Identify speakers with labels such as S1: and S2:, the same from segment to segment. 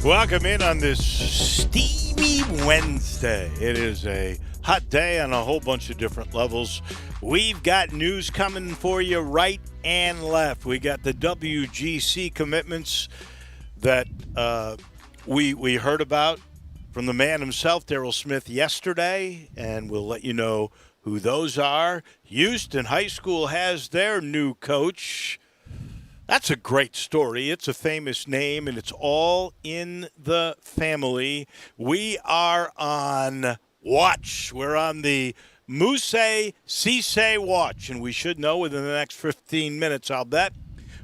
S1: Welcome in on this steamy Wednesday. It is a hot day on a whole bunch of different levels. We've got news coming for you right and left. We got the WGC commitments that we heard about from the man himself, Daryl Smith, yesterday, and we'll let you know who those are. Houston High School has their new coach. That's a great story. It's a famous name, and it's all in the family. We are on watch. We're on the Moussa Cisse watch, and we should know within the next 15 minutes, I'll bet,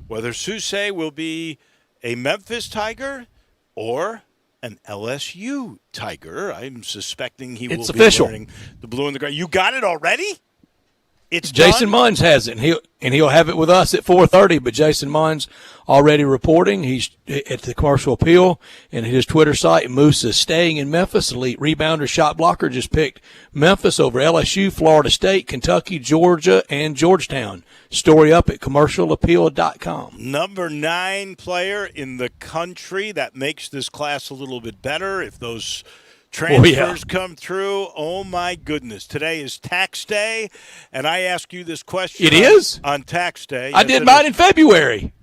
S1: whether Cisse will be a Memphis Tiger or an LSU Tiger. I'm suspecting he will be wearing the blue and the gray. You got it already? It's
S2: Jason
S1: done?
S2: Munns has it, and he'll have it with us at 4:30. But Jason Munns already reporting. He's at the Commercial Appeal and his Twitter site. Moose is staying in Memphis. Elite rebounder, shot blocker, just picked Memphis over LSU, Florida State, Kentucky, Georgia, and Georgetown. Story up at commercialappeal.com.
S1: Number 9 player in the country. That makes this class a little bit better if those transfers come through. Oh, my goodness. Today is tax day, and I ask you this question.
S2: It is?
S1: On tax day.
S2: I did mine in February.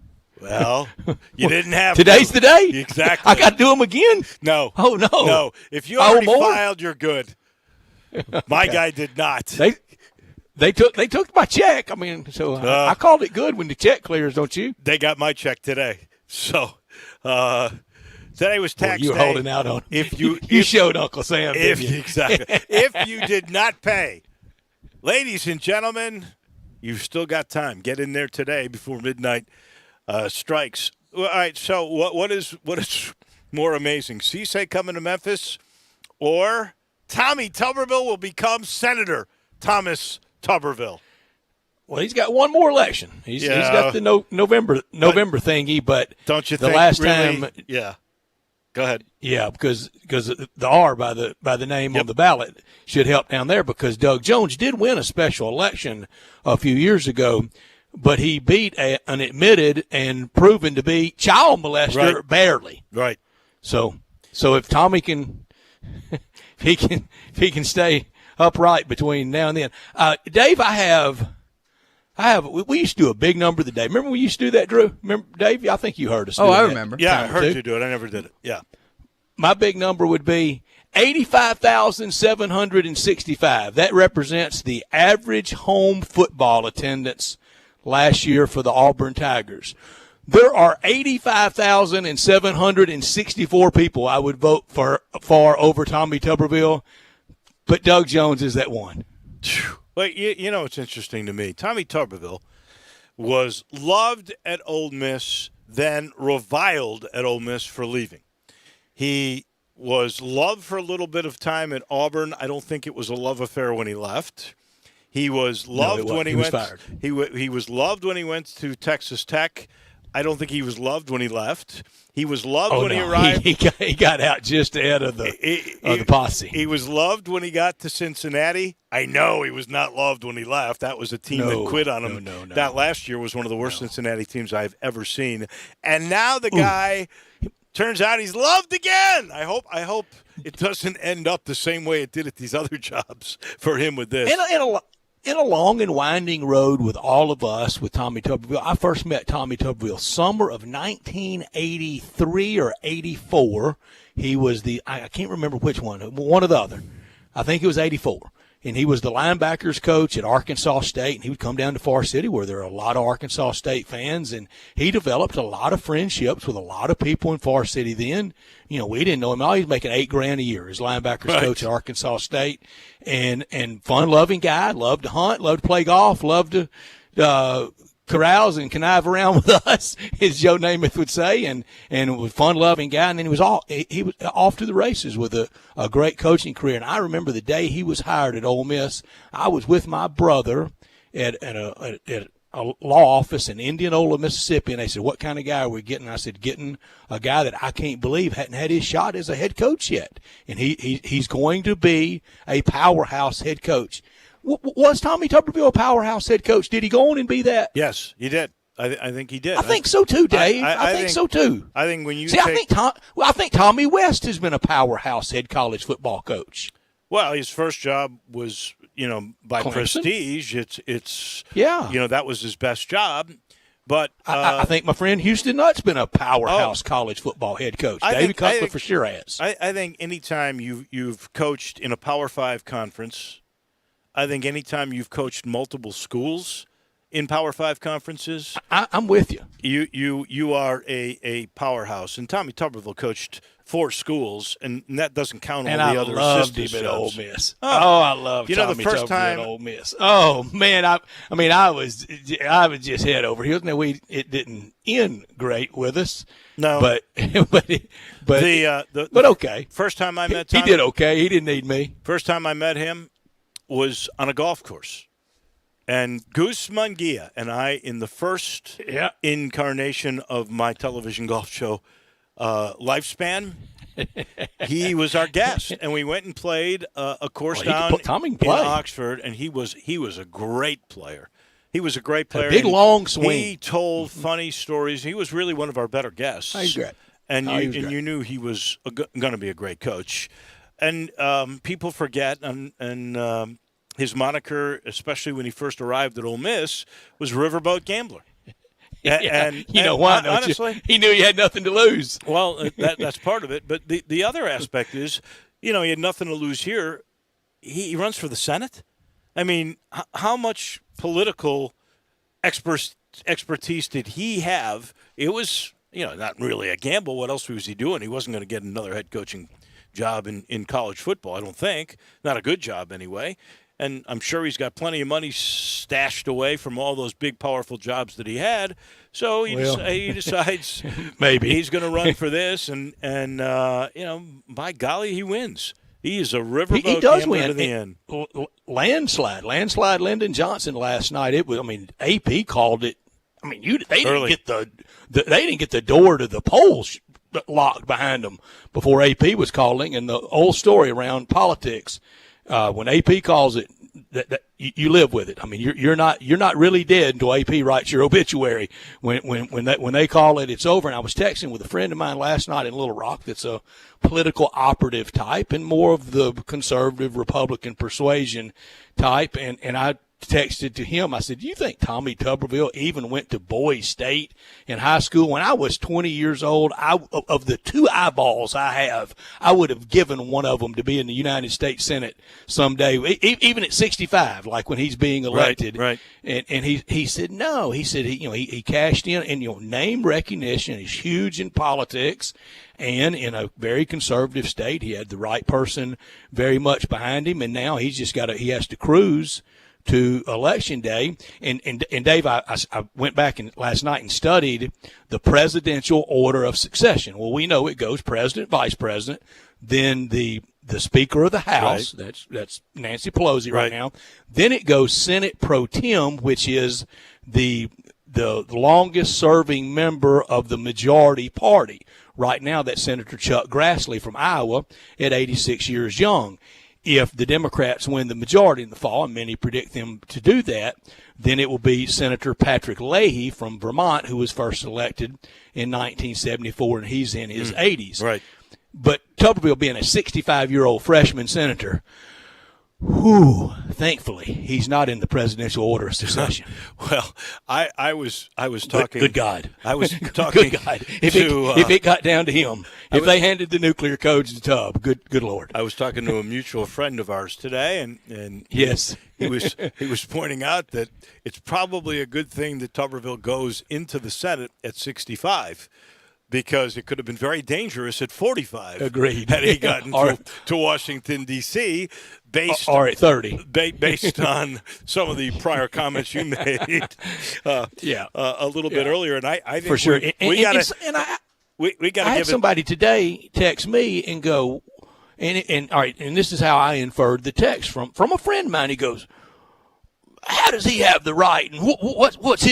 S1: Well, you didn't have
S2: Today's the day?
S1: Exactly.
S2: I got to do them again?
S1: No.
S2: Oh, no.
S1: No. If you already filed, you're good. My guy did not.
S2: They took my check. I mean, so I called it good when the check clears, don't you?
S1: They got my check today. So, today was tax day.
S2: You were holding out on
S1: you
S2: showed Uncle Sam, didn't you?
S1: Exactly. If you did not pay, ladies and gentlemen, you've still got time. Get in there today before midnight strikes. All right, so what is more amazing? Cisse coming to Memphis, or Tommy Tuberville will become Senator Thomas Tuberville?
S2: Well, he's got one more election. He's got the November thingy, but
S1: don't you
S2: the
S1: think
S2: last
S1: really,
S2: time?
S1: Yeah. Go ahead.
S2: Yeah, because the R by the name on the ballot should help down there, because Doug Jones did win a special election a few years ago, but he beat an admitted and proven to be child molester barely.
S1: Right.
S2: So if Tommy can, if he can stay upright between now and then, Dave, we used to do a big number of the day. Remember we used to do that, Drew? Remember, Dave? I think you heard us.
S3: I remember.
S1: Yeah, I heard you do it. I never did it. Yeah.
S2: My big number would be 85,765. That represents the average home football attendance last year for the Auburn Tigers. There are 85,764 people I would vote for over Tommy Tuberville, but Doug Jones is that one.
S1: Well, you know what's interesting to me? Tommy Tuberville was loved at Ole Miss, then reviled at Ole Miss for leaving. He was loved for a little bit of time at Auburn. I don't think it was a love affair when he left. He was loved when he went.
S2: Fired.
S1: He was loved when he went to Texas Tech. I don't think he was loved when he left. He was loved when he arrived.
S2: He got out just ahead of the posse.
S1: He was loved when he got to Cincinnati. I know he was not loved when he left. That was a team that quit on him.
S2: No.
S1: That last year was one of the worst Cincinnati teams I've ever seen. And now the guy, turns out he's loved again. I hope it doesn't end up the same way it did at these other jobs for him with this.
S2: In a long and winding road with all of us, with Tommy Tuberville, I first met Tommy Tuberville summer of 1983 or 84. He was I can't remember which one or the other. I think it was 84. And he was the linebackers coach at Arkansas State, and he would come down to Far City where there are a lot of Arkansas State fans, and he developed a lot of friendships with a lot of people in Far City then. You know, we didn't know him. He was making $8,000 a year as linebackers coach at Arkansas State, and fun-loving guy, loved to hunt, loved to play golf, loved to carouse and connive around with us, as Joe Namath would say, and was a fun-loving guy. And then he was off to the races with a great coaching career. And I remember the day he was hired at Ole Miss, I was with my brother at a law office in Indianola, Mississippi, and they said, "What kind of guy are we getting?" I said, "Getting a guy that I can't believe hadn't had his shot as a head coach yet, and he's going to be a powerhouse head coach." Was Tommy Tuberville a powerhouse head coach? Did he go on and be that?
S1: Yes, he did. I think he did.
S2: I think so too, Dave. I think so too.
S1: I think when you
S2: I think Tommy West has been a powerhouse head college football coach.
S1: Well, his first job was, by
S2: Clemson.
S1: prestige. It's that was his best job. But
S2: I think my friend Houston Nutt's been a powerhouse college football head coach. David Cutler for sure has.
S1: I think anytime you've coached in a Power 5 conference, I think anytime you've coached multiple schools in Power 5 conferences,
S2: I'm with you.
S1: You are a powerhouse. And Tommy Tuberville coached 4 schools, and that doesn't count all the other assistant
S2: him at Ole Miss.
S1: Oh,
S2: I love Tommy
S1: the first
S2: Tuberville
S1: time
S2: at Ole Miss. Oh man, I was just head over heels. Now it didn't end great with us.
S1: No,
S2: but okay.
S1: First time I met Tommy,
S2: he did okay. He didn't need me.
S1: First time I met him was on a golf course. And Goose Munguia and I, in the first incarnation of my television golf show lifespan, he was our guest, and we went and played a course down in Oxford, and he was a great player. He was a great player.
S2: A big long swing.
S1: He told funny stories. He was really one of our better guests.
S2: He's great.
S1: And you knew he was going to be a great coach. And people forget, and his moniker, especially when he first arrived at Ole Miss, was Riverboat Gambler.
S2: And you know why?
S1: Honestly,
S2: he knew he had nothing to lose.
S1: Well, that's part of it. But the other aspect is, he had nothing to lose here. He runs for the Senate. I mean, how much political expertise did he have? It was, not really a gamble. What else was he doing? He wasn't going to get another head coaching job in college football, I don't think. Not a good job anyway. And I'm sure he's got plenty of money stashed away from all those big, powerful jobs that he had. So he decides
S2: maybe
S1: he's going to run for this, and by golly, he wins. He is a riverboat
S2: he does
S1: gambler
S2: win.
S1: to the end.
S2: Landslide Lyndon Johnson last night. It was. AP called it. They didn't get the door to the polls locked behind them before AP was calling, and the old story around politics. When AP calls it, that you live with it. You're not really dead until AP writes your obituary. When they call it, it's over. And I was texting with a friend of mine last night in Little Rock that's a political operative type and more of the conservative Republican persuasion type, and I texted to him. I said, "Do you think Tommy Tuberville even went to Boise State in high school?" When I was 20 years old, of the 2 eyeballs I have, I would have given one of them to be in the United States Senate someday, even at 65, like when he's being elected.
S1: Right.
S2: And he said no. He said he cashed in, and name recognition is huge in politics. And in a very conservative state, he had the right person very much behind him, and now he has to cruise to Election Day. And Dave, I went back last night and studied the presidential order of succession. Well, we know it goes president, vice president, then the Speaker of the House. Right. That's Nancy Pelosi right now. Then it goes Senate Pro Tem, which is the longest serving member of the majority party. Right now, that's Senator Chuck Grassley from Iowa at 86 years young. If the Democrats win the majority in the fall, and many predict them to do that, then it will be Senator Patrick Leahy from Vermont, who was first elected in 1974, and he's in his 80s.
S1: Right.
S2: But Tuberville being a 65-year-old freshman senator, thankfully, he's not in the presidential order of succession.
S1: Well, I was talking.
S2: Good God.
S1: I was talking.
S2: Good God. If it got down to him, if they handed the nuclear codes to Tub, good Lord.
S1: I was talking to a mutual friend of ours today, and
S2: yes,
S1: he was pointing out that it's probably a good thing that Tuberville goes into the Senate at 65. Because it could have been very dangerous at 45.
S2: Agreed.
S1: Had he gotten to Washington, D.C.,
S2: or at 30.
S1: Based on some of the prior comments you made a little bit earlier. And I think
S2: for sure.
S1: We got to give
S2: I had somebody today text me and go, and all right, and this is how I inferred the text from a friend of mine. He goes, how does he have the right? And what's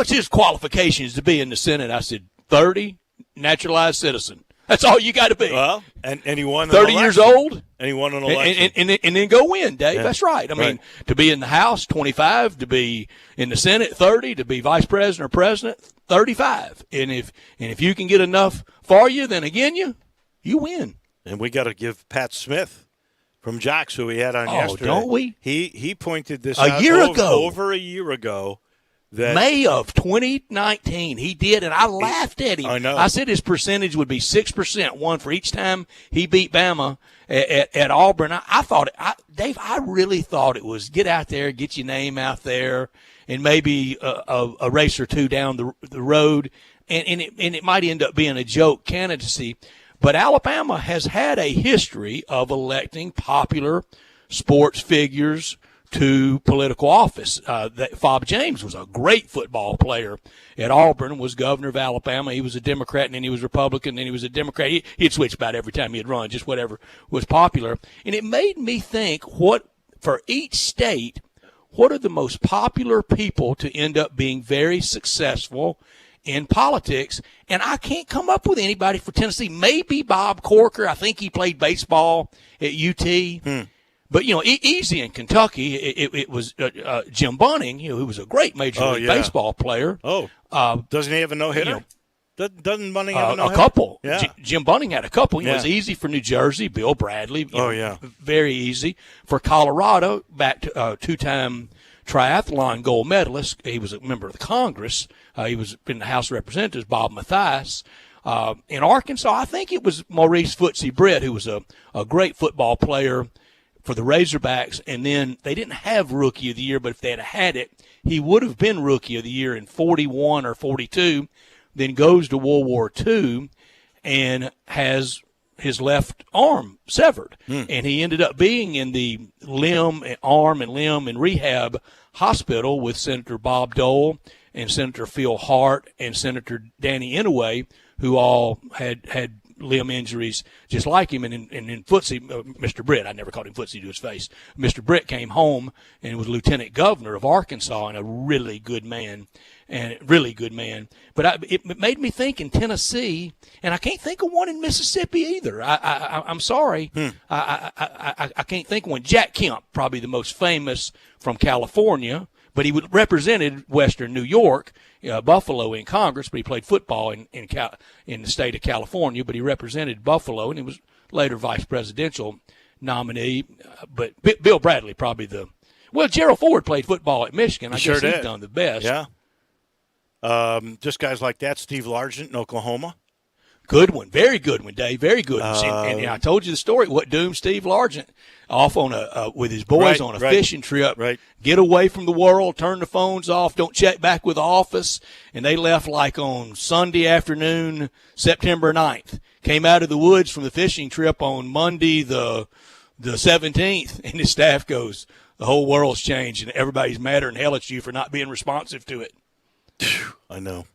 S2: his qualifications to be in the Senate? I said, 30, naturalized citizen. That's all you got to be.
S1: Well, and he won
S2: 30 years old.
S1: And he won an election.
S2: And then go win, Dave.
S1: Yeah.
S2: That's right. I mean, to be in the House, 25, to be in the Senate, 30, to be vice president or president, 35. And if you can get enough for you, then again, you win.
S1: And we got to give Pat Smith from Jocks, who we had on yesterday.
S2: Don't we?
S1: He pointed this out over a year ago. That
S2: May of 2019, he did, and I laughed at him.
S1: I know.
S2: I said his percentage would be 6%, one for each time he beat Bama at Auburn. I thought, Dave, I really thought it was get out there, get your name out there, and maybe a race or two down the road, and it might end up being a joke candidacy. But Alabama has had a history of electing popular sports figures to political office. Fob James was a great football player at Auburn, was governor of Alabama. He was a Democrat, and then he was Republican, and then he was a Democrat. He'd switch about every time he'd run, just whatever was popular. And it made me think, for each state, what are the most popular people to end up being very successful in politics? And I can't come up with anybody for Tennessee. Maybe Bob Corker. I think he played baseball at UT. But, easy in Kentucky, it was Jim Bunning, who was a great Major League Baseball player.
S1: Doesn't he have a no-hitter? Doesn't Bunning have a no-hitter?
S2: A couple.
S1: Yeah.
S2: Jim Bunning had a couple. It was easy for New Jersey, Bill Bradley. Very easy. For Colorado, back to two-time triathlon gold medalist. He was a member of the Congress. He was in the House of Representatives, Bob Mathias. In Arkansas, I think it was Maurice Footsie Britt, who was a great football player for the Razorbacks, and then they didn't have Rookie of the Year, but if they had had it, he would have been Rookie of the Year in 41 or 42, then goes to World War II and has his left arm severed. And he ended up being in the arm and limb and rehab hospital with Senator Bob Dole and Senator Phil Hart and Senator Danny Inouye, who all had limb injuries just like him. And in Footsie, Mr. Britt, I never called him Footsie to his face. Mr. Britt came home and was lieutenant governor of Arkansas, and a really good man. But it made me think in Tennessee, and I can't think of one in Mississippi either. I'm sorry. I can't think of one. Jack Kemp, probably the most famous from California, but he represented Western New York, Buffalo in Congress, but he played football in the state of California, but he represented Buffalo, and he was later vice presidential nominee. But Bill Bradley, probably Gerald Ford played football at Michigan. I guess he's done the best.
S1: Yeah. Just guys like that. Steve Largent in Oklahoma.
S2: Good one. Very good one, Dave. Very good one. And I told you the story, what doomed Steve Largent off on with his boys on a fishing trip.
S1: Right.
S2: Get away from the world, turn the phones off, don't check back with the office. And they left like on Sunday afternoon, September 9th. Came out of the woods from the fishing trip on Monday the 17th. And his staff goes, the whole world's changed and everybody's madder than hell at you for not being responsive to it.
S1: I know.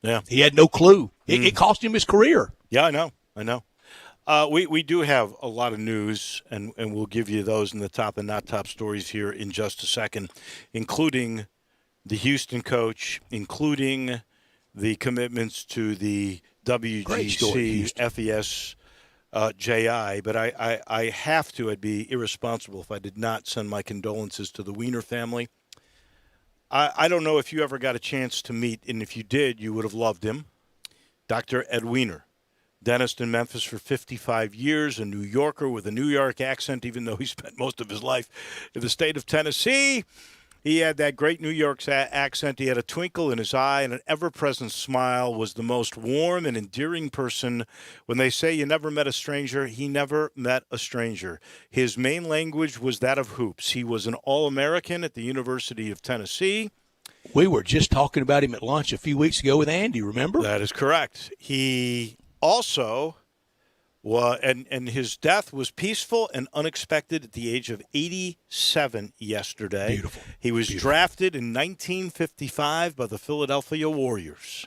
S1: Yeah.
S2: He had no clue. It cost him his career.
S1: Yeah, I know. We do have a lot of news, and we'll give you those in the top and not top stories here in just a second, including the Houston coach, including the commitments to the WGC FES JI. But I have to, I'd be irresponsible if I did not send my condolences to the Wiener family. I don't know if you ever got a chance to meet, and if you did, you would have loved him. Dr. Ed Wiener, dentist in Memphis for 55 years, a New Yorker with a New York accent, even though he spent most of his life in the state of Tennessee. He had that great New York accent. He had a twinkle in his eye and an ever-present smile, was the most warm and endearing person. When they say you never met a stranger, he never met a stranger. His main language was that of hoops. He was an All-American at the University of Tennessee.
S2: We were just talking about him at lunch a few weeks ago with Andy, remember?
S1: That is correct. He also... and his death was peaceful and unexpected at the age of 87 yesterday.
S2: Beautiful.
S1: He was drafted in 1955 by the Philadelphia Warriors.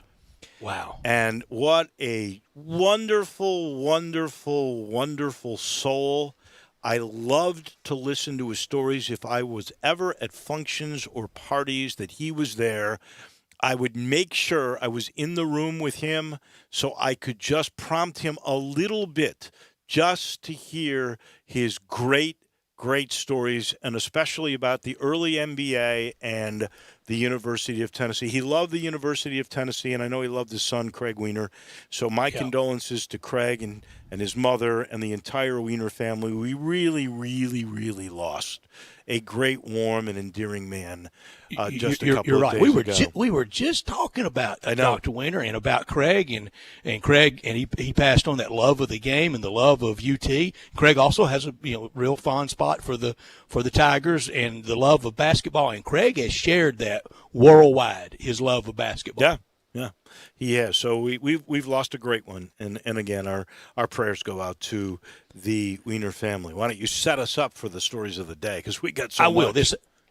S2: Wow.
S1: And what a wonderful, wonderful, wonderful soul. I loved to listen to his stories. If I was ever at functions or parties that he was there, I would make sure I was in the room with him so I could just prompt him a little bit just to hear his great stories, and especially about the early NBA and the University of Tennessee. He loved the University of Tennessee, and I know he loved his son, Craig Weiner. So my condolences to Craig and his mother and the entire Weiner family. We really, really, really lost a great, warm, and endearing man just a couple of days ago.
S2: We were just talking about Dr. Weiner and about Craig, and Craig, and he passed on that love of the game and the love of UT. Craig also has a real fond spot for the Tigers and the love of basketball, and Craig has shared that worldwide, his love of basketball.
S1: Yeah, he has. So we've lost a great one, and again, our prayers go out to the Weiner family. Why don't you set us up for the stories of the day, because we got so much.
S2: I will.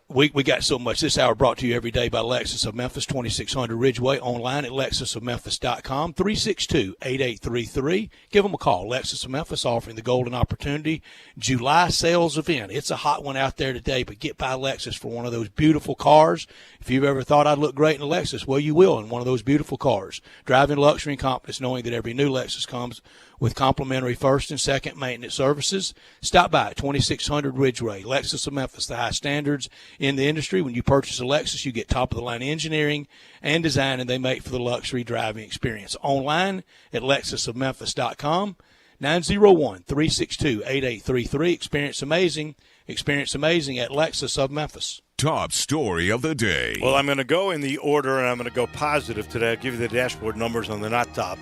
S2: We got so much. This hour brought to you every day by Lexus of Memphis, 2600 Ridgeway, online at lexusofmemphis.com, 362-8833. Give them a call. Lexus of Memphis offering the golden opportunity July sales event. It's a hot one out there today, but get by Lexus for one of those beautiful cars. If you've ever thought I'd look great in a Lexus, well, you will in one of those beautiful cars. Driving luxury and confidence, knowing that every new Lexus comes with complimentary first and second maintenance services. Stop by at 2600 Ridgeway. Lexus of Memphis, the high standards in the industry. When you purchase a Lexus, you get top-of-the-line engineering and design, and they make for the luxury driving experience. Online at lexusofmemphis.com, 901-362-8833. Experience amazing at Lexus of Memphis.
S3: Top story of the day.
S1: Well, I'm going to go in the order, and I'm going to go positive today. I'll give you the dashboard numbers on the not top.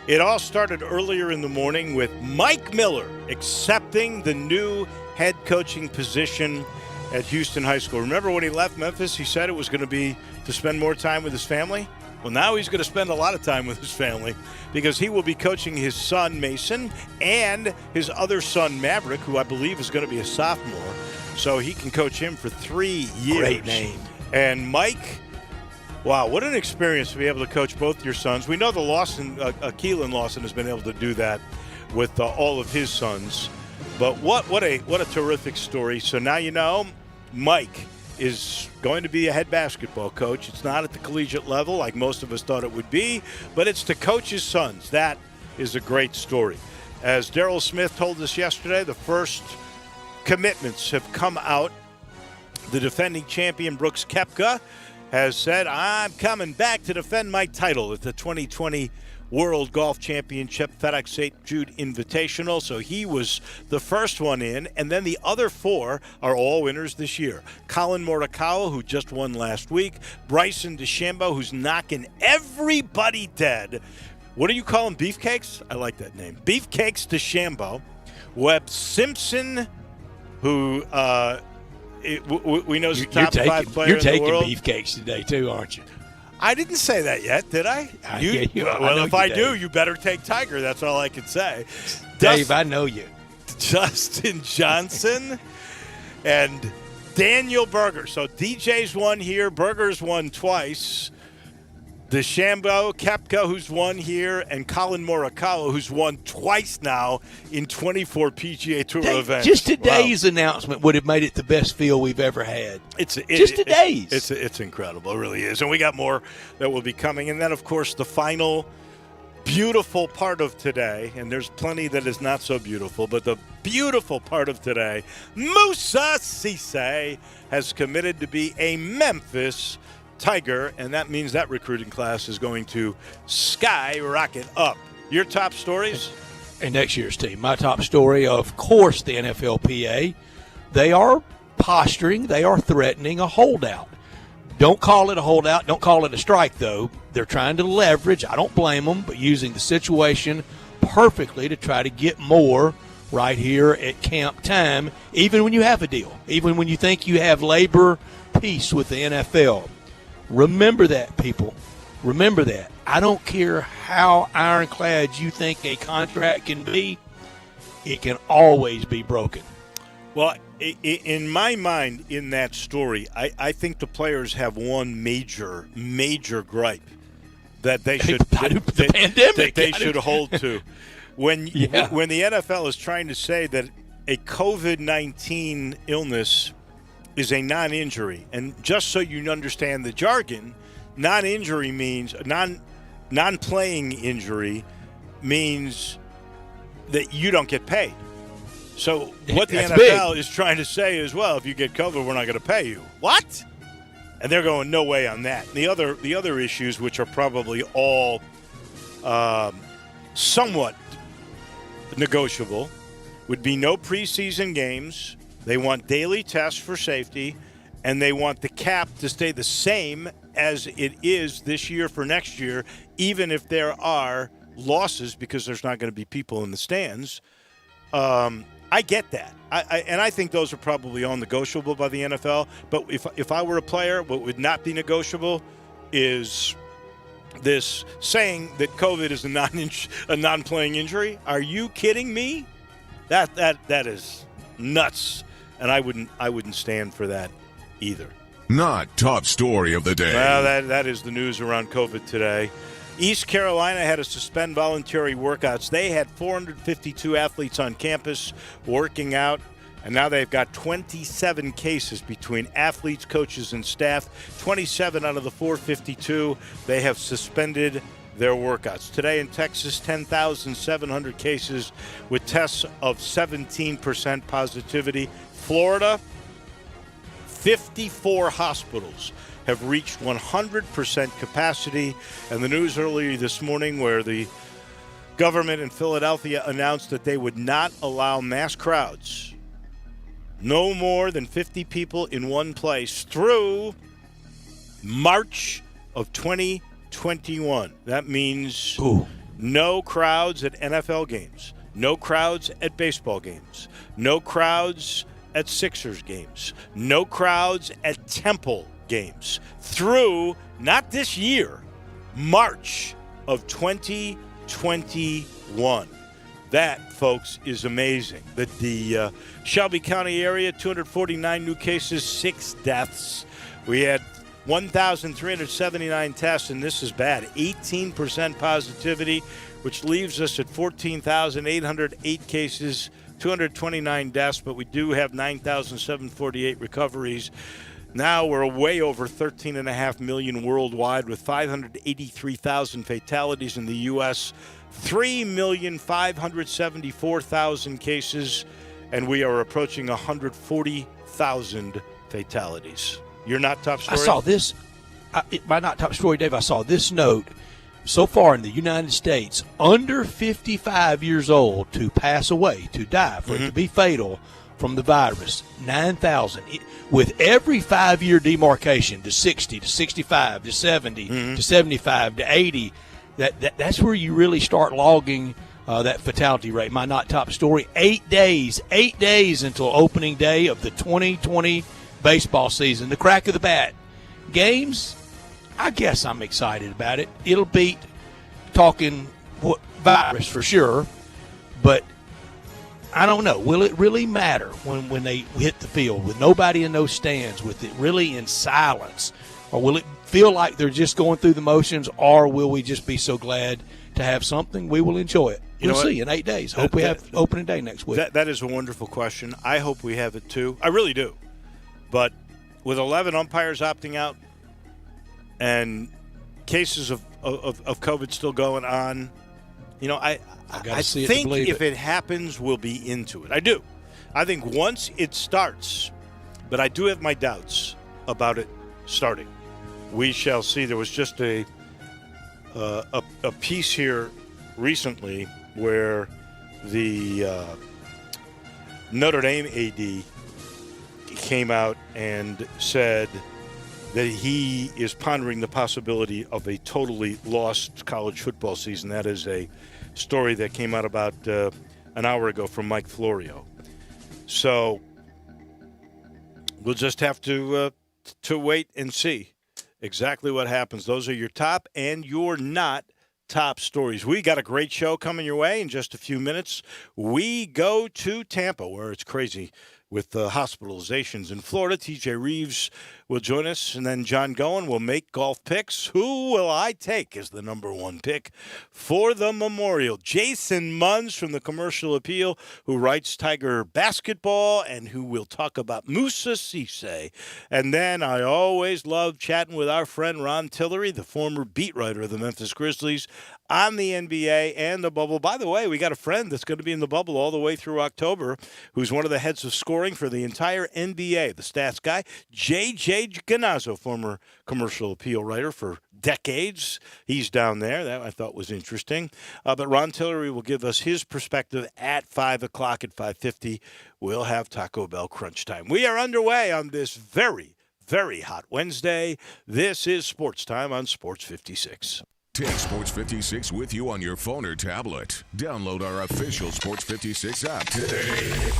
S1: It all started earlier in the morning with Mike Miller accepting the new head coaching position at Houston High School. Remember when he left Memphis, he said it was going to be to spend more time with his family? Well, now he's going to spend a lot of time with his family because he will be coaching his son, Mason, and his other son, Maverick, who I believe is going to be a sophomore. So he can coach him for 3 years.
S2: Great name.
S1: And Mike, wow, what an experience to be able to coach both your sons. We know the Lawson, Keelan Lawson has been able to do that with all of his sons. But what a terrific story. So now you know Mike is going to be a head basketball coach. It's not at the collegiate level like most of us thought it would be, but it's to coach his sons. That is a great story. As Daryl Smith told us yesterday, the first commitments have come out. The defending champion Brooks Koepka has said, I'm coming back to defend my title at the 2020 World Golf Championship FedEx St. Jude Invitational. So he was the first one in, and then the other four are all winners this year. Colin Morikawa, who just won last week. Bryson DeChambeau, who's knocking everybody dead. What do you call them, beefcakes? I like that name. Beefcakes DeChambeau. Webb Simpson, who we know is the top 5 player in the world.
S2: You're taking beefcakes today, too, aren't you?
S1: I didn't say that yet, did I? If I do, you better take Tiger. That's all I can say.
S2: Dave, I know you.
S1: Justin Johnson and Daniel Berger. So DJ's won here. Berger's won twice. DeChambeau, Koepka, who's won here, and Colin Morikawa, who's won twice now in 24 PGA Tour events.
S2: Just today's announcement would have made it the best field we've ever had. Just today's.
S1: It's incredible. It really is. And we got more that will be coming. And then, of course, the final beautiful part of today, and there's plenty that is not so beautiful, but the beautiful part of today, Moussa Cisse has committed to be a Memphis Tiger, and that means that recruiting class is going to skyrocket up. Your top stories?
S2: And next year's team. My top story, of course, the NFLPA. They are posturing, they are threatening a holdout. Don't call it a holdout. Don't call it a strike, though. They're trying to leverage, I don't blame them, but using the situation perfectly to try to get more right here at camp time, even when you have a deal, even when you think you have labor peace with the NFL. Remember that, people. Remember that. I don't care how ironclad you think a contract can be, it can always be broken.
S1: Well, in my mind, in that story, I think the players have one major gripe that they should
S2: the pandemic
S1: that they should hold to. When the NFL is trying to say that a COVID-19 illness is a non-injury, and just so you understand the jargon, non-injury means non-playing injury means that you don't get paid. So what the NFL is trying to say is, well, if you get COVID, we're not going to pay you. What? And they're going no way on that. And the other issues, which are probably all somewhat negotiable, would be no preseason games. They want daily tests for safety, and they want the cap to stay the same as it is this year for next year, even if there are losses because there's not going to be people in the stands. I get that. I think those are probably all negotiable by the NFL. But if I were a player, what would not be negotiable is this saying that COVID is a non-playing injury. Are you kidding me? That is nuts, and I wouldn't stand for that either.
S3: Not top story of the day.
S1: Well, that is the news around COVID today. East Carolina had to suspend voluntary workouts. They had 452 athletes on campus working out, and now they've got 27 cases between athletes, coaches, and staff. 27 out of the 452, they have suspended their workouts. Today in Texas, 10,700 cases with tests of 17% positivity. Florida, 54 hospitals have reached 100% capacity. And the news earlier this morning where the government in Philadelphia announced that they would not allow mass crowds, no more than 50 people in one place, through March of 2021. That means no crowds at NFL games, no crowds at baseball games, no crowds at Sixers games, no crowds at Temple games through, not this year, March of 2021. That, folks, is amazing. That the Shelby County area, 249 new cases, 6 deaths. We had 1,379 tests, and this is bad, 18% positivity, which leaves us at 14,808 cases, 229 deaths, but we do have 9,748 recoveries. Now we're way over 13.5 million worldwide with 583,000 fatalities in the U.S., 3,574,000 cases, and we are approaching 140,000 fatalities. You're not top story?
S2: I saw this. My not top story, Dave, I saw this note. So far in the United States, under 55 years old to pass away, to die, for it to be fatal from the virus, 9,000. With every 5-year demarcation to 60, to 65, to 70, to 75, to 80, that's where you really start logging that fatality rate. My not top story, 8 days until opening day of the 2020 baseball season, the crack of the bat. Games, I guess I'm excited about it. It'll beat talking virus for sure, but I don't know. Will it really matter when they hit the field with nobody in those stands, with it really in silence? Or will it feel like they're just going through the motions, or will we just be so glad to have something? We will enjoy it. We'll see in 8 days. Hope we have opening day next week.
S1: That is a wonderful question. I hope we have it too. I really do. But with 11 umpires opting out and cases of COVID still going on, I think if it happens, we'll be into it. I do. I think once it starts, but I do have my doubts about it starting. We shall see. There was just a piece here recently where the Notre Dame AD came out and said that he is pondering the possibility of a totally lost college football season. That is a story that came out about an hour ago from Mike Florio. So we'll just have to wait and see exactly what happens. Those are your top and your not top stories. We got a great show coming your way in just a few minutes. We go to Tampa, where it's crazy with the hospitalizations in Florida. TJ Reeves will join us, and then John Goen will make golf picks. Who will I take as the number one pick for the Memorial? Jason Munns from the Commercial Appeal, who writes Tiger basketball and who will talk about Musa Cisse. And then I always love chatting with our friend Ron Tillery, the former beat writer of the Memphis Grizzlies, on the NBA and the bubble. By the way, we got a friend that's going to be in the bubble all the way through October, who's one of the heads of scoring for the entire NBA, the stats guy, J.J. Ganazzo, former Commercial Appeal writer for decades. He's down there. That I thought was interesting. But Ron Tillery will give us his perspective at 5 o'clock at 5:50. We'll have Taco Bell crunch time. We are underway on this very, very hot Wednesday. This is Sports Time on Sports 56.
S3: Take Sports 56 with you on your phone or tablet. Download our official Sports 56 app today.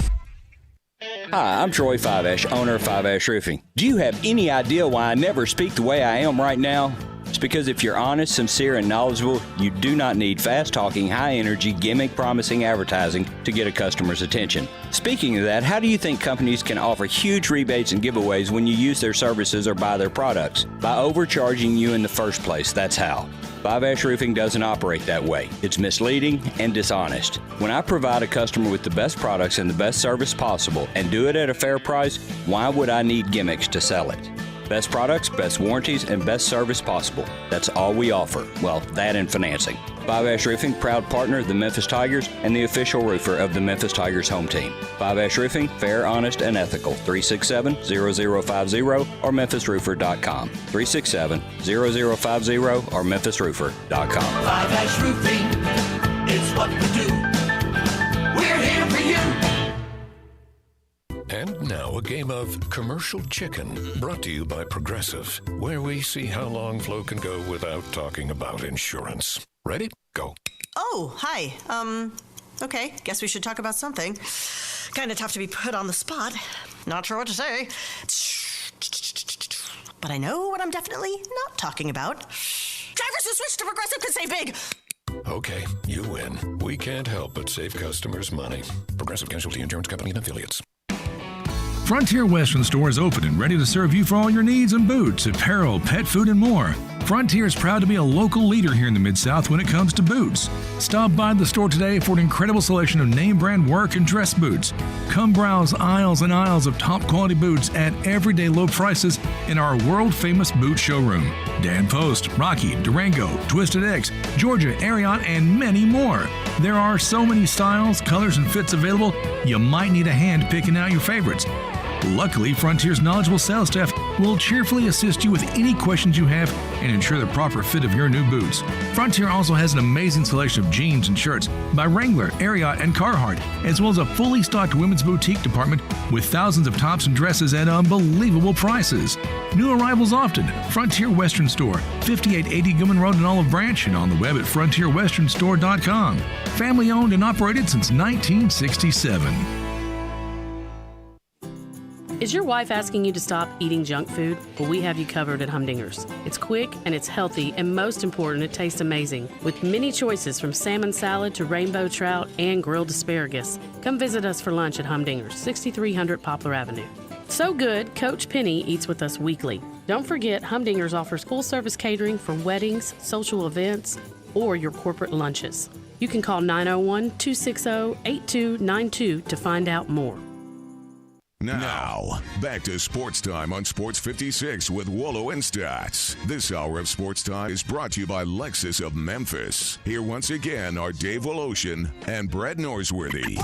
S4: Hi, I'm Troy Fiveash, owner of Fiveash Roofing. Do you have any idea why I never speak the way I am right now? It's because if you're honest, sincere, and knowledgeable, you do not need fast-talking, high-energy, gimmick-promising advertising to get a customer's attention. Speaking of that, how do you think companies can offer huge rebates and giveaways when you use their services or buy their products? By overcharging you in the first place, that's how. Fiveash Roofing doesn't operate that way. It's misleading and dishonest. When I provide a customer with the best products and the best service possible and do it at a fair price, why would I need gimmicks to sell it? Best products, best warranties, and best service possible. That's all we offer. Well, that and financing. Fiveash Roofing, proud partner of the Memphis Tigers and the official roofer of the Memphis Tigers home team. Fiveash Roofing, fair, honest, and ethical. 367-0050 or memphisroofer.com. 367-0050 or memphisroofer.com.
S5: Fiveash Roofing, it's what we do. We're here for you.
S6: And now a game of Commercial Chicken, brought to you by Progressive, where we see how long Flo can go without talking about insurance. Ready? Go.
S7: Oh, hi. Okay, guess we should talk about something. Kind of tough to be put on the spot. Not sure what to say. But I know what I'm definitely not talking about. Drivers who switch to Progressive can save big.
S6: Okay, you win. We can't help but save customers money. Progressive Casualty Insurance Company and Affiliates.
S8: Frontier Western Store is open and ready to serve you for all your needs in boots, apparel, pet food, and more. Frontier is proud to be a local leader here in the Mid-South when it comes to boots. Stop by the store today for an incredible selection of name brand work and dress boots. Come browse aisles and aisles of top quality boots at everyday low prices in our world famous boot showroom. Dan Post, Rocky, Durango, Twisted X, Georgia, Ariat, and many more. There are so many styles, colors, and fits available, you might need a hand picking out your favorites. Luckily, Frontier's knowledgeable sales staff will cheerfully assist you with any questions you have and ensure the proper fit of your new boots. Frontier also has an amazing selection of jeans and shirts by Wrangler, Ariat, and Carhartt, as well as a fully stocked women's boutique department with thousands of tops and dresses at unbelievable prices. New arrivals often. Frontier Western Store, 5880 Gilman Road in Olive Branch, and on the web at frontierwesternstore.com. Family owned and operated since 1967.
S9: Is your wife asking you to stop eating junk food? Well, we have you covered at Humdinger's. It's quick and it's healthy, and most important, it tastes amazing. With many choices from salmon salad to rainbow trout and grilled asparagus. Come visit us for lunch at Humdinger's, 6300 Poplar Avenue. So good, Coach Penny eats with us weekly. Don't forget, Humdinger's offers full-service catering for weddings, social events, or your corporate lunches. You can call 901-260-8292 to find out more.
S3: Now, back to Sports Time on Sports 56 with Wolo and Stats. This hour of Sports Time is brought to you by Lexus of Memphis. Here once again are Dave Woloshin and Brett Norsworthy.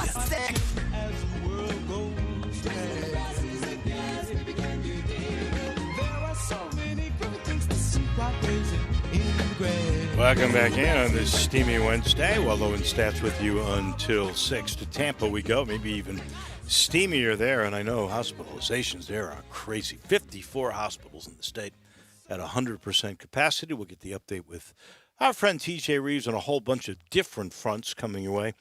S1: Welcome back in on this steamy Wednesday. Wolo and Stats with you until 6. To Tampa we go, maybe even steamier there, and I know hospitalizations there are crazy. 54 hospitals in the state at 100% capacity. We'll get the update with our friend TJ Reeves on a whole bunch of different fronts coming your way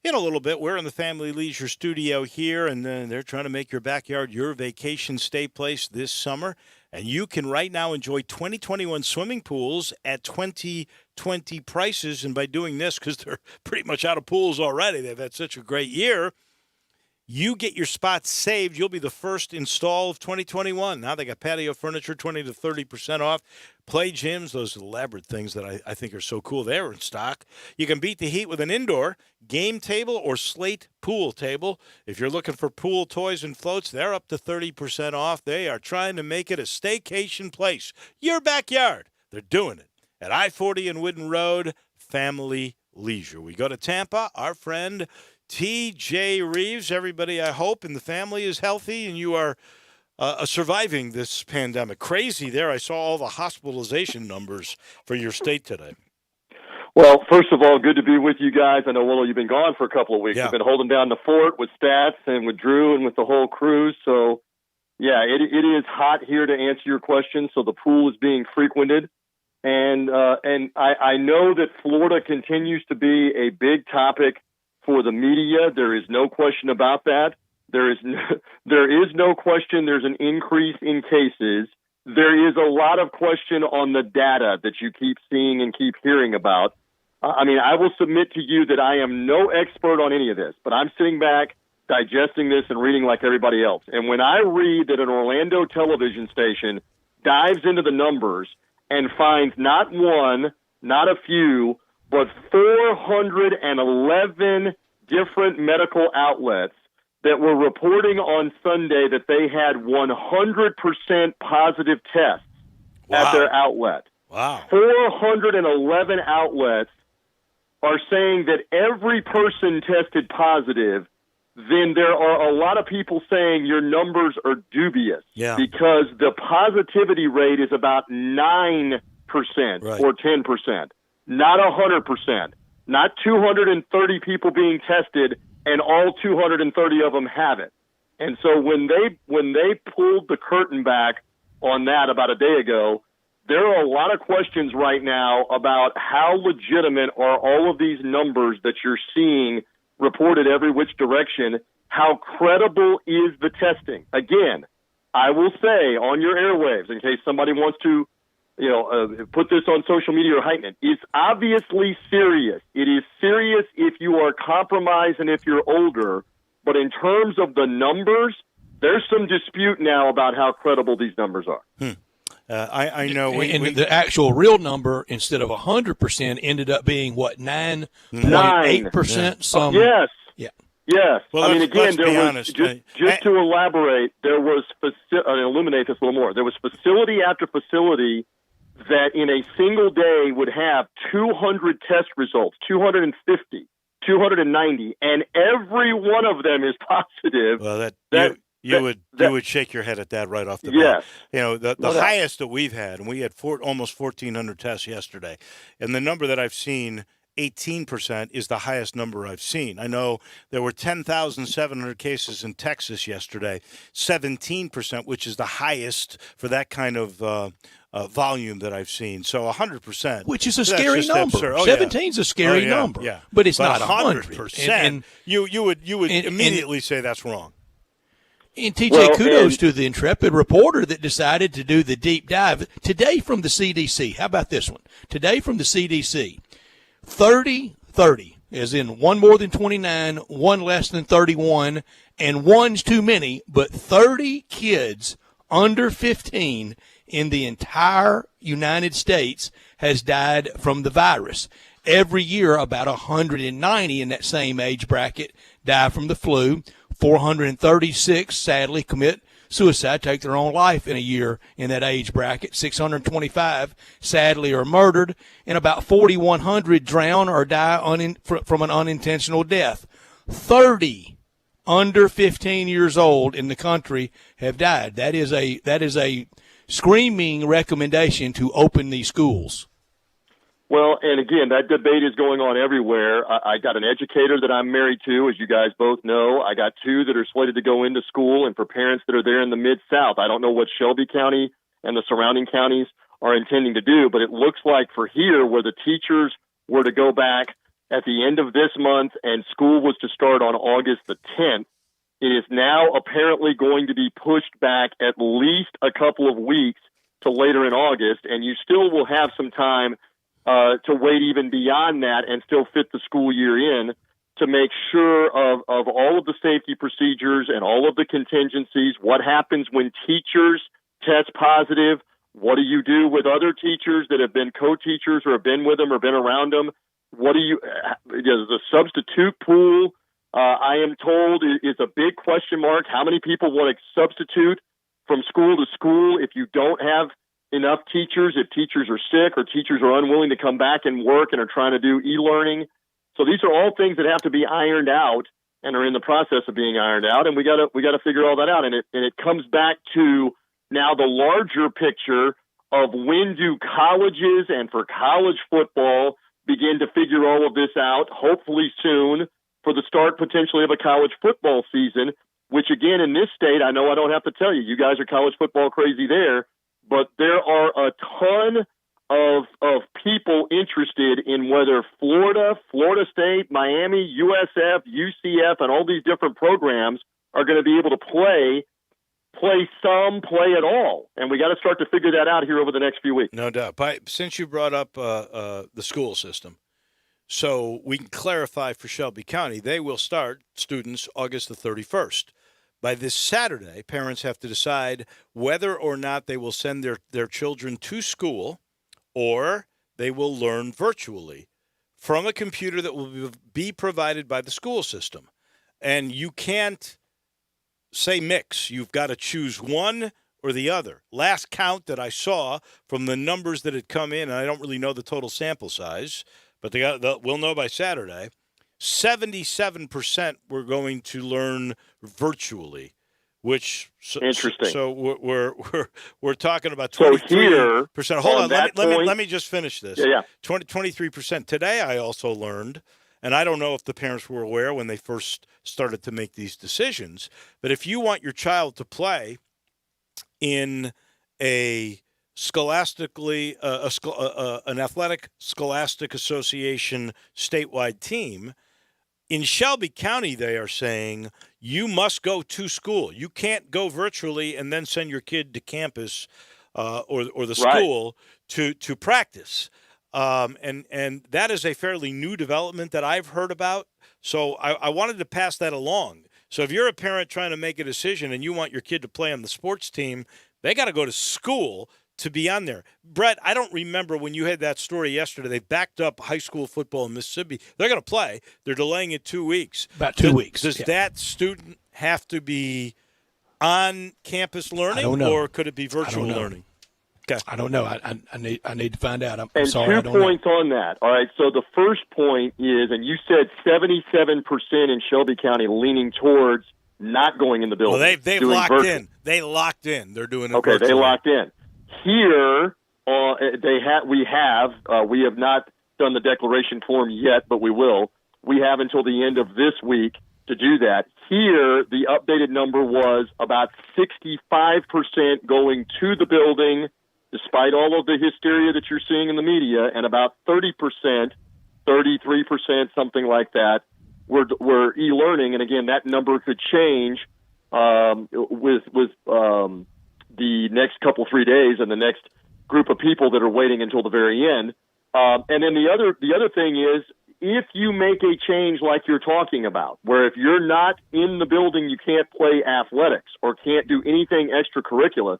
S1: in a little bit. We're in the Family Leisure Studio here, and they're trying to make your backyard your vacation stay place this summer. And you can right now enjoy 2021 swimming pools at 2020 prices. And by doing this, because they're pretty much out of pools already, they've had such a great year, You get your spot saved. You'll be the first install of 2021. Now they got patio furniture, 20 to 30% off. Play gyms, those elaborate things that I think are so cool. They're in stock. You can beat the heat with an indoor game table or slate pool table. If you're looking for pool toys and floats, they're up to 30% off. They are trying to make it a staycation place. Your backyard. They're doing it. At I-40 and Whidden Road, Family Leisure. We go to Tampa. Our friend T.J. Reeves. Everybody, I hope, and the family is healthy, and you are surviving this pandemic. Crazy there. I saw all the hospitalization numbers for your state today.
S10: Well, first of all, good to be with you guys. I know, Willow, you've been gone for a couple of weeks.
S1: Yeah.
S10: You've been holding down the fort with Stats and with Drew and with the whole crew. So, yeah, it is hot here to answer your question. So the pool is being frequented. And I know that Florida continues to be a big topic for the media. There is no question about that. There is no question there's an increase in cases. There is a lot of question on the data that you keep seeing and keep hearing about. I mean, I will submit to you that I am no expert on any of this, but I'm sitting back digesting this and reading like everybody else. And when I read that an Orlando television station dives into the numbers and finds not one, not a few, but 411 different medical outlets that were reporting on Sunday that they had 100% positive tests at their outlet.
S1: Wow.
S10: 411 outlets are saying that every person tested positive. Then there are a lot of people saying your numbers are dubious because the positivity rate is about 9% or 10%, not 100%, not 230 people being tested and all 230 of them have it. And so when they pulled the curtain back on that about a day ago, there are a lot of questions right now about how legitimate are all of these numbers that you're seeing reported every which direction. How credible is the testing? Again, I will say on your airwaves, in case somebody wants to put this on social media or heighten it, it's obviously serious. It is serious if you are compromised and if you're older. But in terms of the numbers, there's some dispute now about how credible these numbers are.
S2: I know. The actual real number, instead of 100%, ended up being, 9.8%?
S10: Yes.
S2: Yeah.
S10: Yes.
S1: Well,
S10: I mean, again,
S1: let's be honest.
S10: Just to elaborate, there was illuminate this a little more. There was facility after facility that in a single day would have 200 test results, 250, 290, and every one of them is positive.
S1: Well, you would shake your head at that right off the bat.
S10: Yes.
S1: You know, the highest that we've had, and we had almost 1,400 tests yesterday, and the number that I've seen, 18%, is the highest number I've seen. I know there were 10,700 cases in Texas yesterday, 17%, which is the highest for that kind of volume that I've seen. So 100%.
S2: Which is a scary number. 17 is a scary number.
S1: Yeah.
S2: But it's not
S1: 100%. And you would immediately say that's wrong.
S2: And TJ, kudos to the intrepid reporter that decided to do the deep dive. Today from the CDC, how about this one? Today from the CDC, 30, as in one more than 29, one less than 31, and one's too many, but 30 kids under 15 in the entire United States has died from the virus. Every year, about 190 in that same age bracket die from the flu. 436, sadly, commit suicide, take their own life in a year in that age bracket. 625, sadly, are murdered. And about 4,100 drown or die from an unintentional death. 30 under 15 years old in the country have died. That is a screaming recommendation to open these schools.
S10: Well, and again, that debate is going on everywhere. I got an educator that I'm married to, as you guys both know. I got two that are slated to go into school, and for parents that are there in the Mid-South, I don't know what Shelby County and the surrounding counties are intending to do, but it looks like for here, where the teachers were to go back at the end of this month and school was to start on August the 10th, it is now apparently going to be pushed back at least a couple of weeks to later in August, and you still will have some time to wait even beyond that and still fit the school year in. to make sure of all of the safety procedures and all of the contingencies. What happens when teachers test positive? What do you do with other teachers that have been co-teachers or have been with them or been around them? What do you, the substitute pool, I am told, is a big question mark. How many people want to substitute from school to school if you don't have enough teachers, if teachers are sick or teachers are unwilling to come back and work and are trying to do e-learning? So these are all things that have to be ironed out and are in the process of being ironed out, and we got to figure all that out. And it comes back to now the larger picture of when do colleges and for college football begin to figure all of this out, hopefully soon, for the start potentially of a college football season, which again in this state, I know I don't have to tell you, you guys are college football crazy there, but there are a ton of people interested in whether Florida, Florida State, Miami, USF, UCF, and all these different programs are going to be able to play at all. And we got to start to figure that out here over the next few weeks.
S1: No doubt. Since you brought up the school system, so we can clarify for Shelby County, they will start students August the 31st. By this Saturday, parents have to decide whether or not they will send their children to school or they will learn virtually from a computer that will be provided by the school system. And you can't say mix. You've got to choose one or the other. Last count that I saw from the numbers that had come in, and I don't really know the total sample size, but we'll know by Saturday, 77% were going to learn virtually, which
S10: interesting.
S1: So we're talking about 23%.
S10: So
S1: hold on, let me just finish this.
S10: Yeah.
S1: 23%. Today I also learned, and I don't know if the parents were aware when they first started to make these decisions, but if you want your child to play in a scholastically an athletic scholastic association statewide team, in Shelby County, they are saying you must go to school. You can't go virtually and then send your kid to campus or the school to practice. And that is a fairly new development that I've heard about. So I wanted to pass that along. So if you're a parent trying to make a decision and you want your kid to play on the sports team, they got to go to school to be on there. Brett, I don't remember when you had that story yesterday. They backed up high school football in Mississippi. They're going to play. They're delaying it 2 weeks.
S2: About 2 weeks.
S1: Does that student have to be on campus learning, or could it be virtual learning? Okay.
S2: I don't know. I need to find out.
S10: I'm sorry, 2 points on that. All right, so the first point is, and you said 77% in Shelby County leaning towards not going in the building.
S1: Well, they've locked virtual. In. They locked in. They're doing it virtually.
S10: They locked in. Here, we have not done the declaration form yet, but we will. We have until the end of this week to do that. Here, the updated number was about 65% going to the building, despite all of the hysteria that you're seeing in the media, and about 30%, 33%, something like that, were e-learning. And again, that number could change with the next couple 3 days and the next group of people that are waiting until the very end. And then the other thing is, if you make a change like you're talking about, where if you're not in the building, you can't play athletics or can't do anything extracurricular,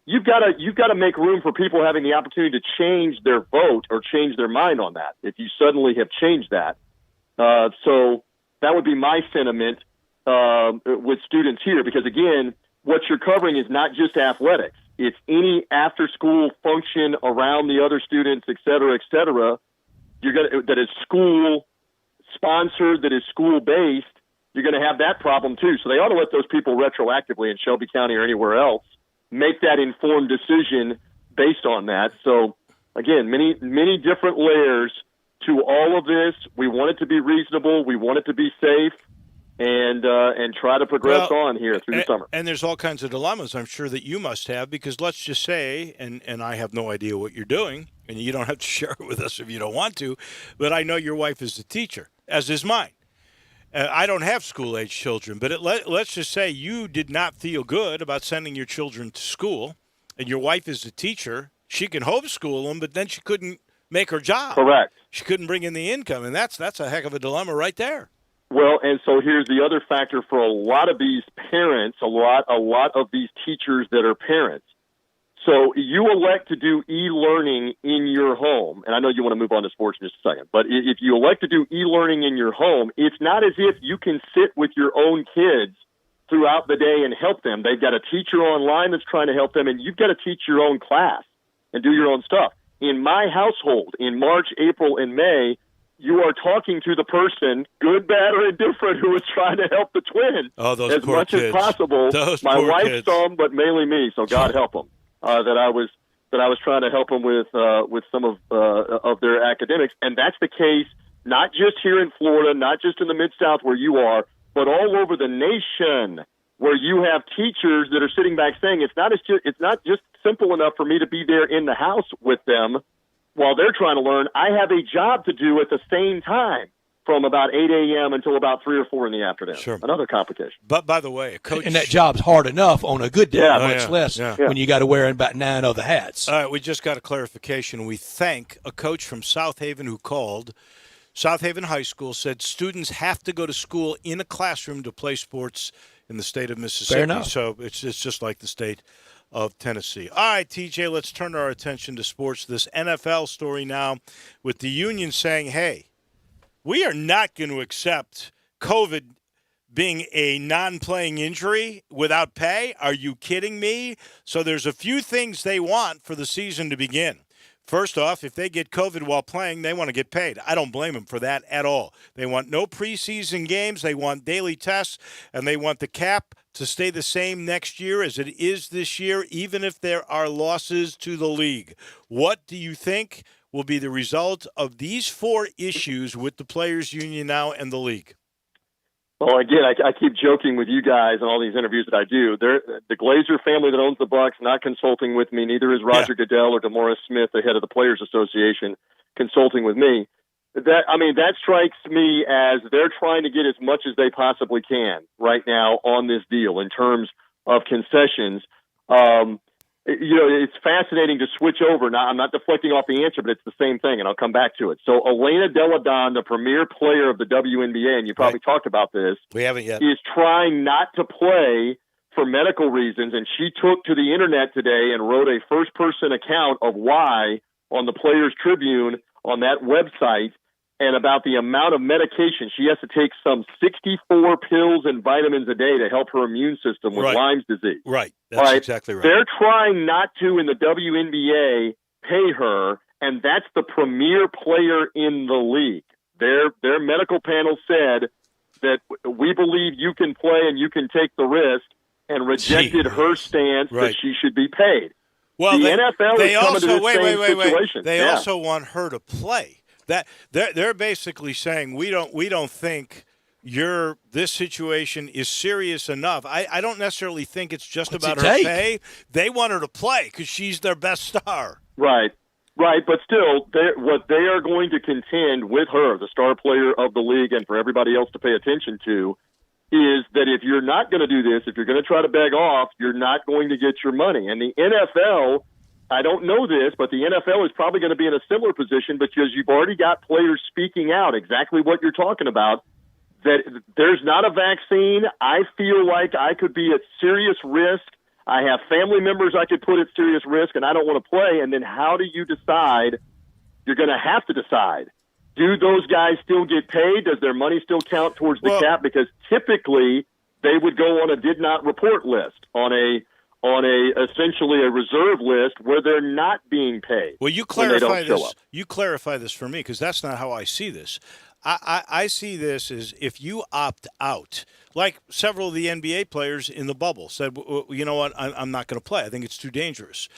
S10: you've got to make room for people having the opportunity to change their vote or change their mind on that if you suddenly have changed that. So that would be my sentiment with students here, because again, what you're covering is not just athletics. It's any after-school function around the other students, et cetera, that is school-sponsored, that is school-based. You're going to have that problem too. So they ought to let those people retroactively in Shelby County or anywhere else make that informed decision based on that. So, again, many different layers to all of this. We want it to be reasonable. We want it to be safe. And try to progress on here through the summer.
S1: And there's all kinds of dilemmas I'm sure that you must have, because let's just say, and I have no idea what you're doing, and you don't have to share it with us if you don't want to, but I know your wife is a teacher, as is mine. I don't have school-age children, but let's just say you did not feel good about sending your children to school, and your wife is a teacher. She can homeschool them, but then she couldn't make her job.
S10: Correct.
S1: She couldn't bring in the income, and that's a heck of a dilemma right there.
S10: Well, and so here's the other factor for a lot of these parents, a lot of these teachers that are parents. So you elect to do e-learning in your home, and I know you want to move on to sports in just a second, but if you elect to do e-learning in your home, it's not as if you can sit with your own kids throughout the day and help them. They've got a teacher online that's trying to help them, and you've got to teach your own class and do your own stuff. In my household, in March, April, and May, you are talking to the person, good, bad, or indifferent, who is trying to help the twin as much as possible. My wife some, but mainly me, so God help them. That I was trying to help them with some of their academics, and that's the case not just here in Florida, not just in the Mid-South where you are, but all over the nation, where you have teachers that are sitting back saying it's not just simple enough for me to be there in the house with them while they're trying to learn. I have a job to do at the same time from about 8 a.m. until about 3 or 4 in the afternoon.
S1: Sure.
S10: Another complication.
S1: But by the way, Coach,
S2: and that job's hard enough on a good day, much less when you got to wear about 9 other hats.
S1: All right, we just got a clarification. We thank a coach from South Haven who called. South Haven High School said students have to go to school in a classroom to play sports in the state of Mississippi.
S2: Fair enough.
S1: So it's just like the state of Tennessee. All right, TJ, let's turn our attention to sports. This NFL story now with the union saying, hey, we are not going to accept COVID being a non-playing injury without pay. Are you kidding me? So there's a few things they want for the season to begin. First off, if they get COVID while playing, they want to get paid. I don't blame them for that at all. They want no preseason games. They want daily tests, and they want the cap to stay the same next year as it is this year, even if there are losses to the league. What do you think will be the result of these 4 issues with the players' union now and the league?
S10: Well, again, I keep joking with you guys in all these interviews that I do. The Glazer family that owns the Bucks not consulting with me. Neither is Roger Goodell or DeMaurice Smith, the head of the Players Association, consulting with me. That strikes me as they're trying to get as much as they possibly can right now on this deal in terms of concessions. It's fascinating to switch over. Now, I'm not deflecting off the answer, but it's the same thing, and I'll come back to it. So Elena Delle Donne, the premier player of the WNBA, and you probably talked about this.
S1: We haven't yet.
S10: Is trying not to play for medical reasons, and she took to the internet today and wrote a first-person account of why on the Players Tribune on that website, and about the amount of medication. She has to take some 64 pills and vitamins a day to help her immune system with Lyme's disease.
S1: Right. That's exactly right.
S10: They're trying not to, in the WNBA, pay her, and that's the premier player in the league. Their medical panel said that we believe you can play and you can take the risk, and rejected her stance that she should be paid.
S1: Well,
S10: the NFL is coming to the same situation.
S1: They also want her to play. That they're basically saying we don't think this situation is serious enough. I don't necessarily think it's just about her pay. They want her to play because she's their best star.
S10: Right. But still, what they are going to contend with her, the star player of the league, and for everybody else to pay attention to, is that if you're not going to do this, if you're going to try to beg off, you're not going to get your money. And the NFL, I don't know this, but the NFL is probably going to be in a similar position because you've already got players speaking out exactly what you're talking about, that there's not a vaccine. I feel like I could be at serious risk. I have family members I could put at serious risk, and I don't want to play. And then how do you decide? You're going to have to decide. Do those guys still get paid? Does their money still count towards the cap? Because typically they would go on a did not report list, on a essentially a reserve list where they're not being paid.
S1: Well, you clarify this. You clarify this for me because that's not how I see this. I see this as if you opt out, like several of the NBA players in the bubble said, well, you know what, I'm not going to play. I think it's too dangerous.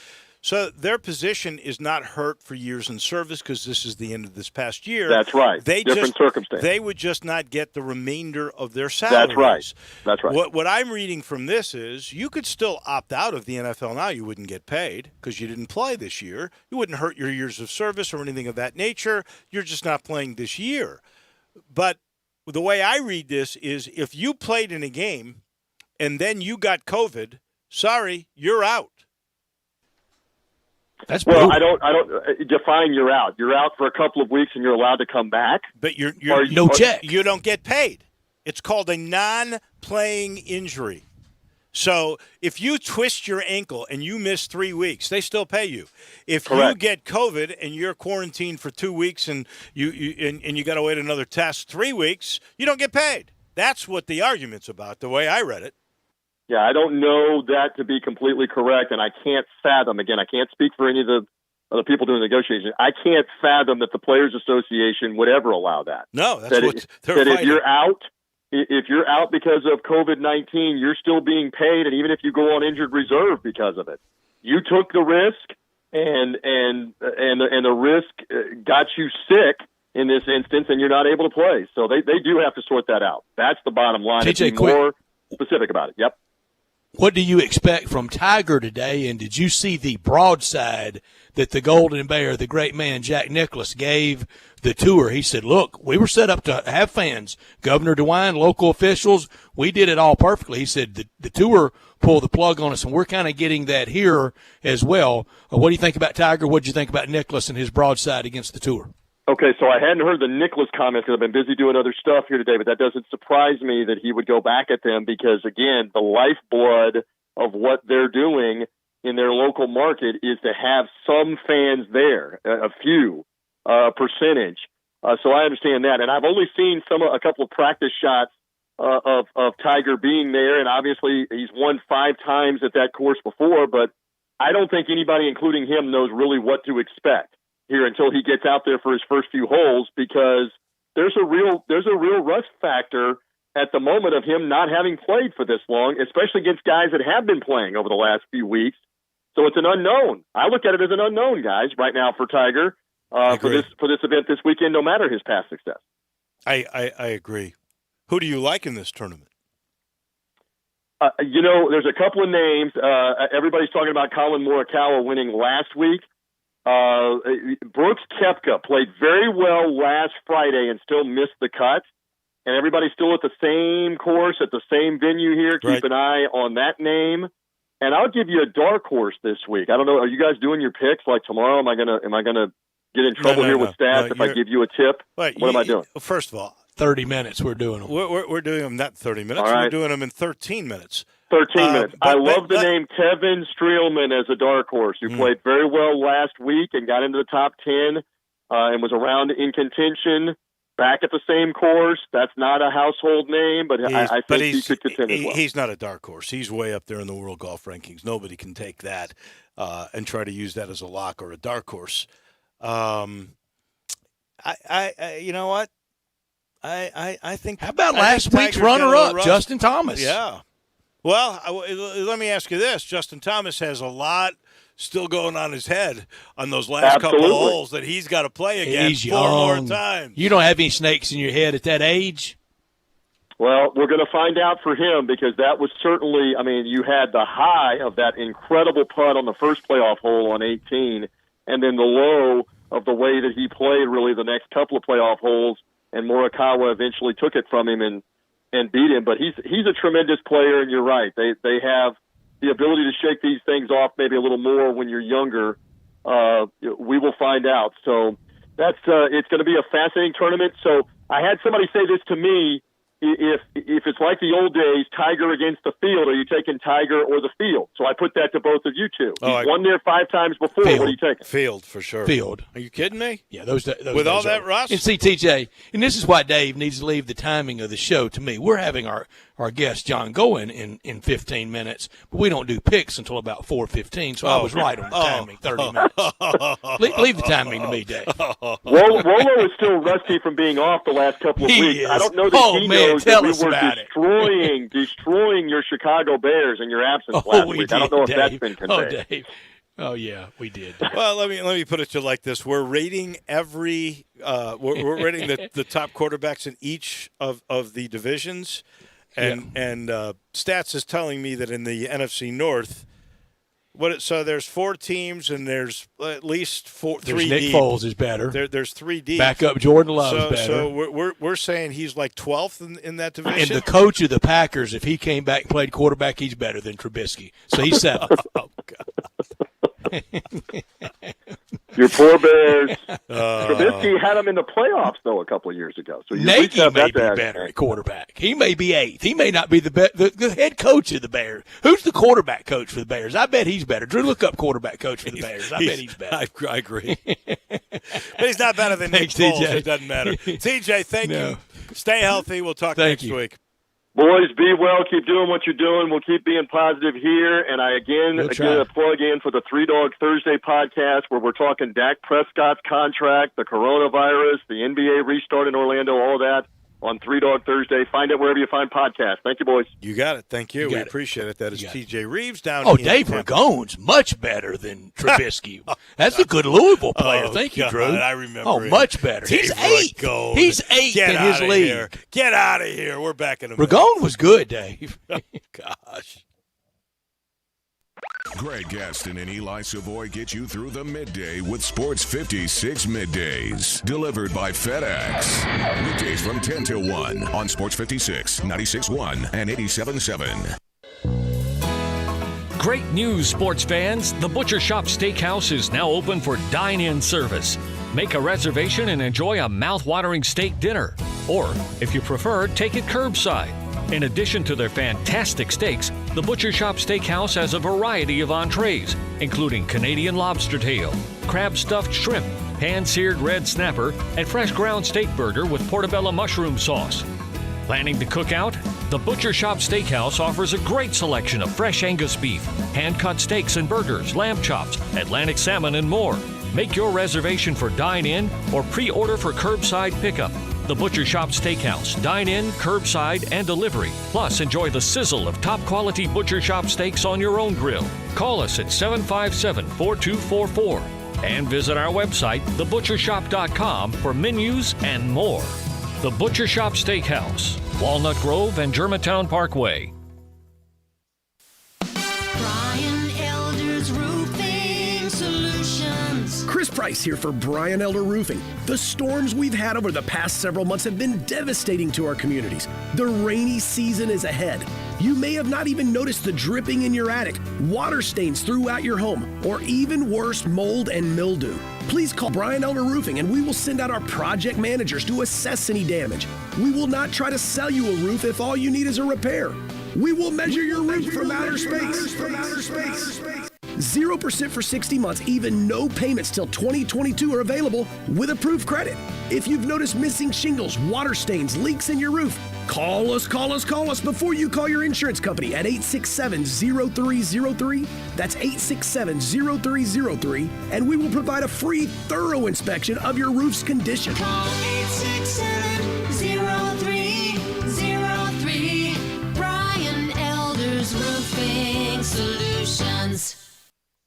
S1: So their position is not hurt for years in service because this is the end of this past year.
S10: That's right. Different circumstance.
S1: They would just not get the remainder of their salaries.
S10: That's right.
S1: What I'm reading from this is you could still opt out of the NFL now. You wouldn't get paid because you didn't play this year. You wouldn't hurt your years of service or anything of that nature. You're just not playing this year. But the way I read this is if you played in a game and then you got COVID, sorry, you're out.
S2: That's
S10: well, I don't define you're out. You're out for a couple of weeks and you're allowed to come back.
S1: But you're
S2: no check.
S1: You don't get paid. It's called a non-playing injury. So if you twist your ankle and you miss 3 weeks, they still pay you. If you get COVID and you're quarantined for 2 weeks and you got to wait another test 3 weeks, you don't get paid. That's what the argument's about, the way I read it.
S10: Yeah, I don't know that to be completely correct, and I can't fathom, again, I can't speak for any of the people doing the negotiation. I can't fathom that the Players Association would ever allow that.
S1: No, that's what they're fighting.
S10: If you're out because of COVID-19, you're still being paid, and even if you go on injured reserve because of it, you took the risk, and the risk got you sick in this instance, and you're not able to play. So they do have to sort that out. That's the bottom line.
S2: TJ,
S10: be more specific about it. Yep.
S2: What do you expect from Tiger today? And did you see the broadside that the Golden Bear, the great man Jack Nicklaus, gave the tour? He said, look, we were set up to have fans. Governor DeWine, local officials, we did it all perfectly. He said the tour pulled the plug on us, and we're kind of getting that here as well. What do you think about Tiger? What did you think about Nicklaus and his broadside against the tour?
S10: Okay, so I hadn't heard the Nicklaus comments because I've been busy doing other stuff here today, but that doesn't surprise me that he would go back at them because, again, the lifeblood of what they're doing in their local market is to have some fans there, a few percentage. So I understand that. And I've only seen a couple of practice shots of Tiger being there, and obviously he's won 5 times at that course before, but I don't think anybody, including him, knows really what to expect here until he gets out there for his first few holes, because there's a real rust factor at the moment of him not having played for this long, especially against guys that have been playing over the last few weeks. So it's an unknown. I look at it as an unknown, guys, right now for Tiger for this event this weekend, no matter his past success.
S1: I agree. Who do you like in this tournament?
S10: There's a couple of names. Everybody's talking about Colin Morikawa winning last week. Brooks Koepka played very well last Friday and still missed the cut. And everybody's still at the same course, at the same venue here. Keep an eye on that name. And I'll give you a dark horse this week. I don't know. Are you guys doing your picks like tomorrow? Am I gonna get in trouble here with stats if I give you a tip? What am I doing?
S1: First of all,
S2: 30 minutes we're doing them.
S1: We're doing them not 30 minutes.
S10: Right.
S1: We're doing them in 13 minutes.
S10: 13 minutes. I love the name Kevin Streelman as a dark horse, who played very well last week and got into the top 10 and was around in contention. Back at the same course. That's not a household name, but I think he could contend as well.
S1: He's not a dark horse. He's way up there in the world golf rankings. Nobody can take that and try to use that as a lock or a dark horse. You know what? I think.
S2: How about last week's runner-up, Justin Thomas?
S1: Yeah. Well, let me ask you this: Justin Thomas has a lot still going on his head on those last couple of holes that he's got to play again
S2: he's
S1: 4 more times.
S2: You don't have any snakes in your head at that age?
S10: Well, we're going to find out for him, because that was certainly, you had the high of that incredible putt on the first playoff hole on 18, and then the low of the way that he played really the next couple of playoff holes, and Morikawa eventually took it from him and beat him. But he's a tremendous player, and you're right. They have the ability to shake these things off maybe a little more when you're younger. We will find out. So that's it's going to be a fascinating tournament. So I had somebody say this to me: if it's like the old days, Tiger against the field, are you taking Tiger or the field? So I put that to both of you two. He's won there 5 times before.
S2: Field.
S10: What are you taking?
S1: Field for sure.
S2: Field.
S1: Are you kidding me?
S2: Yeah, those
S1: with all that rust.
S2: And see, TJ, and this is why Dave needs to leave the timing of the show to me. We're having our guest John go in 15 minutes, but we don't do picks until about 4:15. So I was right on the timing, 30 minutes. Leave the timing to me, Dave.
S10: Rolo is still rusty from being off the last couple of weeks.
S2: Is.
S10: I don't know that he knows that we were destroying your Chicago Bears in your absence last week. I don't know if that's been conveyed.
S2: Dave. Oh yeah, we did.
S1: Well, let me put it to you like this: we're rating we're rating the top quarterbacks in each of the divisions, and Stats is telling me that in the NFC North, so there's 4 teams and there's at least 3
S2: Nick
S1: deep.
S2: Foles is better.
S1: There's 3 deep.
S2: Backup Jordan Love's better.
S1: So we're saying he's like 12th in that division.
S2: And the coach of the Packers, if he came back and played quarterback, he's better than Trubisky. So he's 7th.
S1: Oh God.
S10: Your poor Bears. Trubisky had them in the playoffs, though, a couple of years ago. So
S2: Nagy may be better at quarterback. He may be 8th. He may not be the head coach of the Bears. Who's the quarterback coach for the Bears? I bet he's better. Drew, look up quarterback coach for the Bears. I bet he's better.
S1: I agree. But he's not better than Nick Foles. It doesn't matter. TJ, thank you. Stay healthy. We'll talk next week.
S10: Boys, be well. Keep doing what you're doing. We'll keep being positive here. And I again a plug in for the Three Dog Thursday podcast, where we're talking Dak Prescott's contract, the coronavirus, the NBA restart in Orlando, all that on Three Dog Thursday. Find it wherever you find podcasts. Thank you, boys.
S1: You got it. Thank you. We appreciate it. That is TJ Reeves down
S2: here. Oh, Dave Ragone's much better than Trubisky. That's a good Louisville player. Thank you, Drew.
S1: I remember.
S2: Oh, much better. He's 8.
S1: Ragone.
S2: He's 8 in his league.
S1: Here. Get out of here. We're back in a minute.
S2: Ragone was good, Dave.
S1: Gosh.
S3: Greg Gaston and Eli Savoy get you through the midday with Sports 56 Middays. Delivered by FedEx. Weekdays from 10 till 1 on Sports 56, 96.1 and 87.7.
S8: Great news, sports fans. The Butcher Shop Steakhouse is now open for dine-in service. Make a reservation and enjoy a mouth-watering steak dinner. Or, if you prefer, take it curbside. In addition to their fantastic steaks, the Butcher Shop Steakhouse has a variety of entrees, including Canadian lobster tail, crab-stuffed shrimp, pan-seared red snapper, and fresh ground steak burger with portobello mushroom sauce. Planning to cook out? The Butcher Shop Steakhouse offers a great selection of fresh Angus beef, hand-cut steaks and burgers, lamb chops, Atlantic salmon, and more. Make your reservation for dine-in or pre-order for curbside pickup. The Butcher Shop Steakhouse. Dine in, curbside, and delivery. Plus, enjoy the sizzle of top-quality Butcher Shop steaks on your own grill. Call us at 757-4244 and visit our website, thebutchershop.com, for menus and more. The Butcher Shop Steakhouse, Walnut Grove and Germantown Parkway.
S11: Chris Price here for Brian Elder Roofing. The storms we've had over the past several months have been devastating to our communities. The rainy season is ahead. You may have not even noticed the dripping in your attic, water stains throughout your home, or even worse, mold and mildew. Please call Brian Elder Roofing and we will send out our project managers to assess any damage. We will not try to sell you a roof if all you need is a repair. We will measure your roof from outer space. 0% for 60 months, even no payments till 2022 are available with approved credit. If you've noticed missing shingles, water stains, leaks in your roof, call us before you call your insurance company at 867-0303. That's 867-0303, and we will provide a free, thorough inspection of your roof's condition.
S5: Call 867-0303. Brian Elder's Roofing Solutions.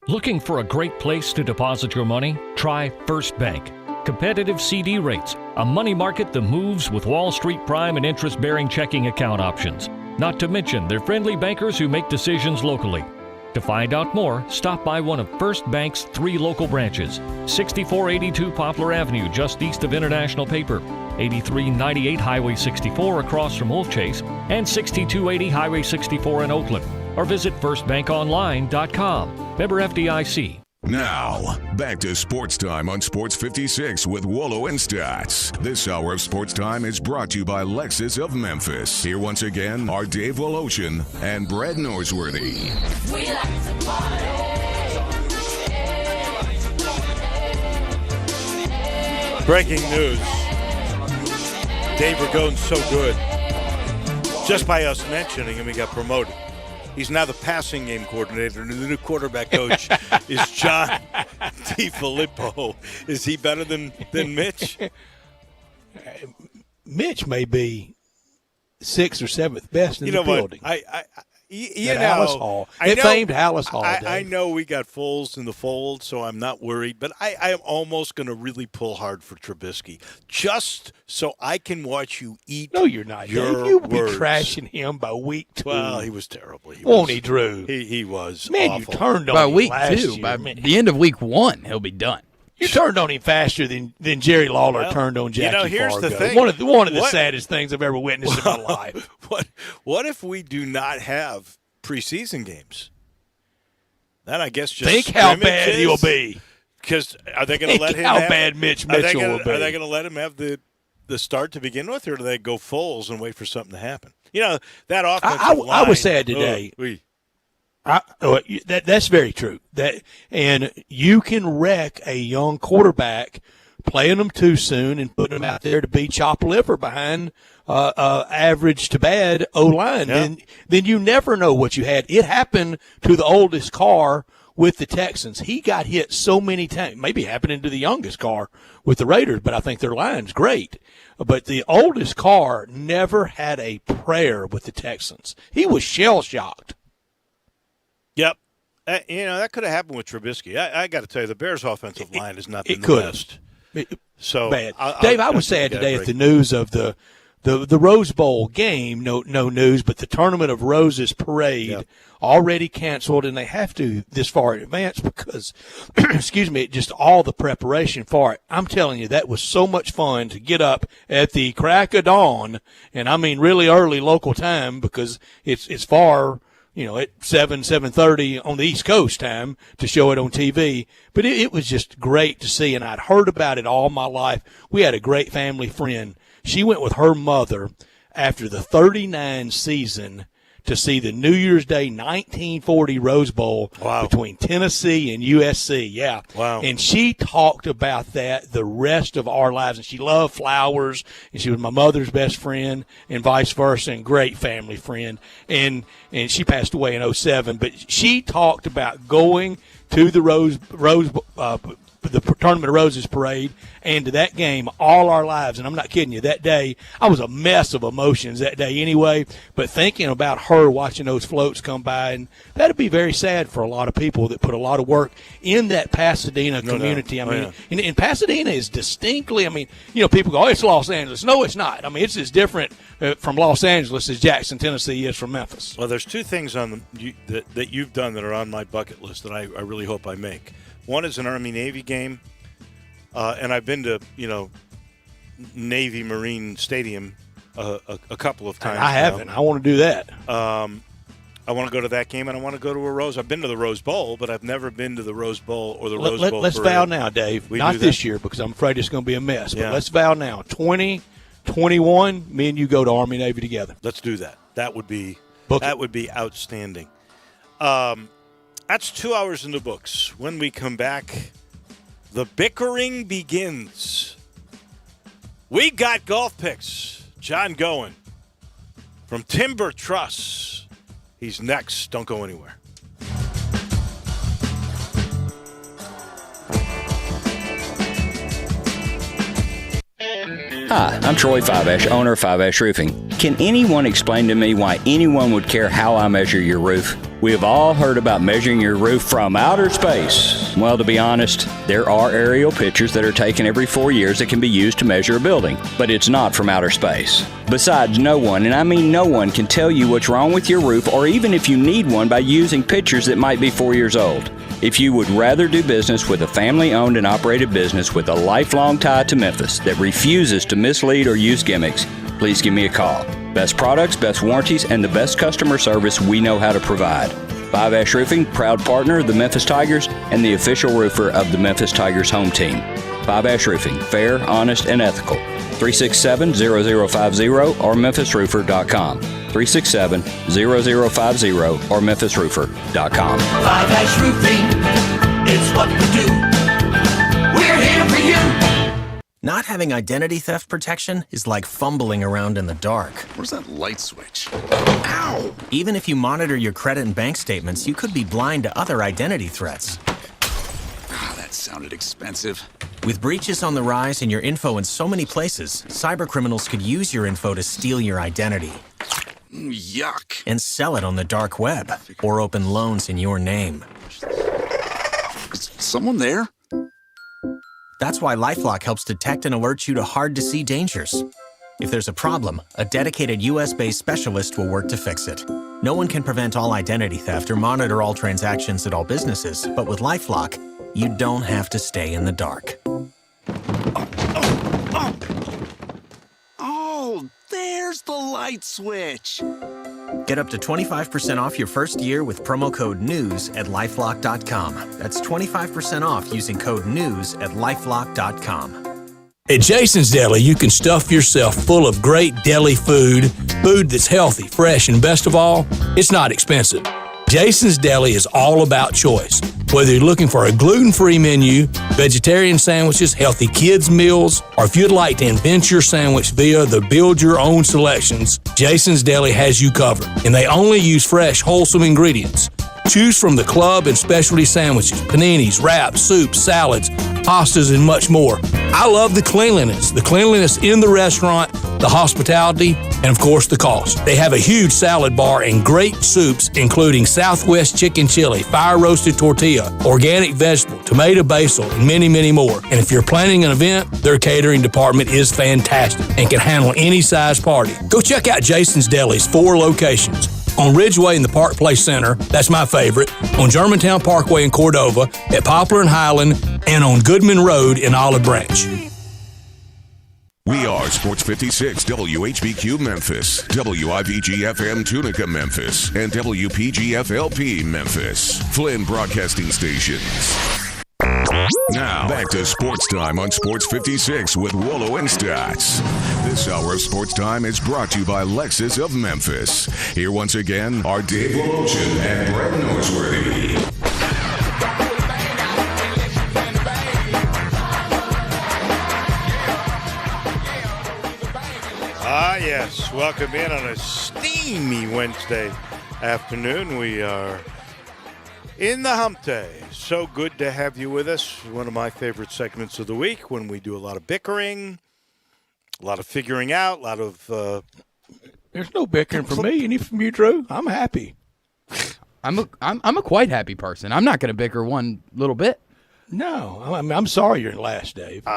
S8: Looking for a great place to deposit your money? Try First Bank. Competitive CD rates, a money market that moves with Wall Street prime and interest-bearing checking account options. Not to mention their friendly bankers who make decisions locally. To find out more, stop by one of First Bank's 3 local branches. 6482 Poplar Avenue, just east of International Paper. 8398 Highway 64 across from Wolf Chase. And 6280 Highway 64 in Oakland. Or visit firstbankonline.com. Member FDIC.
S3: Now, back to Sports Time on Sports 56 with Wolo and Stats. This hour of Sports Time is brought to you by Lexus of Memphis. Here once again are Dave Woloshin and Brad Norsworthy.
S5: We like to party.
S1: Breaking news. Dave Ragone's so good. Just by us mentioning him, he got promoted. He's now the passing game coordinator, and the new quarterback coach is John DiFilippo. Is he better than Mitch?
S2: Mitch may be 6th or 7th best in the building. Hallis Hall. Famed Hallis Hall.
S1: I know we got Foles in the fold, so I'm not worried. But I am almost going to really pull hard for Trubisky, just so I can watch you eat.
S2: No, you're not. You'll be trashing him by week 2.
S1: Well, he was terrible.
S2: He, Drew?
S1: He was.
S2: Man,
S1: awful.
S2: You turned on
S12: by
S2: him
S12: week
S2: last
S12: 2.
S2: year.
S12: By the end of week 1, he'll be done.
S2: You turned on him faster than Jerry Lawler turned on Jackie
S1: here's
S2: Fargo.
S1: the thing.
S2: One of the saddest things I've ever witnessed in my life.
S1: What if we do not have preseason games? Then I guess just
S2: think how bad he'll be.
S1: Because are they going to let him
S2: how
S1: have,
S2: bad Mitch Mitchell will be?
S1: Are they going to let him have the start to begin with, or do they go Foles and wait for something to happen? You know, that offensive line.
S2: I was sad today. That's very true. And you can wreck a young quarterback playing them too soon and putting them out there to be chopped liver behind average to bad O-line.
S1: Yeah.
S2: Then you never know what you had. It happened to the oldest Carr with the Texans. He got hit so many times. Maybe happening to the youngest Carr with the Raiders, but I think their line's great. But the oldest Carr never had a prayer with the Texans. He was shell-shocked.
S1: Yep. That could have happened with Trubisky. I got to tell you, the Bears' offensive line has not been the best. So
S2: bad. Dave, I was sad today at the news of the Rose Bowl game. No news, but the Tournament of Roses parade already canceled, and they have to this far in advance because, excuse me, just all the preparation for it. I'm telling you, that was so much fun to get up at the crack of dawn, and I mean really early local time because it's far. At 7:30 on the East Coast time to show it on TV. But it was just great to see, and I'd heard about it all my life. We had a great family friend. She went with her mother after the 39 season to see the New Year's Day 1940 Rose Bowl between Tennessee and USC. Yeah.
S1: Wow.
S2: And she talked about that the rest of our lives. And she loved flowers, and she was my mother's best friend and vice versa, and great family friend. And she passed away in 2007. But she talked about going to the the Tournament of Roses parade and to that game all our lives. And I'm not kidding you, that day I was a mess of emotions that day anyway, but thinking about her watching those floats come by, and that'd be very sad for a lot of people that put a lot of work in that Pasadena community. I mean, and Pasadena is distinctly, people go, oh, it's Los Angeles. No, it's not. I mean, it's as different from Los Angeles as Jackson, Tennessee is from Memphis.
S1: Well, there's two things that you've done that are on my bucket list that I really hope I make. One is an Army-Navy game, and I've been to, Navy Marine Stadium a couple of times.
S2: I haven't. I want to do that.
S1: I want to go to that game, and I want to go to a Rose. I've been to the Rose Bowl, but I've never been to the Rose Bowl or the Rose Bowl
S2: Let's
S1: parade.
S2: vow now, Dave. Not this year because I'm afraid it's going to be a mess. But let's vow now. 2021, me and you go to Army-Navy together.
S1: Let's do that. That would be outstanding. That's 2 hours in the books. When we come back, the bickering begins. We got golf picks. John Goen from Timber Truss. He's next. Don't go anywhere.
S4: Hi, I'm Troy 5 owner of 5 Roofing. Can anyone explain to me why anyone would care how I measure your roof? We have all heard about measuring your roof from outer space. Well, to be honest, there are aerial pictures that are taken every 4 years that can be used to measure a building, but it's not from outer space. Besides, no one, and I mean no one, can tell you what's wrong with your roof or even if you need one by using pictures that might be 4 years old. If you would rather do business with a family-owned and operated business with a lifelong tie to Memphis that refuses to mislead or use gimmicks, please give me a call. Best products, best warranties, and the best customer service we know how to provide. 5 Roofing, proud partner of the Memphis Tigers and the official roofer of the Memphis Tigers home team. 5 Roofing, fair, honest, and ethical. 367-0050 or memphisroofer.com. 367-0050 or memphisroofer.com.
S5: 5 Roofing, it's what we do. We're here for you.
S13: Not having identity theft protection is like fumbling around in the dark.
S14: Where's that light switch? Ow!
S13: Even if you monitor your credit and bank statements, you could be blind to other identity threats.
S14: That sounded expensive.
S13: With breaches on the rise and your info in so many places, cybercriminals could use your info to steal your identity.
S14: Yuck.
S13: And sell it on the dark web, or open loans in your name.
S14: Is someone there?
S13: That's why LifeLock helps detect and alert you to hard-to-see dangers. If there's a problem, a dedicated U.S.-based specialist will work to fix it. No one can prevent all identity theft or monitor all transactions at all businesses, but with LifeLock, you don't have to stay in the dark.
S14: Oh, there's the light switch.
S13: Get up to 25% off your first year with promo code NEWS at LifeLock.com. That's 25% off using code NEWS at LifeLock.com.
S2: At Jason's Deli, you can stuff yourself full of great deli food that's healthy, fresh, and best of all, it's not expensive. Jason's Deli is all about choice. Whether you're looking for a gluten-free menu, vegetarian sandwiches, healthy kids' meals, or if you'd like to invent your sandwich via the build-your-own selections, Jason's Deli has you covered. And they only use fresh, wholesome ingredients. Choose from the club and specialty sandwiches, paninis, wraps, soups, salads, pastas, and much more. I love the cleanliness in the restaurant, the hospitality, and of course the cost. They have a huge salad bar and great soups, including Southwest chicken chili, fire roasted tortilla, organic vegetable, tomato basil, and many, many more. And if you're planning an event, their catering department is fantastic and can handle any size party. Go check out Jason's Deli's 4 locations. On Ridgeway in the Park Place Center, that's my favorite, on Germantown Parkway in Cordova, at Poplar and Highland, and on Goodman Road in Olive Branch.
S3: We are Sports 56 WHBQ Memphis, WIVG-FM Tunica Memphis, and WPG-FLP Memphis, Flynn Broadcasting Stations. Now, back to Sports Time on Sports 56 with Wolo and Stats. This hour of Sports Time is brought to you by Lexus of Memphis. Here once again are Dave Wolochen and Brett Norsworthy.
S1: Yes, welcome in on a steamy Wednesday afternoon. We are in the hump day. So good to have you with us. One of my favorite segments of the week when we do a lot of bickering, a lot of figuring out, a lot of...
S2: There's no bickering from me. Any from you, Drew? I'm happy.
S12: I'm a quite happy person. I'm not going to bicker one little bit.
S2: No, I'm sorry you're in last, Dave.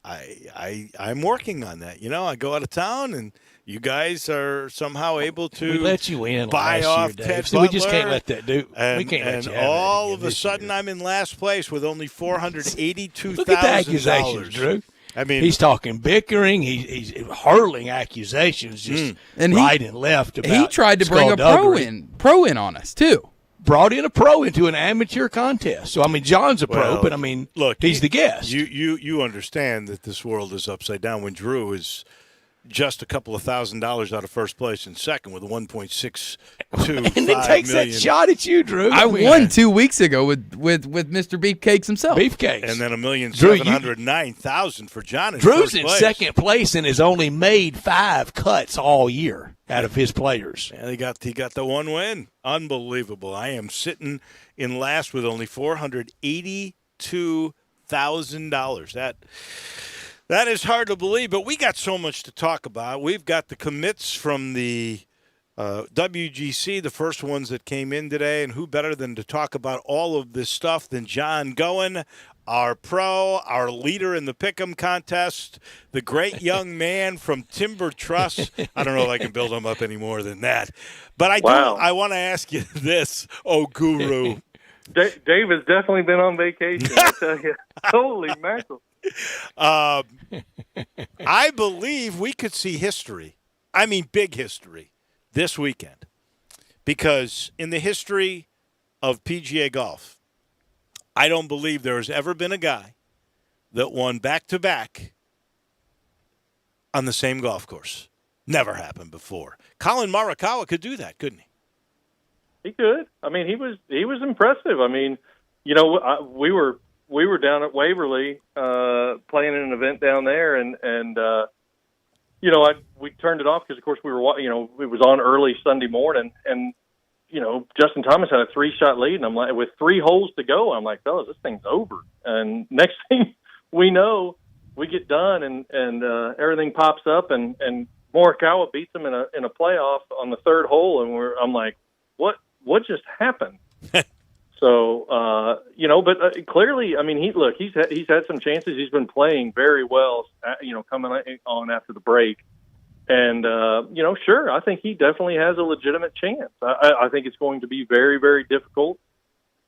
S1: I'm working on that. You know, I go out of town, and you guys are somehow able to
S2: we let you in
S1: buy off
S2: year,
S1: Ted
S2: Butler. We just can't let that do.
S1: And,
S2: we can't let you
S1: all of a
S2: this
S1: sudden,
S2: year.
S1: I'm in last place with only $482,000.
S2: Look at the accusations, Drew.
S1: I mean,
S2: he's talking bickering. He's hurling accusations just right and left. About
S12: he tried to bring a pro in on us too.
S2: Brought in a pro into an amateur contest. So, I mean, John's a pro, but, I mean,
S1: look,
S2: he's the guest.
S1: You understand that this world is upside down when Drew is just a couple of $1,000s out of first place and second with a 1.62
S2: and then takes
S1: million.
S2: that shot at you, Drew.
S12: I won 2 weeks ago with Mr. Beefcakes himself.
S2: Beefcakes.
S1: And then $1,709,000 for John in
S2: Drew's
S1: first
S2: in
S1: place.
S2: second place and has only made 5 cuts all year out of his players.
S1: Yeah, he got the one win. Unbelievable. I am sitting in last with only $482,000. That is hard to believe, but we got so much to talk about. We've got the commits from the WGC, the first ones that came in today, and who better than to talk about all of this stuff than John Goen, our pro, our leader in the Pick'em contest, the great young man from Timber Trust. I don't know if I can build him up any more than that. But I want to ask you this, guru.
S15: Dave has definitely been on vacation, I tell you. Holy mackerel.
S1: I believe we could see history. I mean, big history this weekend. Because in the history of PGA golf, I don't believe there has ever been a guy that won back-to-back on the same golf course. Never happened before. Colin Morikawa could do that, couldn't he?
S15: He could. I mean, he was impressive. I mean, you know, we were down at Waverly playing in an event down there, and you know, we turned it off because, of course, we were, you know, it was on early Sunday morning, and you know, Justin Thomas had a 3-shot lead, and I'm like, with 3 holes to go, I'm like, fellas, this thing's over. And next thing we know, we get done, and everything pops up, and Morikawa beats him in a playoff on the 3rd hole, and I'm like, what just happened? So, you know, but clearly, I mean, he's had some chances. He's been playing very well, you know, coming on after the break. And, you know, sure, I think he definitely has a legitimate chance. I think it's going to be very, very difficult.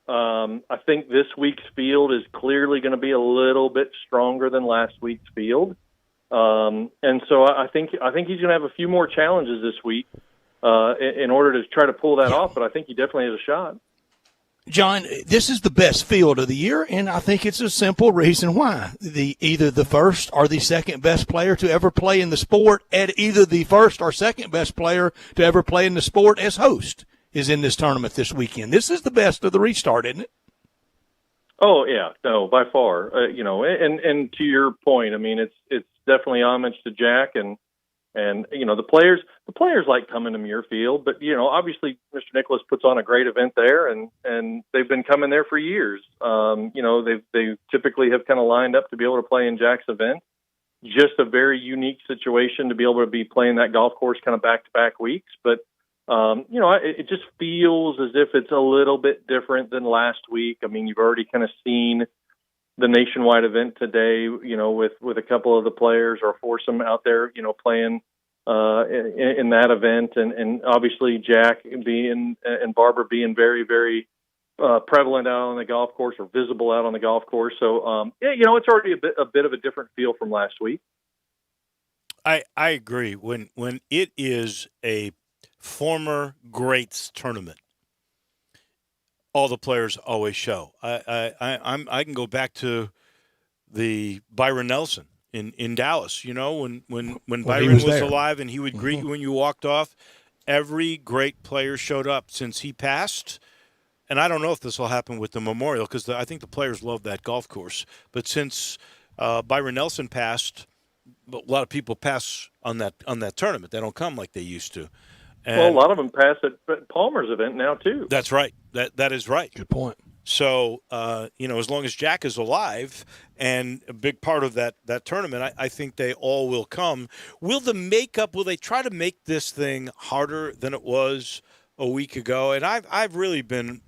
S15: I think this week's field is clearly going to be a little bit stronger than last week's field. And so I think he's going to have a few more challenges this week in order to try to pull that off. But I think he definitely has a shot.
S2: John, this is the best field of the year, and I think it's a simple reason why. Either the first or the second best player to ever play in the sport, and either the first or second best player to ever play in the sport as host is in this tournament this weekend. This is the best of the restart, isn't it?
S15: Oh yeah, no, by far. And to your point, I mean, it's definitely homage to Jack and the players like coming to Muirfield, but obviously Mr. Nicholas puts on a great event there, and they've been coming there for years. They typically have kind of lined up to be able to play in Jack's event. Just a very unique situation to be able to be playing that golf course kind of back-to-back weeks, but it just feels as if it's a little bit different than last week. I mean, you've already kind of seen the nationwide event today, with a couple of the players or foursome out there, playing in that event, and obviously Jack being and Barbara being very, very prevalent out on the golf course or visible out on the golf course. So it's already a bit of a different feel from last week.
S1: I agree. When it is a former greats tournament, all the players always show. I can go back to the Byron Nelson in Dallas. When Byron was alive and he would greet you when you walked off. Every great player showed up since he passed. And I don't know if this will happen with the Memorial because I think the players love that golf course. But since Byron Nelson passed, a lot of people pass on that tournament. They don't come like they used to.
S15: And a lot of them pass at Palmer's event now too.
S1: That's right. That is right.
S2: Good point.
S1: So, as long as Jack is alive and a big part of that tournament, I think they all will come. Will they try to make this thing harder than it was a week ago? And I've really been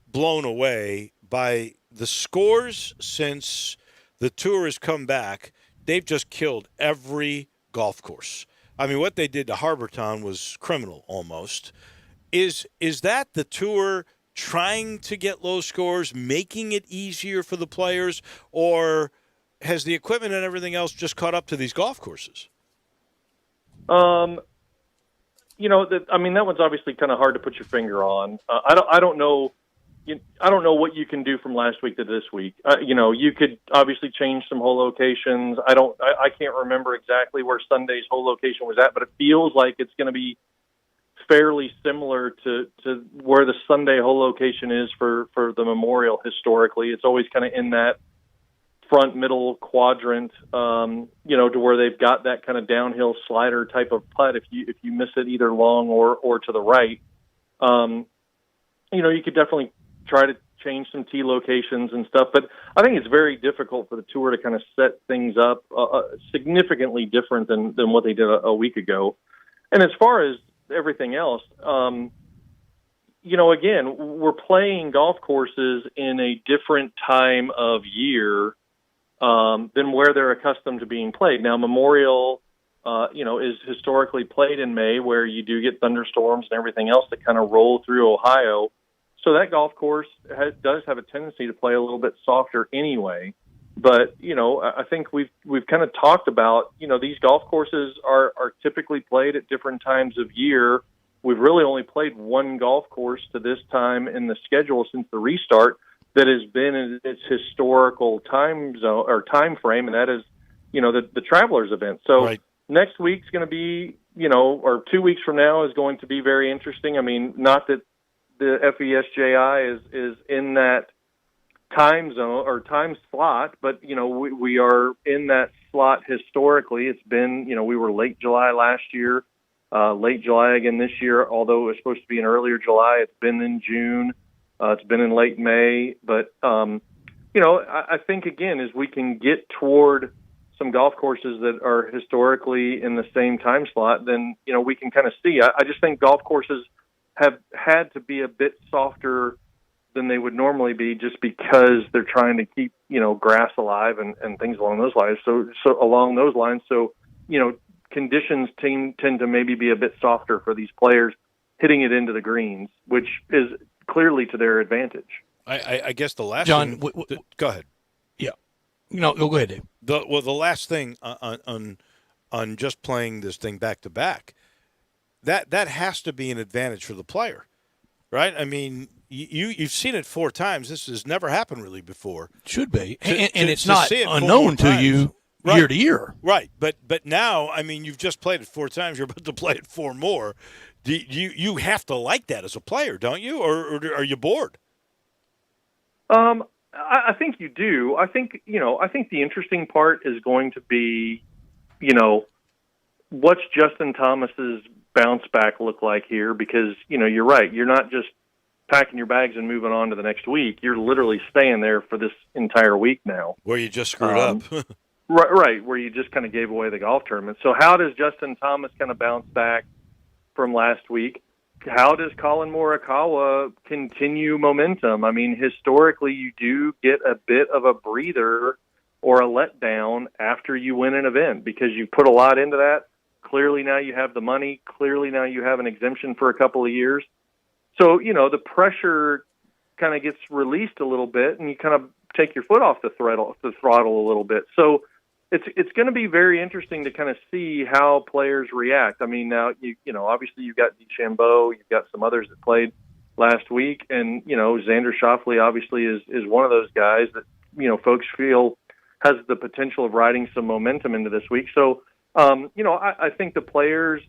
S1: blown away by the scores since the tour has come back. They've just killed every golf course. I mean, what they did to Harbortown was criminal almost. Is that the tour trying to get low scores, making it easier for the players, or has the equipment and everything else just caught up to these golf courses?
S15: That one's obviously kind of hard to put your finger on. I don't know. I don't know what you can do from last week to this week. You could obviously change some hole locations. I can't remember exactly where Sunday's hole location was at, but it feels like it's going to be fairly similar to where the Sunday hole location is for the Memorial historically. It's always kind of in that front middle quadrant, to where they've got that kind of downhill slider type of putt if you miss it either long or to the right. You could definitely try to change some tee locations and stuff, but I think it's very difficult for the tour to kind of set things up significantly different than what they did a week ago. And as far as everything else, again, we're playing golf courses in a different time of year than where they're accustomed to being played. Now, Memorial, is historically played in May, where you do get thunderstorms and everything else that kind of roll through Ohio. So that golf course does have a tendency to play a little bit softer anyway. But, I think we've kind of talked about, these golf courses are typically played at different times of year. We've really only played one golf course to this time in the schedule since the restart that has been in its historical time zone or time frame, and that is, the Travelers event. So Next week's going to be, or 2 weeks from now is going to be very interesting. I mean, not that the FESJI is in that time zone or time slot, but we are in that slot historically. It's been, we were late July last year, late July again this year, although it was supposed to be in earlier July. It's been in June, it's been in late May, but I think again, as we can get toward some golf courses that are historically in the same time slot, then we can kind of see. I just think golf courses have had to be a bit softer than they would normally be, just because they're trying to keep, grass alive and things along those lines. So along those lines, conditions tend to maybe be a bit softer for these players hitting it into the greens, which is clearly to their advantage.
S1: I guess the last
S2: John,
S1: go ahead.
S2: Yeah. Go ahead, Dave.
S1: The last thing on on just playing this thing back to back. That has to be an advantage for the player, right? I mean, you've seen it 4 times. This has never happened really before.
S2: Should be, and it's
S1: to
S2: not
S1: see it 4
S2: unknown
S1: more
S2: to
S1: times.
S2: you
S1: Right.
S2: year to year.
S1: Right, but now, I mean, you've just played it 4 times. You're about to play it 4 more. You have to like that as a player, don't you? Or are you bored?
S15: I think you do. I think the interesting part is going to be, what's Justin Thomas's bounce back look like here? Because, you're right. You're not just packing your bags and moving on to the next week. You're literally staying there for this entire week now.
S1: Where you just screwed up.
S15: Right, where you just kind of gave away the golf tournament. So how does Justin Thomas kind of bounce back from last week? How does Colin Morikawa continue momentum? I mean, historically, you do get a bit of a breather or a letdown after you win an event because you put a lot into that. Clearly now you have the money. Clearly now you have an exemption for a couple of years. So, the pressure kind of gets released a little bit and you kind of take your foot off the throttle a little bit. So it's going to be very interesting to kind of see how players react. I mean, now, obviously you've got DeChambeau, you've got some others that played last week, and, Xander Schauffele obviously is one of those guys that, folks feel has the potential of riding some momentum into this week. So, I think the players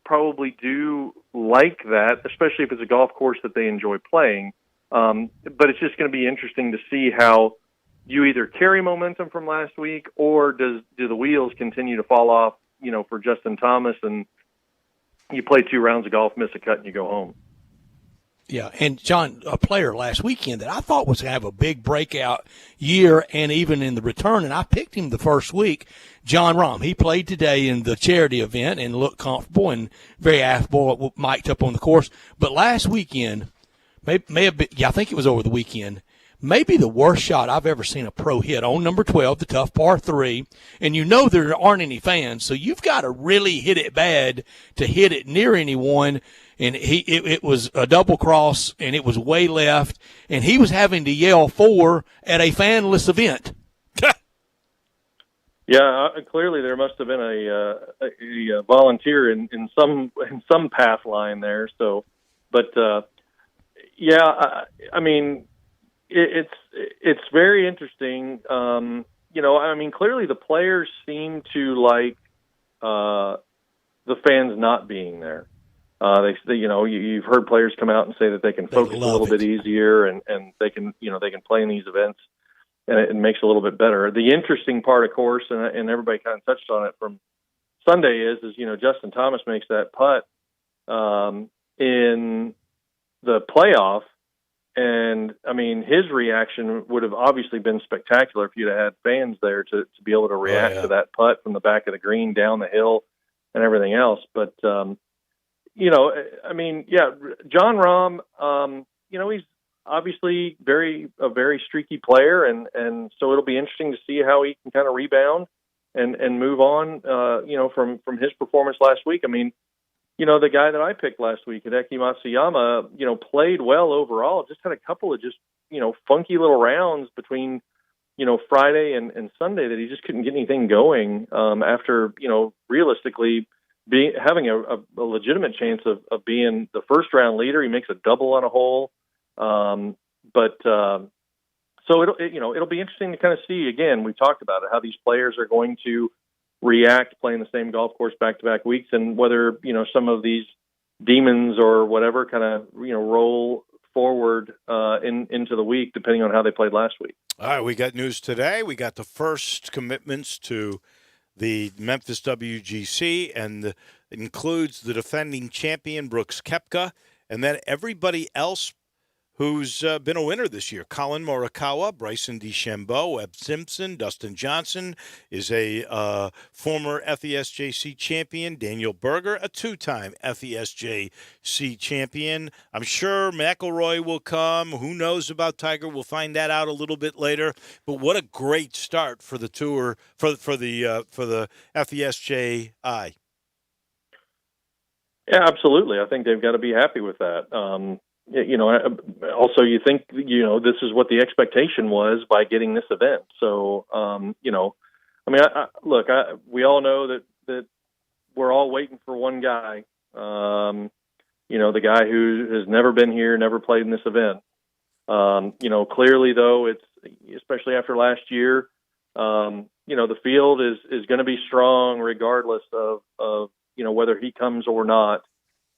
S15: probably do like that, especially if it's a golf course that they enjoy playing. But it's just going to be interesting to see how you either carry momentum from last week or do the wheels continue to fall off, for Justin Thomas and you play 2 rounds of golf, miss a cut, and you go home.
S2: Yeah, and John, a player last weekend that I thought was going to have a big breakout year and even in the return, and I picked him the first week, John Rahm. He played today in the charity event and looked comfortable and very affable, mic'd up on the course. But last weekend, may have been, I think it was over the weekend, maybe the worst shot I've ever seen a pro hit on number 12, the tough par 3. And there aren't any fans, so you've got to really hit it bad to hit it near anyone. And it was a double cross, and it was way left, and he was having to yell 4 at a fanless event.
S15: Yeah, clearly there must have been a volunteer in some path line there. So, but I mean, it's very interesting. Clearly the players seem to like the fans not being there. You've heard players come out and say that they can focus a little bit easier and they can play in these events and it makes it a little bit better. The interesting part, of course, and everybody kind of touched on it from Sunday is Justin Thomas makes that putt in the playoff. And I mean, his reaction would have obviously been spectacular if you'd have had fans there to be able to react to that putt from the back of the green down the hill and everything else. But, John Rahm, he's obviously a very streaky player. And so it'll be interesting to see how he can kind of rebound and move on, from his performance last week. I mean, the guy that I picked last week, Hideki Matsuyama, played well overall, just had a couple of just, funky little rounds between, Friday and Sunday that he just couldn't get anything going after, realistically having a legitimate chance of being the first round leader. He makes a double on a hole. So it'll be interesting to kind of see, again, we talked about it, how these players are going to react playing the same golf course back-to-back weeks and whether, some of these demons or whatever kind of, roll forward into the week depending on how they played last week.
S1: All right, we got news today. We got the first commitments to the Memphis WGC, and it includes the defending champion Brooks Koepka, and then everybody else who's been a winner this year. Colin Morikawa, Bryson DeChambeau, Webb Simpson, Dustin Johnson is a former FESJC champion. Daniel Berger, a 2-time FESJC champion. I'm sure McIlroy will come. Who knows about Tiger? We'll find that out a little bit later. But what a great start for the tour, for the FESJI.
S15: Yeah, absolutely. I think they've got to be happy with that. Also, you think, this is what the expectation was by getting this event. So, we all know that, that we're all waiting for one guy. The guy who has never been here, never played in this event. Clearly though, it's especially after last year. The field is going to be strong regardless of whether he comes or not.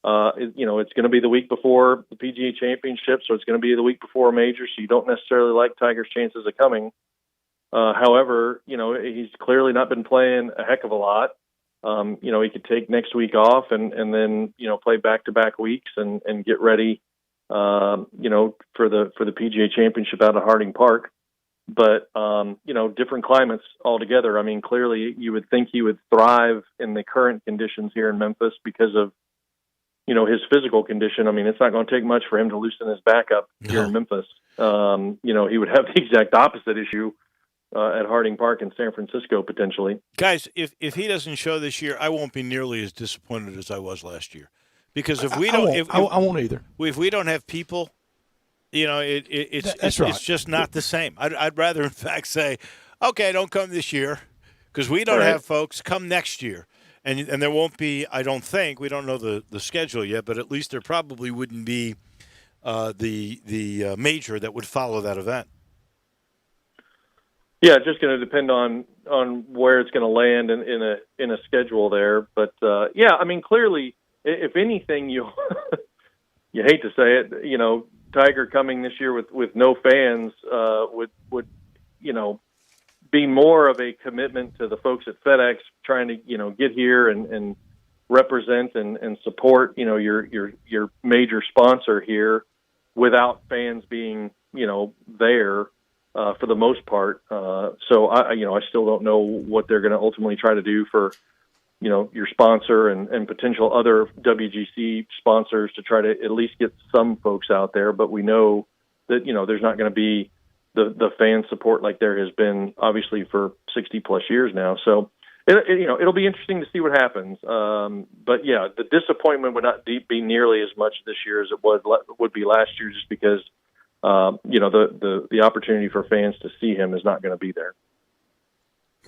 S15: It's going to be the week before the PGA Championship, so it's going to be the week before a major, so you don't necessarily like Tiger's chances of coming. However, he's clearly not been playing a heck of a lot. He could take next week off and then, play back-to-back weeks and get ready, for the PGA Championship out of Harding Park. But, different climates altogether. I mean, clearly you would think he would thrive in the current conditions here in Memphis because of, his physical condition. I mean, it's not going to take much for him to loosen his back up here in Memphis. He would have the exact opposite issue at Harding Park in San Francisco, potentially.
S1: Guys, if he doesn't show this year, I won't be nearly as disappointed as I was last year. Because if we don't,
S2: I won't either.
S1: If we don't have people, it's just not the same. I'd rather, in fact, say, okay, don't come this year because we don't have folks. Come next year. And there won't be, I don't think, we don't know the schedule yet, but at least there probably wouldn't be the major that would follow that event.
S15: Yeah, it's just going to depend on where it's going to land in a schedule there. But I mean, clearly, if anything, you hate to say it, Tiger coming this year with no fans would be more of a commitment to the folks at FedEx trying to get here and represent and support your major sponsor here without fans being there. For the most part. So I still don't know what they're going to ultimately try to do for, your sponsor and potential other WGC sponsors to try to at least get some folks out there. But we know that, there's not going to be the fan support like there has been obviously for 60 plus years now. So, it'll be interesting to see what happens. But yeah, the disappointment would not be nearly as much this year as it would be last year, just because the opportunity for fans to see him is not going to be there.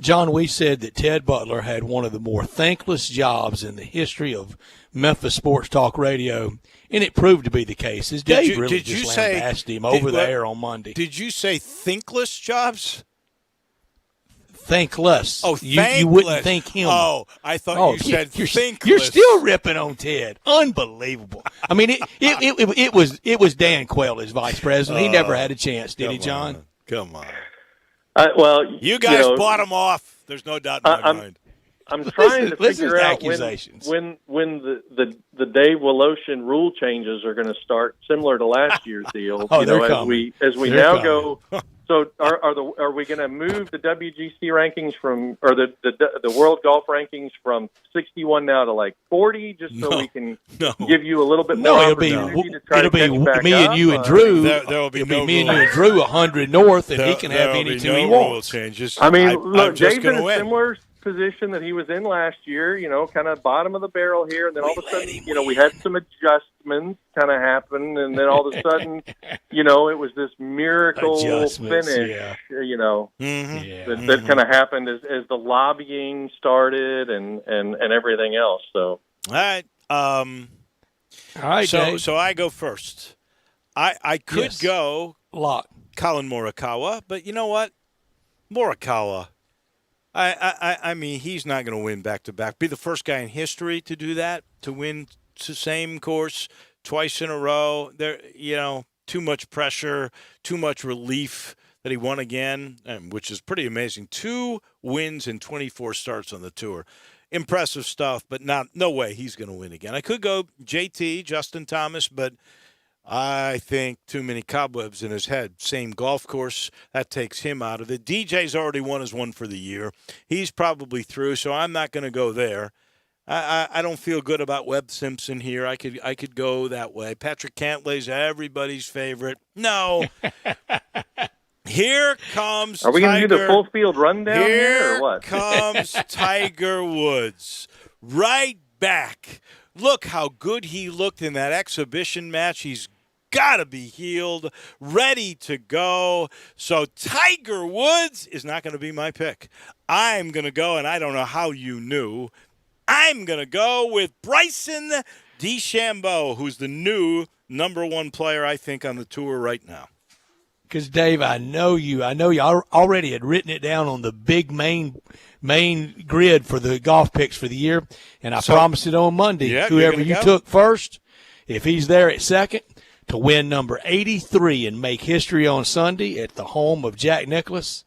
S2: John, we said that Ted Butler had one of the more thankless jobs in the history of Memphis Sports Talk Radio, and it proved to be the case. Dave really just lambasted him over the air on Monday.
S1: Did you say thinkless jobs?
S2: Thankless.
S1: Oh,
S2: you wouldn't think him.
S1: Oh, I thought you said thinkless.
S2: You're still ripping on Ted. Unbelievable. I mean, it was Dan Quayle as vice president. He never had a chance, did he, John?
S1: Come on.
S15: You
S1: guys bought him off. There's no doubt in my mind.
S15: I'm trying to figure out when the Dave Woloshin rule changes are going to start, similar to last year's deal. As we now go. So are we going to move the WGC rankings or the World Golf rankings from 61 now to like 40, just so we can give you a little bit more opportunity to try to catch back
S2: me
S15: up?
S2: And you and Drew.
S1: There'll be
S2: me and you and Drew 100 north, and he can have any two he wants.
S1: Changes.
S15: I mean, look, Dave's in a similar position that he was in last year, kind of bottom of the barrel here, and then all of a sudden, we had some adjustments kind of happen, and then all of a sudden, it was this miracle finish, that kind of happened as the lobbying started and everything else. So,
S1: all right,
S2: Dave.
S1: So I go first. I could go
S2: lock
S1: Colin Morikawa, but you know what, Morikawa. I mean, he's not going to win back-to-back. Be the first guy in history to do that, to win the same course twice in a row. There, too much pressure, too much relief that he won again, which is pretty amazing. 2 wins in 24 starts on the tour. Impressive stuff, but no way he's going to win again. I could go JT, Justin Thomas, but I think too many cobwebs in his head. Same golf course, that takes him out of it. DJ's already won his one for the year. He's probably through, so I'm not going to go there. I don't feel good about Webb Simpson here. I could go that way. Patrick Cantlay's everybody's favorite. No. Here comes
S15: Are we going to do the full field rundown
S1: here
S15: or what?
S1: Comes Tiger Woods. Right back. Look how good he looked in that exhibition match. He's got to be healed, ready to go. So Tiger Woods is not going to be my pick. I'm going to go, and I don't know how you knew, I'm going to go with Bryson DeChambeau, who's the new number one player, I think, on the tour right now.
S2: Because, Dave, I know you already had written it down on the big main grid for the golf picks for the year, and I promised it on Monday.
S1: Yeah,
S2: whoever you took first, if he's there at second, to win number 83 and make history on Sunday at the home of Jack Nicklaus,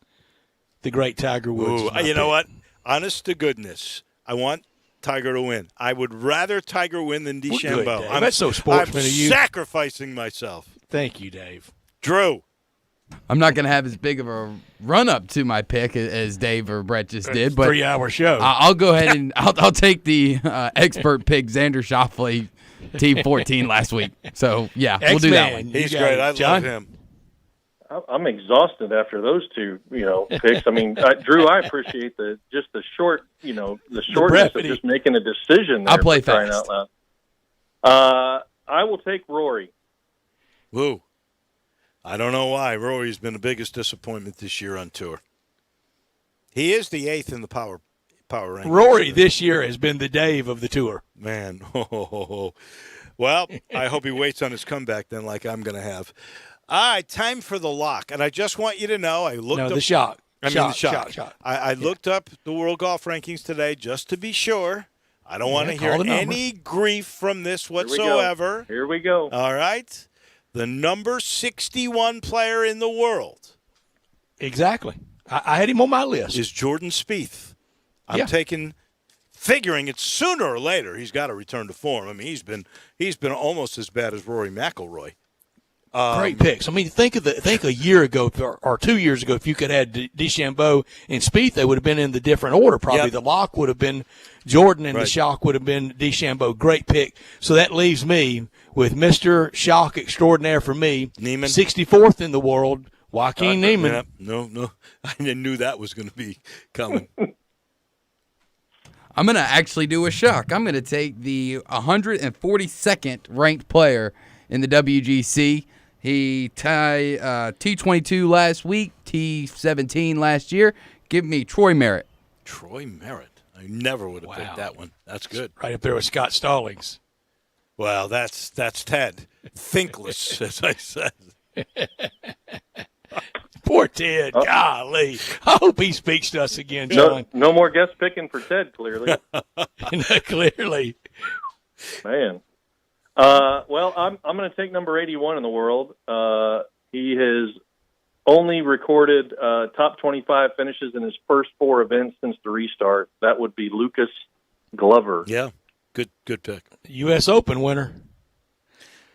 S2: the great Tiger Woods.
S1: Ooh, you know what? Honest to goodness, I want Tiger to win. I would rather Tiger win than DeChambeau.
S2: That's so sportsman
S1: I'm
S2: of you.
S1: Sacrificing myself.
S2: Thank you, Dave.
S1: Drew.
S12: I'm not going to have as big of a run-up to my pick as Dave or Brett just did. But
S2: 3-hour show.
S12: I'll go ahead and I'll take the expert pick, Xander Schauffele, T14 last week. So, yeah, we'll do that one.
S1: He's great. I love him.
S15: I'm exhausted after those two, picks. I mean, Drew, I appreciate the short, the shortness of just making a decision there.
S12: I'll play
S15: for crying
S12: fast.
S15: out loud. I will take Rory.
S1: Woo. I don't know why. Rory's been the biggest disappointment this year on tour. He is the 8th in the power ranking.
S2: Rory this year has been the Dave of the tour.
S1: Man. Well, I hope he waits on his comeback then like I'm going to have. All right, time for the lock. And I just want you to know I looked up
S2: the shock.
S1: the shock. I looked up the World Golf Rankings today just to be sure. I don't want to hear any grief from this whatsoever.
S15: Here we go.
S1: All right. The number 61 player in the world.
S2: Exactly. I had him on my list.
S1: Is Jordan Spieth. I'm figuring it's sooner or later he's got to return to form. I mean, he's been almost as bad as Rory McIlroy.
S2: Great picks. I mean, think a year ago or 2 years ago, if you could have DeChambeau and Spieth, they would have been in the different order. Probably the lock would have been Jordan and the shock would have been DeChambeau. Great pick. So that leaves me with Mr. Shock Extraordinaire for me,
S1: Neiman.
S2: 64th in the world, Joaquin Neiman.
S1: No, I knew that was going to be coming.
S12: I'm going to actually do a shock. I'm going to take the 142nd ranked player in the WGC. He tied T22 last week, T17 last year. Give me Troy Merritt.
S1: Troy Merritt. I never would have picked that one. That's good.
S2: Right up there with Scott Stallings.
S1: Well, that's Ted. Thinkless, as I said.
S2: Poor Ted. Golly. I hope he speaks to us again, John.
S15: No more guest picking for Ted, clearly.
S2: Clearly.
S15: Man. Well, I'm going to take number 81 in the world. He has only recorded top 25 finishes in his first 4 events since the restart. That would be Lucas Glover.
S1: Yeah, good pick.
S2: U.S. Open winner.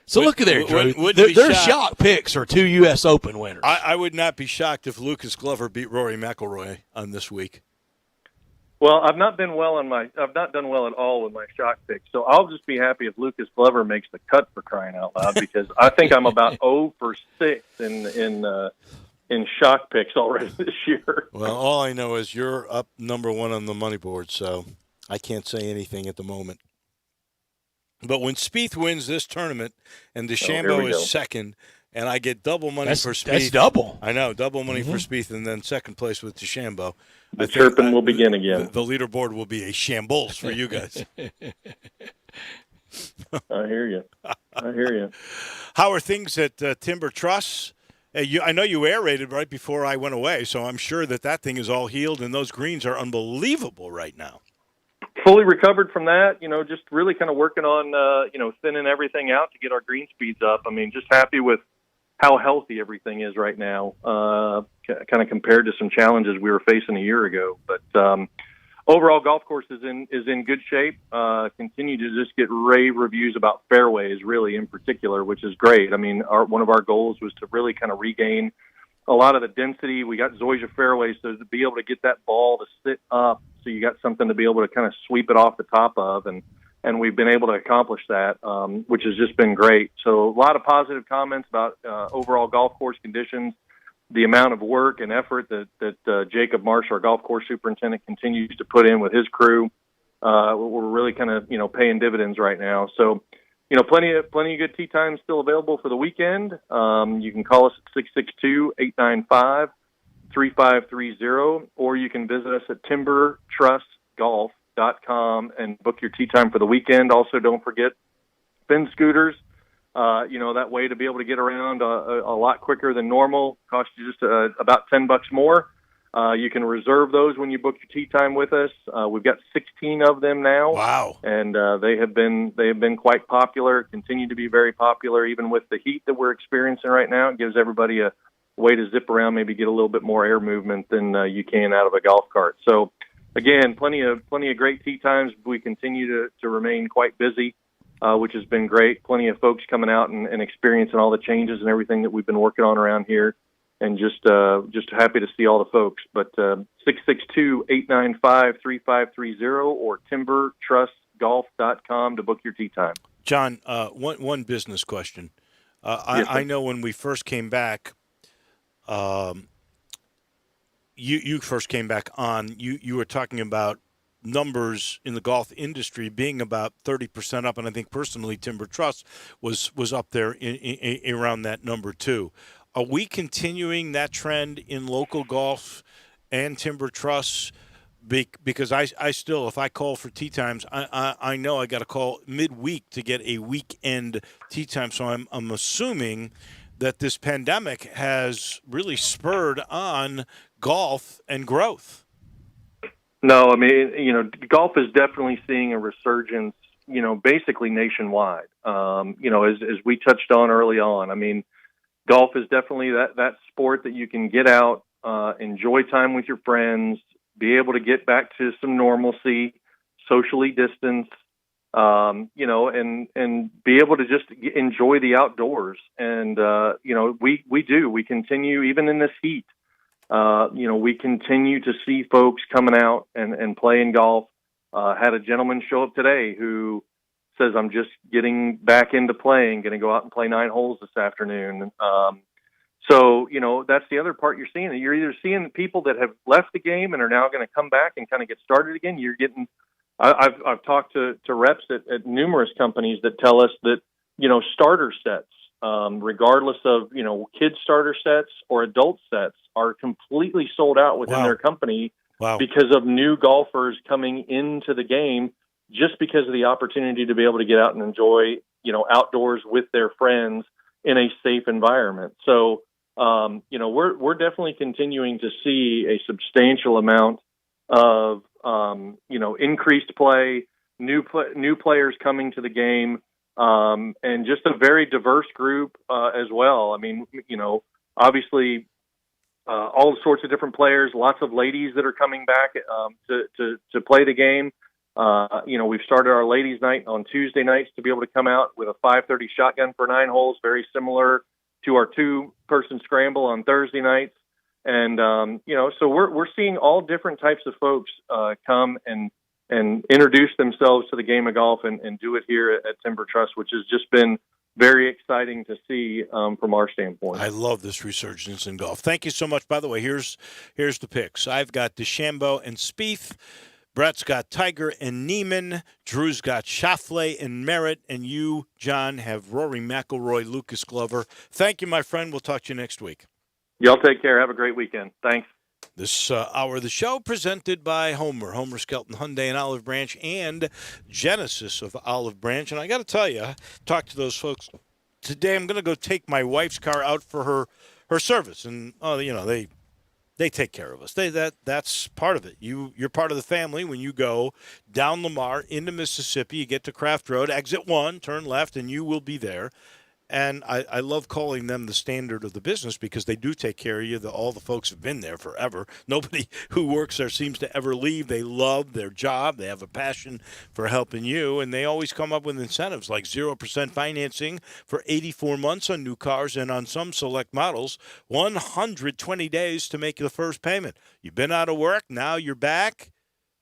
S2: So look at there, Drew. Their shock picks are 2 U.S. Open winners.
S1: I would not be shocked if Lucas Glover beat Rory McIlroy on this week.
S15: Well, I've not done well at all with my shock picks, so I'll just be happy if Lucas Glover makes the cut, for crying out loud, because I think I'm about 0 for 6 in shock picks already this year.
S1: Well, all I know is you're up number 1 on the money board, so I can't say anything at the moment. But when Spieth wins this tournament and DeChambeau is second, and I get double money for Spieth.
S2: That's double.
S1: I know, double money for Spieth, and then second place with DeChambeau.
S15: The chirping will begin again.
S1: The leaderboard will be a shambles for you guys.
S15: I hear you.
S1: How are things at Timber Truss? I know you aerated right before I went away, so I'm sure that thing is all healed, and those greens are unbelievable right now.
S15: Fully recovered from that, just really kind of working on, thinning everything out to get our green speeds up. I mean, just happy with how healthy everything is right now, kind of compared to some challenges we were facing a year ago. But overall, golf course is in good shape. Continue to just get rave reviews about fairways, really in particular, which is great. I mean, one of our goals was to really kind of regain a lot of the density. We got Zoysia fairways, so to be able to get that ball to sit up, so you got something to be able to kind of sweep it off the top of, and we've been able to accomplish that, which has just been great. So a lot of positive comments about overall golf course conditions, the amount of work and effort that Jacob Marsh, our golf course superintendent, continues to put in with his crew. We're really kind of paying dividends right now. So plenty of good tee times still available for the weekend. You can call us at 662-895-3530, or you can visit us at timbertrustgolf.com. sportstimegolf.com and book your tee time for the weekend. Also, don't forget Finn scooters. That way to be able to get around a lot quicker than normal. Costs you just about $10 more. You can reserve those when you book your tee time with us. We've got 16 of them now.
S1: Wow!
S15: And they have been quite popular. Continue to be very popular, even with the heat that we're experiencing right now. It gives everybody a way to zip around, maybe get a little bit more air movement than you can out of a golf cart. So, again, plenty of great tee times. We continue to remain quite busy, which has been great. Plenty of folks coming out and experiencing all the changes and everything that we've been working on around here. And just happy to see all the folks. But 662-895-3530 or timbertrustgolf.com to book your tee time.
S1: John, one business question. I know when we first came back, you first came back on, you were talking about numbers in the golf industry being about 30% up, and I think personally Timber Trust was up there in around that number too. Are we continuing that trend in local golf and Timber Trust? Because I still, if I call for tee times, I know I got to call midweek to get a weekend tee time. So I'm assuming that this pandemic has really spurred on golf and growth.
S15: No, I mean, golf is definitely seeing a resurgence, basically nationwide. As we touched on early on, I mean, golf is definitely that sport that you can get out, enjoy time with your friends, be able to get back to some normalcy, socially distance, and be able to just enjoy the outdoors. And, we continue, even in this heat, we continue to see folks coming out and playing golf. Had a gentleman show up today who says, I'm just getting back into playing, going to go out and play 9 holes this afternoon. So, that's the other part you're seeing. You're either seeing people that have left the game and are now going to come back and kind of get started again. You're getting, I've talked to reps at numerous companies that tell us that, starter sets, regardless of, kid starter sets or adult sets, are completely sold out within their company because of new golfers coming into the game, just because of the opportunity to be able to get out and enjoy, outdoors with their friends in a safe environment. So, we're definitely continuing to see a substantial amount of, increased play, new players coming to the game, and just a very diverse group as well. I mean, obviously, all sorts of different players, lots of ladies that are coming back to play the game. We've started our ladies' night on Tuesday nights to be able to come out with a 5:30 shotgun for 9 holes, very similar to our 2-person scramble on Thursday nights. And, so we're seeing all different types of folks come and introduce themselves to the game of golf and do it here at Timber Trust, which has just been very exciting to see from our standpoint.
S1: I love this resurgence in golf. Thank you so much. By the way, here's the picks. I've got DeChambeau and Spieth. Brett's got Tiger and Neiman. Drew's got Schauffele and Merritt. And you, John, have Rory McIlroy, Lucas Glover. Thank you, my friend. We'll talk to you next week.
S15: Y'all take care. Have a great weekend. Thanks.
S1: This hour of the show presented by Homer Skelton Hyundai in Olive Branch, and Genesis of Olive Branch. And I got to tell you, I talked to those folks today. I'm going to go take my wife's car out for her service. And, they take care of us. That's part of it. You're part of the family when you go down Lamar into Mississippi. You get to Craft Road, exit 1, turn left, and you will be there. And I love calling them the standard of the business because they do take care of you. All the folks have been there forever. Nobody who works there seems to ever leave. They love their job. They have a passion for helping you. And they always come up with incentives like 0% financing for 84 months on new cars, and on some select models, 120 days to make the first payment. You've been out of work. Now you're back.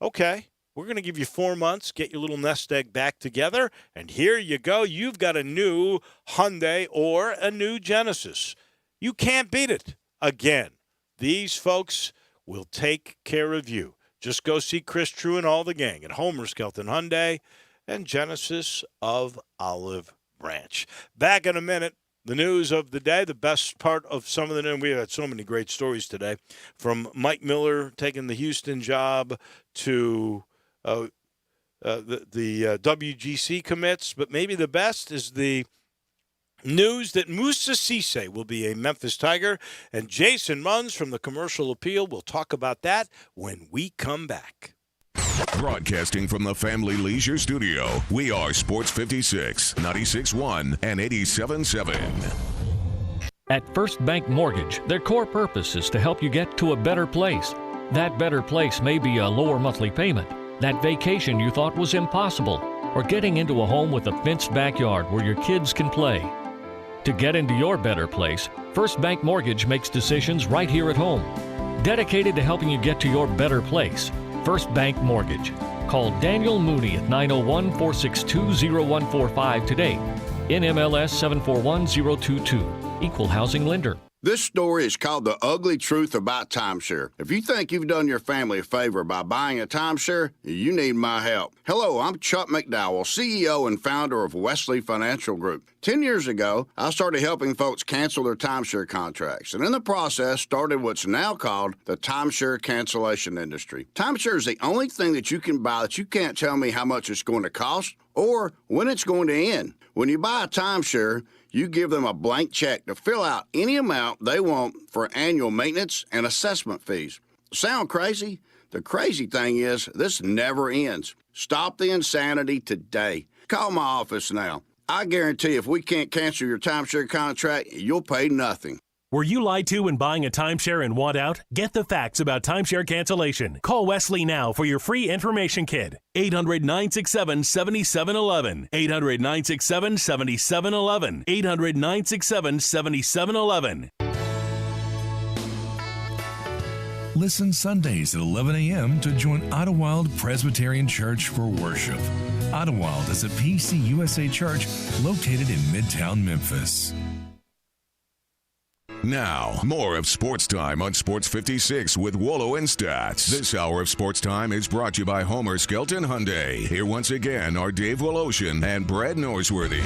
S1: Okay. We're going to give you 4 months, get your little nest egg back together, and here you go. You've got a new Hyundai or a new Genesis. You can't beat it. Again, these folks will take care of you. Just go see Chris True and all the gang at Homer Skelton Hyundai and Genesis of Olive Branch. Back in a minute. The news of the day, the best part of some of the news. We had so many great stories today, from Mike Miller taking the Houston job to WGC commits, but maybe the best is the news that Moussa Cisse will be a Memphis Tiger, and Jason Munz from the Commercial Appeal will talk about that when we come back.
S3: Broadcasting from the Family Leisure Studio, we are Sports 56, 96.1, and 87.7.
S16: At First Bank Mortgage, their core purpose is to help you get to a better place. That better place may be a lower monthly payment, that vacation you thought was impossible, or getting into a home with a fenced backyard where your kids can play. To get into your better place, First Bank Mortgage makes decisions right here at home. Dedicated to helping you get to your better place, First Bank Mortgage. Call Daniel Mooney at 901-462-0145 today. NMLS 741022. Equal housing lender.
S17: This story is called The Ugly Truth About Timeshare. If you think you've done your family a favor by buying a timeshare, you need my help. Hello, I'm Chuck McDowell, CEO and founder of Wesley Financial Group. 10 years ago, I started helping folks cancel their timeshare contracts, and in the process started what's now called the timeshare cancellation industry. Timeshare is the only thing that you can buy that you can't tell me how much it's going to cost or when it's going to end. When you buy a timeshare, you give them a blank check to fill out any amount they want for annual maintenance and assessment fees. Sound crazy? The crazy thing is, this never ends. Stop the insanity today. Call my office now. I guarantee if we can't cancel your timeshare contract, you'll pay nothing.
S18: Were you lied to when buying a timeshare and want out? Get the facts about timeshare cancellation. Call Wesley now for your free information kit. 800-967-7711. 800-967-7711. 800-967-7711.
S8: Listen Sundays at 11 a.m. to join Idlewild Presbyterian Church for worship. Idlewild is a PCUSA church located in Midtown Memphis.
S3: Now, more of Sports Time on Sports 56 with Wolo and Stats. This hour of Sports Time is brought to you by Homer Skelton Hyundai. Here once again are Dave Woloshin and Brad Norsworthy.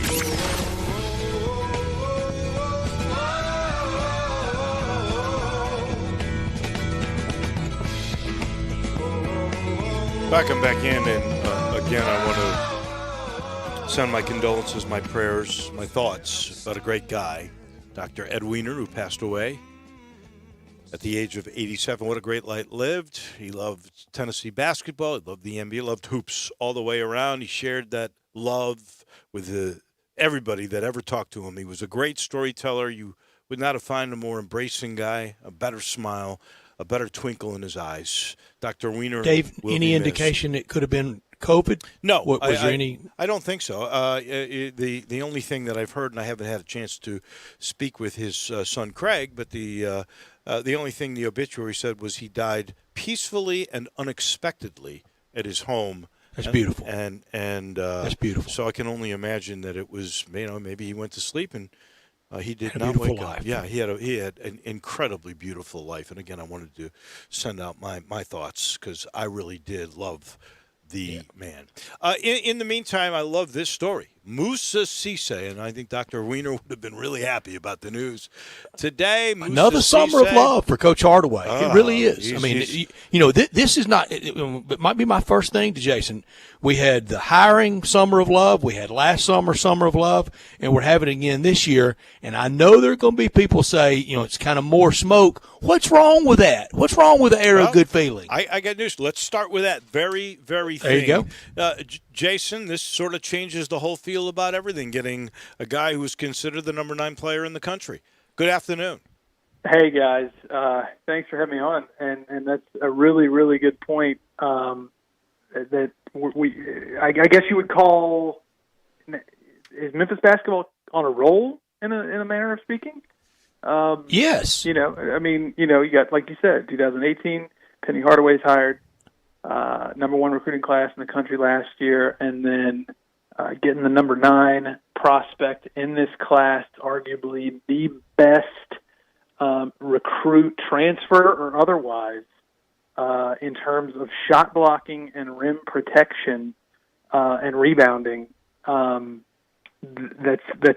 S1: Welcome back in, and again, I want to send my condolences, my prayers, my thoughts about a great guy, Dr. Ed Weiner, who passed away at the age of 87. What a great life lived. He loved Tennessee basketball. He loved the NBA, loved hoops all the way around. He shared that love with everybody that ever talked to him. He was a great storyteller. You would not have found a more embracing guy, a better smile, a better twinkle in his eyes. Dr. Weiner.
S2: Dave, any indication it could have been COVID?
S1: No.
S2: Was there any?
S1: I don't think so. The only thing that I've heard, and I haven't had a chance to speak with his son Craig, but the only thing the obituary said was he died peacefully and unexpectedly at his home.
S2: That's beautiful.
S1: And
S2: that's beautiful.
S1: So I can only imagine that it was, maybe he went to sleep and he did
S2: had a
S1: not
S2: beautiful
S1: wake
S2: life.
S1: up. Yeah, he had an incredibly beautiful life. And again, I wanted to send out my thoughts because I really did love the man. In the meantime, I love this story. Moussa Cisse, and I think Dr. Weiner would have been really happy about the news today.
S2: Another summer of love for Coach Hardaway. It really is. This is not – it might be my first thing to Jason. We had the hiring summer of love. We had last summer of love, and we're having it again this year. And I know there are going to be people say, it's kind of more smoke. What's wrong with that? What's wrong with the air of good feeling?
S1: I got news. Let's start with that very, very thing.
S2: There you
S1: go. Jason, this sort of changes the whole feel about everything, getting a guy who was considered the number 9 player in the country. Good afternoon.
S19: Hey, guys. Thanks for having me on. And that's a really, really good point that I guess you would call – is Memphis basketball on a roll in a manner of speaking?
S2: Yes.
S19: You got, like you said, 2018, Penny Hardaway's hired. Number 1 recruiting class in the country last year, and then getting the number 9 prospect in this class, arguably the best recruit, transfer or otherwise, in terms of shot blocking and rim protection and rebounding. That's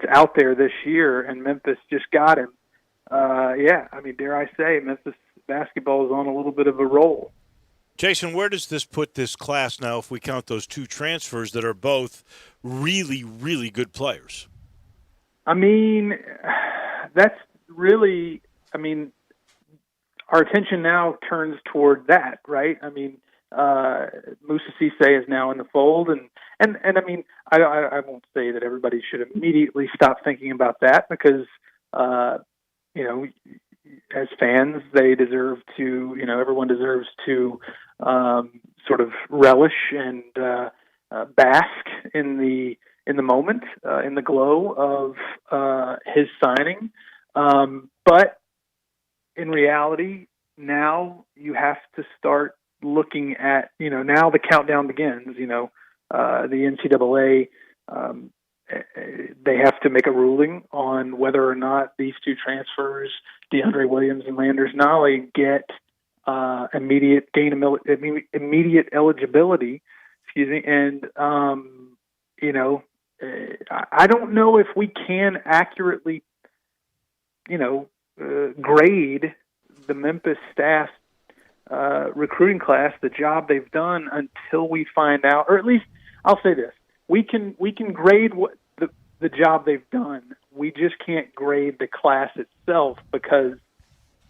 S19: out there this year, and Memphis just got him. Dare I say, Memphis basketball is on a little bit of a roll.
S1: Jason, where does this put this class now if we count those two transfers that are both really, really good players?
S19: I mean, that's really, our attention now turns toward that, right? I mean, Musa Cisse is now in the fold, and I mean, I won't say that everybody should immediately stop thinking about that because, as fans, they deserve to, everyone deserves to sort of relish and bask in the moment, in the glow of his signing. But in reality, now you have to start looking at, now the countdown begins. The NCAA, they have to make a ruling on whether or not these two transfers, DeAndre Williams and Landers Nolley, get immediate eligibility. Excuse me, and I don't know if we can accurately, grade the Memphis staff recruiting class, the job they've done, until we find out, or at least I'll say this: we can grade what the job they've done. We just can't grade the class itself because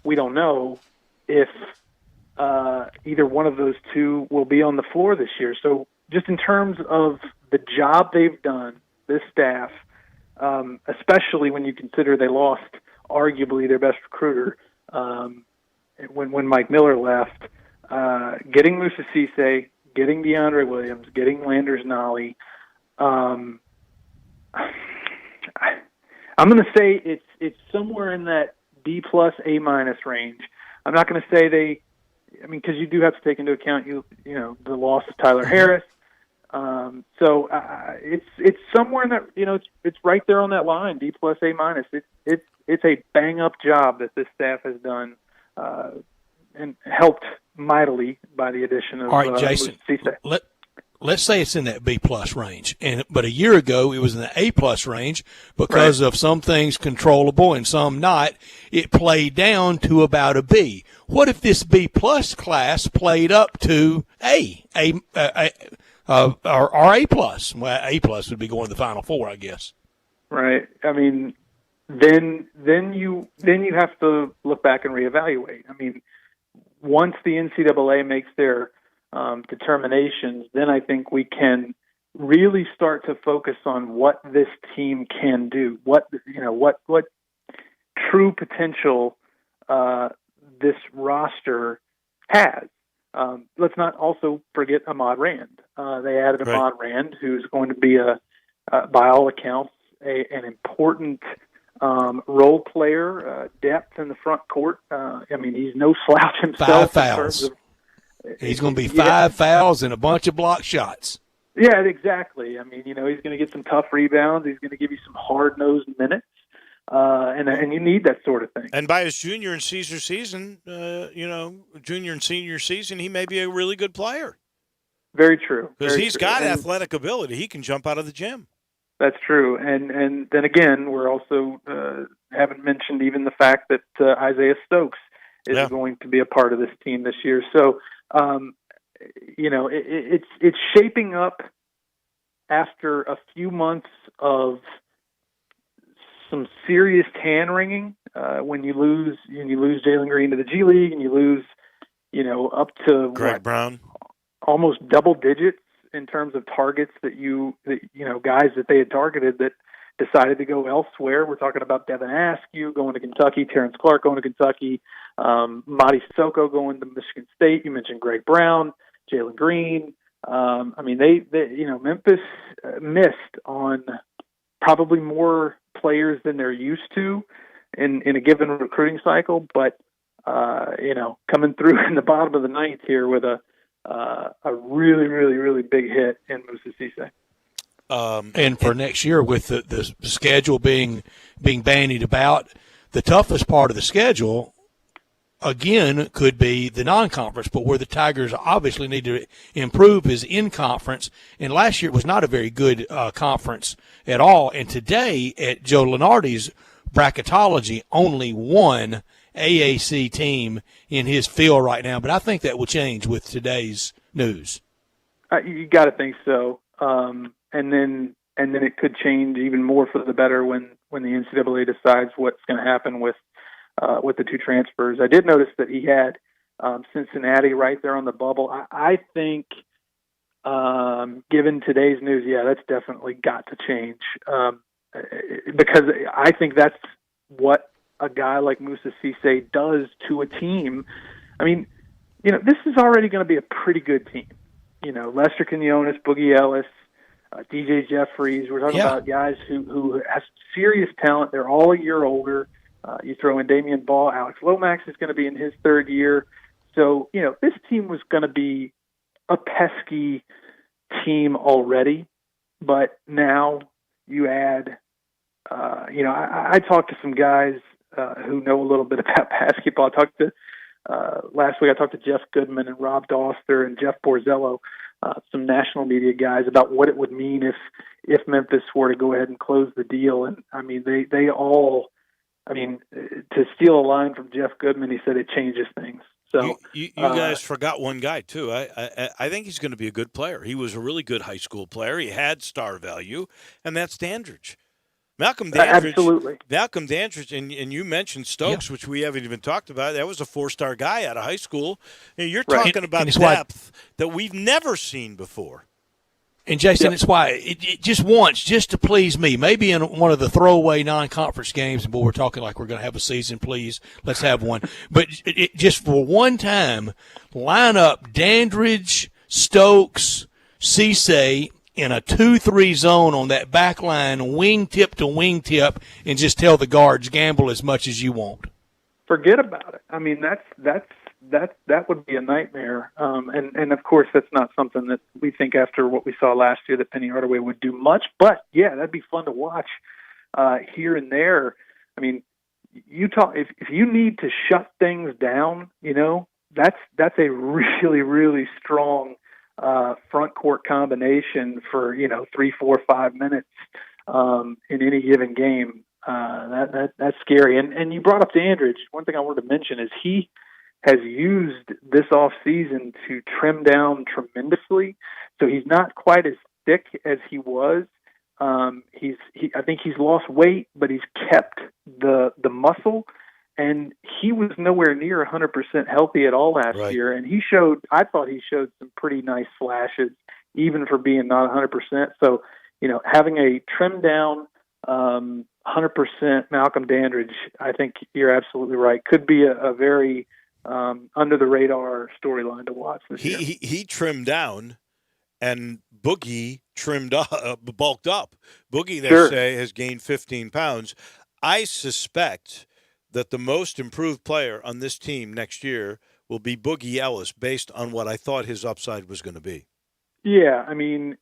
S19: we don't know if either one of those two will be on the floor this year. So just in terms of the job they've done, this staff, especially when you consider they lost arguably their best recruiter when Mike Miller left, getting Musa Cisse, getting DeAndre Williams, getting Landers Nolley, I'm going to say it's somewhere in that B plus A minus range. I'm not going to say because you do have to take into account the loss of Tyler Harris. So it's somewhere in that, it's right there on that line, D plus A minus. It's a bang up job that this staff has done, and helped mightily by the addition of.
S2: All right, Jason. Let's say it's in that B plus range, but a year ago it was in the A plus range because of some things controllable and some not. It played down to about a B. What if this B plus class played up to A or A plus? Well, A plus would be going to the Final Four, I guess.
S19: Right. I mean, then you have to look back and reevaluate. I mean, once the NCAA makes their determinations, then I think we can really start to focus on what this team can do, what true potential this roster has. Let's not also forget Ahmad Rand. They added Ahmad Rand, who's going to be by all accounts, an important role player, depth in the front court. He's no slouch himself.
S2: 5 fouls. He's going to be 5 fouls and a bunch of block shots.
S19: Yeah, exactly. I mean, he's going to get some tough rebounds. He's going to give you some hard-nosed minutes, and you need that sort of thing.
S1: And by his junior and senior season, junior and senior season, he may be a really good player.
S19: Very true.
S1: Because he's got athletic ability. He can jump out of the gym.
S19: That's true. And then again, we're also haven't mentioned even the fact that Isaiah Stokes is going to be a part of this team this year. So, it's shaping up after a few months of some serious hand-wringing when you lose Jalen Green to the G League and you lose, up to
S1: Greg Brown,
S19: almost double digits in terms of targets that guys that they had targeted that decided to go elsewhere. We're talking about Devin Askew going to Kentucky, Terrence Clark going to Kentucky, Madi Sissoko going to Michigan State. You mentioned Greg Brown, Jalen Green. Memphis missed on probably more players than they're used to in a given recruiting cycle, but coming through in the bottom of the ninth here with a really, really, really big hit in Musa Cisse.
S2: And for next year, with the schedule being bandied about, the toughest part of the schedule, again, could be the non-conference, but where the Tigers obviously need to improve is in conference. And last year it was not a very good conference at all. And today at Joe Lunardi's bracketology, only one AAC team in his field right now, but I think that will change with today's news.
S19: You got to think so, and then it could change even more for the better when the NCAA decides what's going to happen with the two transfers. I did notice that he had Cincinnati right there on the bubble. I think, given today's news, that's definitely got to change, because I think that's what a guy like Moussa Cisse does to a team. I mean, this is already going to be a pretty good team. Lester Quinones, Boogie Ellis, DJ Jeffries. We're talking about guys who have serious talent. They're all a year older. You throw in Damian Ball. Alex Lomax is going to be in his third year. So, this team was going to be a pesky team already. But now you add, I talked to some guys who know a little bit about basketball. Last week I talked to Jeff Goodman and Rob Doster and Jeff Borzello, some national media guys, about what it would mean if Memphis were to go ahead and close the deal. And I mean, they all, to steal a line from Jeff Goodman, he said it changes things. So
S1: you guys forgot one guy too. I think he's going to be a good player. He was a really good high school player. He had star value, and that's Dandridge. Malcolm Dandridge,
S19: absolutely.
S1: Malcolm Dandridge, and you mentioned Stokes, which we haven't even talked about. That was a 4-star guy out of high school. And you're talking about depth that we've never seen before.
S2: And, Jason, it's why it just once, just to please me, maybe in one of the throwaway non-conference games, but we're talking like we're going to have a season, please, let's have one. But just for one time, line up Dandridge, Stokes, Cisse in a 2-3 zone on that back line, wingtip to wingtip, and just tell the guards, gamble as much as you want.
S19: Forget about it. I mean, that would be a nightmare. And of course, that's not something that we think after what we saw last year that Penny Hardaway would do much. But yeah, that'd be fun to watch here and there. I mean, if you need to shut things down, that's a really, really strong front court combination for 3, 4, 5 minutes in any given game. That's scary. And you brought up Dandridge. One thing I wanted to mention is he has used this off season to trim down tremendously. So he's not quite as thick as he was. I think he's lost weight, but he's kept the muscle. And he was nowhere near 100% healthy at all last year. And I thought he showed some pretty nice flashes, even for being not 100%. So, having a trimmed down 100% Malcolm Dandridge, I think you're absolutely right. Could be a very under the radar storyline to watch this year.
S1: He trimmed down, and Boogie trimmed up, bulked up. Boogie, they say, has gained 15 pounds. I suspect that the most improved player on this team next year will be Boogie Ellis, based on what I thought his upside was going to be.
S19: Yeah, I mean,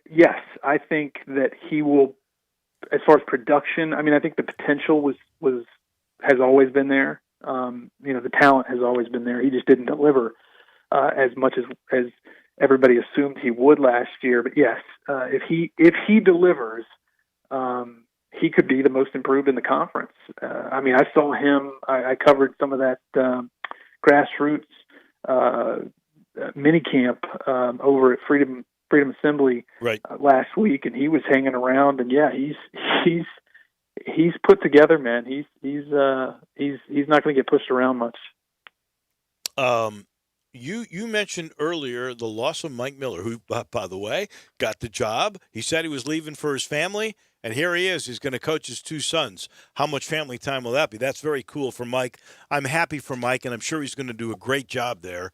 S19: yes, I think that he will. As far as production, I think the potential has always been there. The talent has always been there. He just didn't deliver as much as everybody assumed he would last year. But yes, if he delivers, he could be the most improved in the conference. I saw him. I covered some of that grassroots mini camp over at Freedom Assembly last week, and he was hanging around. And yeah, he's put together, man. He's not going to get pushed around much.
S1: You mentioned earlier the loss of Mike Miller, who, by the way, got the job. He said he was leaving for his family, and here he is. He's going to coach his 2 sons. How much family time will that be? That's very cool for Mike. I'm happy for Mike, and I'm sure he's going to do a great job there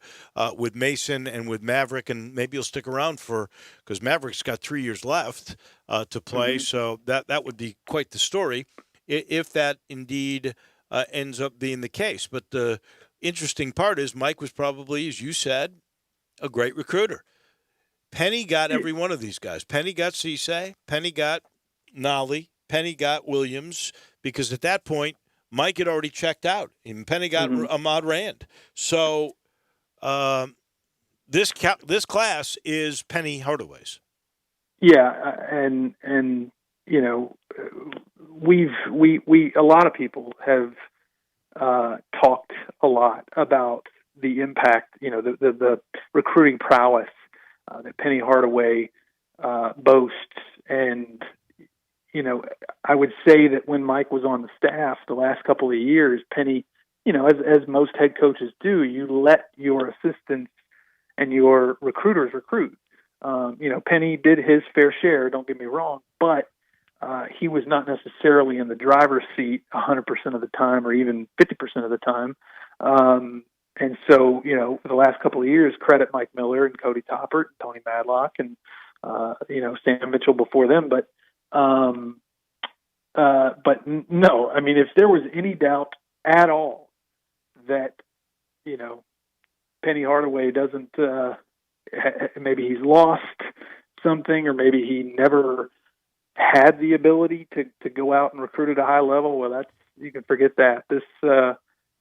S1: with Mason and with Maverick, and maybe he'll stick around because Maverick's got 3 years left to play, so that would be quite the story if that indeed ends up being the case. But the interesting part is Mike was probably, as you said, a great recruiter. Penny got every one of these guys. Penny got Cisse. Penny got Nolly. Penny got Williams, because at that point, Mike had already checked out. And Penny got Ahmad Rand. So this class is Penny Hardaway's.
S19: Yeah, and a lot of people have talked a lot about the impact, the recruiting prowess that Penny Hardaway boasts. And, I would say that when Mike was on the staff the last couple of years, Penny, as most head coaches do, you let your assistants and your recruiters recruit. Penny did his fair share, don't get me wrong, but he was not necessarily in the driver's seat 100% of the time or even 50% of the time. And so, for the last couple of years, credit Mike Miller and Cody Toppert and Tony Madlock and, Sam Mitchell before them. But no, I mean, if there was any doubt at all that, Penny Hardaway doesn't, maybe he's lost something, or maybe he never had the ability to go out and recruit at a high level, well, you can forget that. This,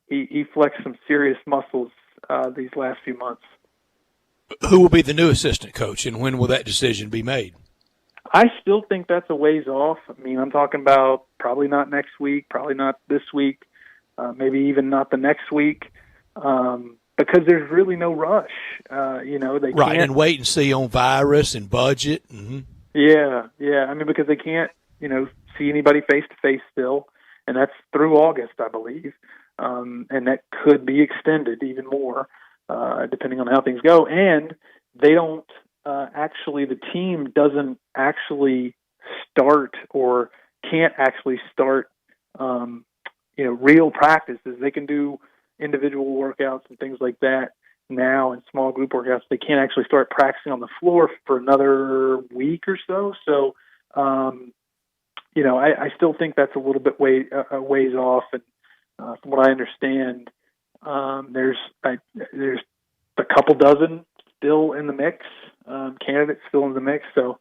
S19: he flexed some serious muscles these last few months.
S2: Who will be the new assistant coach, and when will that decision be made?
S19: I still think that's a ways off. I mean, I'm talking about probably not next week, probably not this week, maybe even not the next week, because there's really no rush. They
S2: right,
S19: can't,
S2: and wait and see on virus and budget. Mm-hmm.
S19: Yeah. I mean, because they can't, see anybody face to face still, and that's through August, I believe, and that could be extended even more, depending on how things go. And they don't the team doesn't actually start or can't actually start, real practices. They can do individual workouts and things like that now, in small group workouts. They can't actually start practicing on the floor for another week or so. So, I still think that's a little bit ways off. And from what I understand, there's a couple dozen still in the mix, candidates still in the mix. So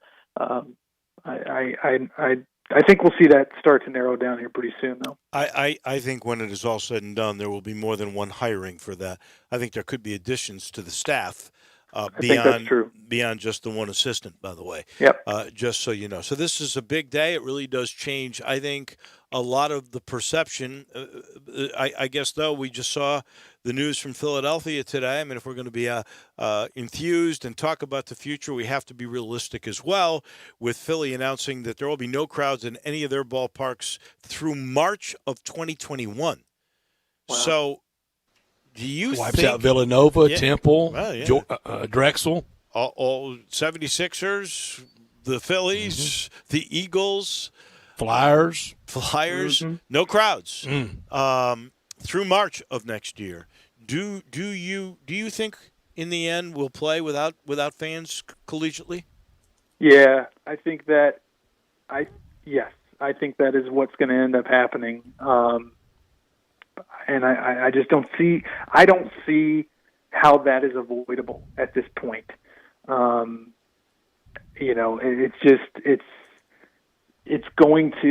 S19: I think we'll see that start to narrow down here pretty soon, though.
S1: I think when it is all said and done, there will be more than one hiring for that. I think there could be additions to the staff beyond just the one assistant, by the way.
S19: Yep.
S1: Just so you know. So this is a big day. It really does change, I think, a lot of the perception. I guess, though, we just saw the news from Philadelphia today. I mean, if we're going to be enthused and talk about the future, we have to be realistic as well, with Philly announcing that there will be no crowds in any of their ballparks through March of 2021. Wow. So do you
S2: wipes
S1: think,
S2: out Villanova, Temple,
S1: well,
S2: Drexel?
S1: All 76ers, the Phillies, the Eagles,
S2: Flyers,
S1: no crowds through March of next year. Do you think in the end we'll play without fans collegiately?
S19: Yeah, I think that I think that is what's going to end up happening. And I just don't see how that is avoidable at this point.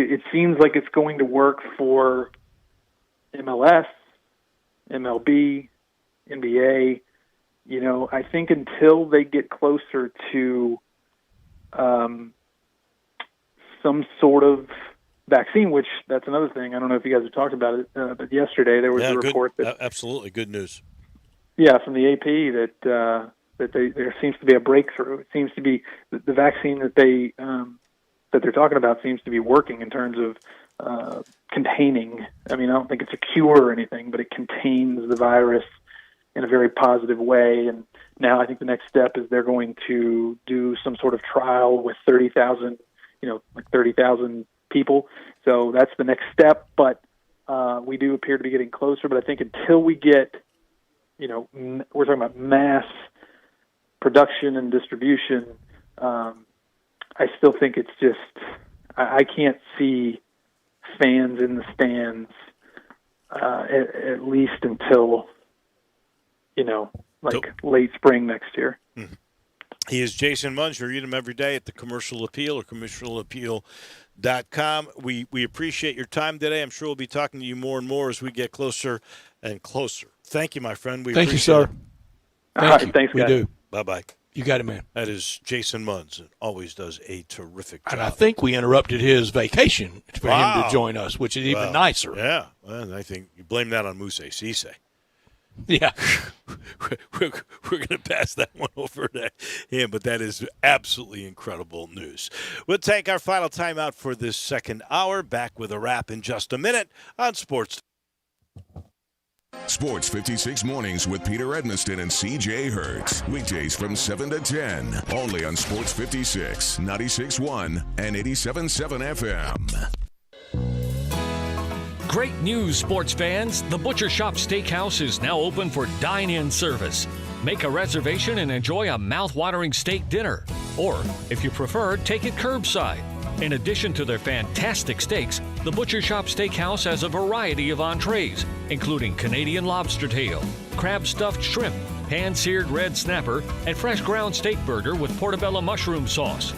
S19: It seems like it's going to work for MLS, MLB, NBA. I think until they get closer to some sort of vaccine, which that's another thing. I don't know if you guys have talked about it, but yesterday there was a report that
S1: absolutely good news.
S19: Yeah, from the AP that there seems to be a breakthrough. It seems to be the vaccine that they're talking about seems to be working in terms of containing. I mean, I don't think it's a cure or anything, but it contains the virus in a very positive way. And now I think the next step is they're going to do some sort of trial with 30,000 people. So that's the next step. But we do appear to be getting closer. But I think until we get, we're talking about mass production and distribution, I still think it's just, I can't see fans in the stands at least until, late spring next year.
S1: Mm-hmm. He is Jason Munz. You read him every day at the Commercial Appeal or commercialappeal.com. We appreciate your time today. I'm sure we'll be talking to you more and more as we get closer and closer. Thank you, my friend.
S2: Thank you, sir.
S19: Thank you. Thanks, guys.
S2: We do.
S1: Bye-bye.
S2: You got it, man.
S1: That is Jason Munz. Always does a terrific job.
S2: And I think we interrupted his vacation to for him to join us, which is even nicer.
S1: Yeah, well, I think you blame that on Moussa Cisse.
S2: Yeah.
S1: We're going to pass that one over to him, but that is absolutely incredible news. We'll take our final timeout for this second hour. Back with a wrap in just a minute on Sports.
S3: Sports 56 Mornings with Peter Edmiston and C.J. Hertz. Weekdays from 7 to 10. Only on Sports 56, 96.1 and 87.7 FM.
S16: Great news, sports fans. The Butcher Shop Steakhouse is now open for dine-in service. Make a reservation and enjoy a mouth-watering steak dinner. Or, if you prefer, take it curbside. In addition to their fantastic steaks, the Butcher Shop Steakhouse has a variety of entrees, including Canadian lobster tail, crab stuffed shrimp, pan-seared red snapper, and fresh ground steak burger with portobello mushroom sauce.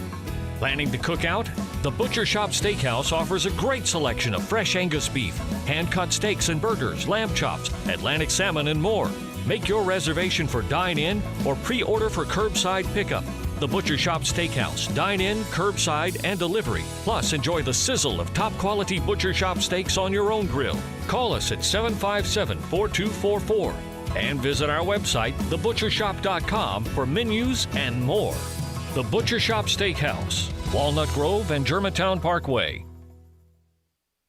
S16: Planning to cook out? The Butcher Shop Steakhouse offers a great selection of fresh Angus beef, hand-cut steaks and burgers, lamb chops, Atlantic salmon, and more. Make your reservation for dine-in or pre-order for curbside pickup. The Butcher Shop Steakhouse. Dine in, curbside, and delivery. Plus, enjoy the sizzle of top-quality Butcher Shop steaks on your own grill. Call us at 757-4244 and visit our website, thebutchershop.com, for menus and more. The Butcher Shop Steakhouse, Walnut Grove and Germantown Parkway.